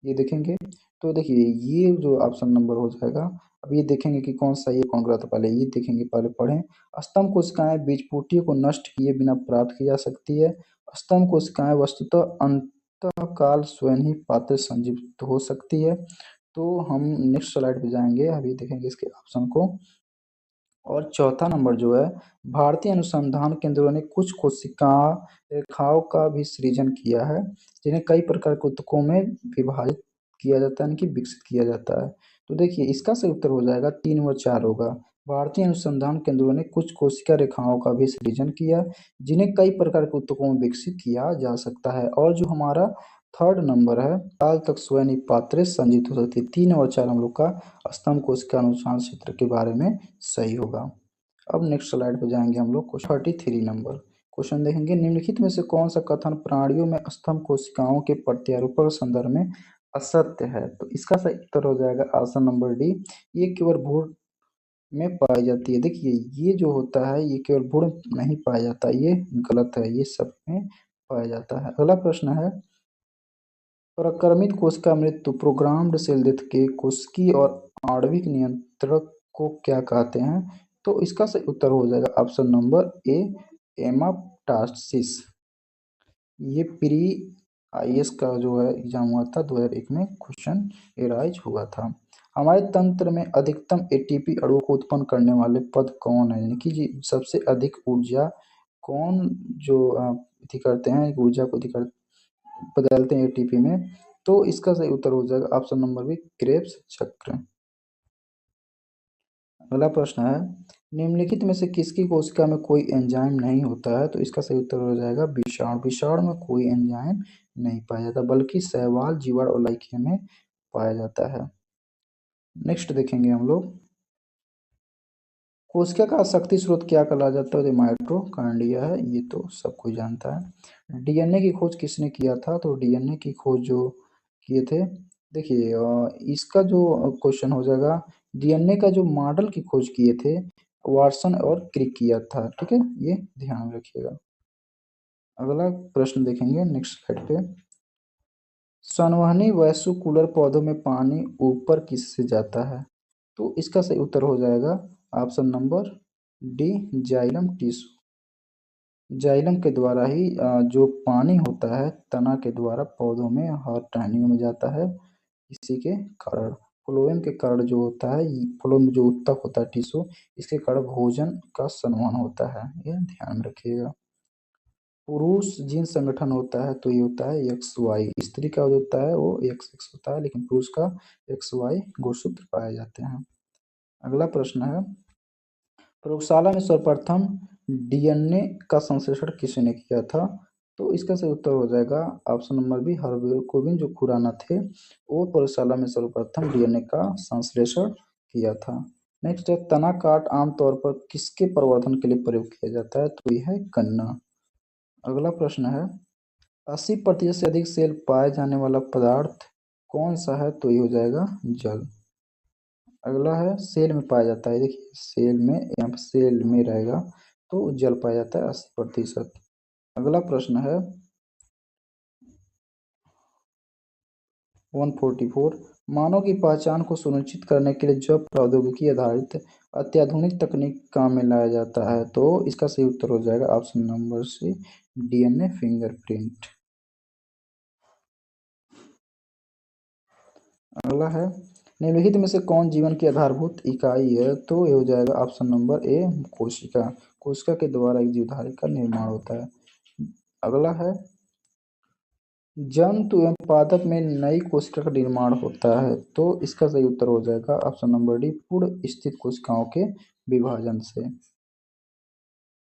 ये देखेंगे। तो देखिए ये जो ऑप्शन नंबर हो जाएगा, अब ये देखेंगे कि कौन सा ये कौन गलत, पहले ये देखेंगे, पहले पढ़ें। स्तंभ कोशिकाएं बीजपुटी को नष्ट किए बिना प्राप्त की जा सकती है। स्तंभ कोशिकाएं वस्तुतः अंतकाल स्वयं ही पात्र संजीवित हो सकती है। तो हम नेक्स्ट स्लाइड पे जाएंगे, अभी देखेंगे इसके ऑप्शन को। और चौथा नंबर जो है भारतीय अनुसंधान केंद्रों ने कुछ कोशिका रेखाओं का भी सृजन किया है जिन्हें कई प्रकार के ऊतकों में विभाजित किया जाता है, यानी कि विकसित किया जाता है। तो देखिए इसका सही उत्तर हो जाएगा 3 व 4 होगा। भारतीय अनुसंधान केंद्रों ने कुछ कोशिका रेखाओं का भी सृजन किया, जिन्हें कई प्रकार के ऊतकों में विकसित किया जा सकता है। और जो हमारा थर्ड नंबर है, काल तक स्वयं पात्रे संजीत हो सकती है। 3 और 4 हम लोग का स्तंभ कोशिका अनुसंधान क्षेत्र के बारे में सही होगा। अब नेक्स्ट स्लाइड पे जाएंगे हम लोग। 33 नंबर क्वेश्चन देखेंगे, निम्नलिखित में से कौन सा कथन प्राणियों में स्तंभ कोशिकाओं के प्रत्यारोपण संदर्भ में असत्य है? तो इसका सही उत्तर हो जाएगा ऑप्शन नंबर डी, ये केवल भ्रूण में पाई जाती है। देखिए ये जो होता है ये केवल भ्रूण नहीं पाया जाता, ये गलत है, ये सब में पाया जाता है। अगला प्रश्न है, प्रक्रमित कोशिका मृत्यु प्रोग्राम्ड सेल डेथ के कोशिकीय और आणविक नियंत्रक को क्या कहते हैं? तो इसका सही उत्तर हो जाएगा ऑप्शन नंबर ए, एमाप्टासिस। ये प्री आईएएस का जो है एग्जाम हुआ था 2001 में, क्वेश्चन एराइज हुआ था। हमारे तंत्र में अधिकतम एटीपी अणु को उत्पन्न करने वाले पद कौन है? यानी कि जी सबसे अधिक ऊर्जा कौन जो अथी करते हैं, ऊर्जा को बदलते हैं एटीपी में? तो इसका सही उत्तर हो जाएगा ऑप्शन नंबर बी, क्रेब्स चक्र। अगला प्रश्न है, निम्नलिखित में से किसकी कोशिका में कोई एंजाइम नहीं होता है? तो इसका सही उत्तर हो जाएगा विषाणु। विषाणु में कोई एंजाइम नहीं पाया जाता, बल्कि शैवाल, जीवाणु और लाइकेन में पाया जाता है। नेक्स्ट देखेंगे हम लोग, कोशिका का शक्ति स्रोत क्या कहा जाता है? माइटोकॉन्ड्रिया है, ये तो सब कोई जानता है। डीएनए की खोज किसने किया था? तो डीएनए की खोज जो किए थे, देखिए इसका जो क्वेश्चन हो जाएगा, डीएनए का जो मॉडल की खोज किए थे वाटसन और क्रिक किया था। ठीक है, ये ध्यान में रखिएगा। अगला प्रश्न देखेंगे नेक्स्ट स्लाइड पे, संवहनी वैस्युकुलर पौधों में पानी ऊपर किससे जाता है? तो इसका सही उत्तर हो जाएगा option number D, xylem tissue. Xylem के द्वारा ही जो पानी होता है तना के द्वारा पौधों में हर टहनियों में जाता है। इसी के कारण फ्लोएम के कारण जो होता है, फ्लोएम जो उत्तक होता है टिश्यू, इसके कारण भोजन का संवहन होता है, ये ध्यान में रखिएगा। पुरुष जिन संगठन होता है तो ये होता है एक्स वाई, स्त्री का जो होता है वो एक्स एक्स होता है, लेकिन पुरुष का एक्स वाई गुणसूत्र पाए जाते हैं। अगला प्रश्न है, प्रयोगशाला में सर्वप्रथम डीएनए का संश्लेषण किसने किया था? तो इसका सही उत्तर हो जाएगा ऑप्शन नंबर बी, हर्बर्ट कोबिन जो खुराना थे, वो प्रयोगशाला में सर्वप्रथम डीएनए का संश्लेषण किया था। नेक्स्ट है, तना काट आमतौर पर किसके प्रवर्धन के लिए प्रयोग किया जाता है? तो यह है गन्ना। अगला प्रश्न है, 80% से अधिक सेल पाए जाने वाला पदार्थ कौन सा है? तो ये हो जाएगा जल। अगला है, सेल में पाया जाता है, देखिए सेल में, यहाँ पे सेल में रहेगा तो जल पाया जाता है 80%। अगला प्रश्न है 144, मानव की पहचान को सुनिश्चित करने के लिए जब प्रौद्योगिकी आधारित अत्याधुनिक तकनीक काम में लाया जाता है, तो इसका सही उत्तर हो जाएगा option number C, DNA fingerprint. अगला है, निम्नलिखित में से कौन जीवन की आधारभूत इकाई है? तो ये हो जाएगा ऑप्शन नंबर ए, कोशिका। कोशिका के द्वारा एक जीवधारी का निर्माण होता है। अगला है, जंतु एवं पादप में नई कोशिका का निर्माण होता है, तो इसका सही उत्तर हो जाएगा ऑप्शन नंबर डी, पूर्ण स्थित कोशिकाओं के विभाजन से।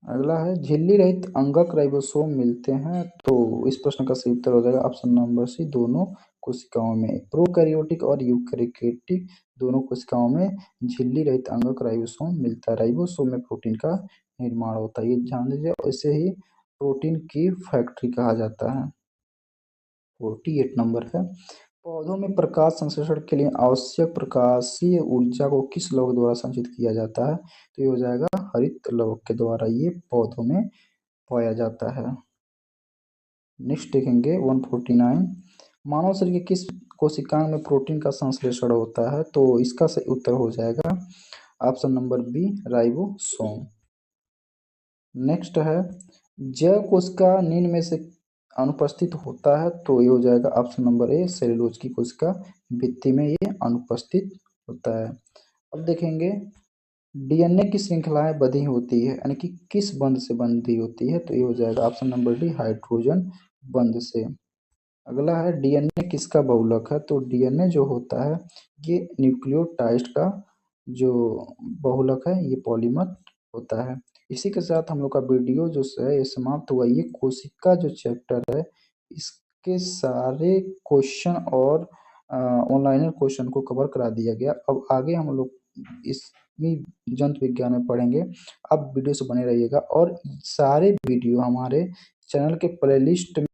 अगला है, झिल्ली रहित अंगक राइबोसोम मिलते हैं, तो इस प्रश्न का सही उत्तर हो जाएगा ऑप्शन नंबर सी, दोनों कोशिकाओं में। प्रोकैरियोटिक और यूकैरियोटिक दोनों कोशिकाओं में झिल्ली रहित अंगक राइबोसोम मिलता है। राइबोसोम में प्रोटीन का निर्माण होता है, ये ध्यान दीजिए। इसे ही प्रोटीन की फैक्ट्री कहा जाता है। 48 नंबर है, पौधों में प्रकाश संश्लेषण के लिए आवश्यक प्रकाशीय ऊर्जा को किस लवक द्वारा संचित किया जाता है? तो ये हो जाएगा हरित लवक के द्वारा, ये पौधों में पाया जाता है। नेक्स्ट देखेंगे 149, मानव शरीर के किस कोशिका में प्रोटीन का संश्लेषण होता है? तो इसका सही उत्तर हो जाएगा option number B, ribosome. Next है, जैव कोशिका निम्न में से अनुपस्थित होता है? तो ये हो जाएगा ऑप्शन नंबर ए, सेलुलोज की कोशिका भित्ति में ये अनुपस्थित होता है। अब देखेंगे, डीएनए की श्रृंखलाएं बंधी होती है, यानी कि किस बंध से बंधी होती है? तो ये हो जाएगा ऑप्शन नंबर डी, हाइड्रोजन बंध से। अगला है, डीएनए किसका बहुलक है? तो डीएनए जो होता है ये न्यूक्लियोटाइड का जो बहुलक है ये पॉलीमर होता है। इसी के साथ हम लोग का वीडियो जो है ये समाप्त हुआ। ये कोशिका जो चैप्टर है इसके सारे क्वेश्चन और ऑनलाइनर क्वेश्चन को कवर करा दिया गया। अब आगे हम लोग इसमें जंतु विज्ञान में पढ़ेंगे। आप वीडियो से बने रहिएगा और सारे वीडियो हमारे चैनल के प्लेलिस्ट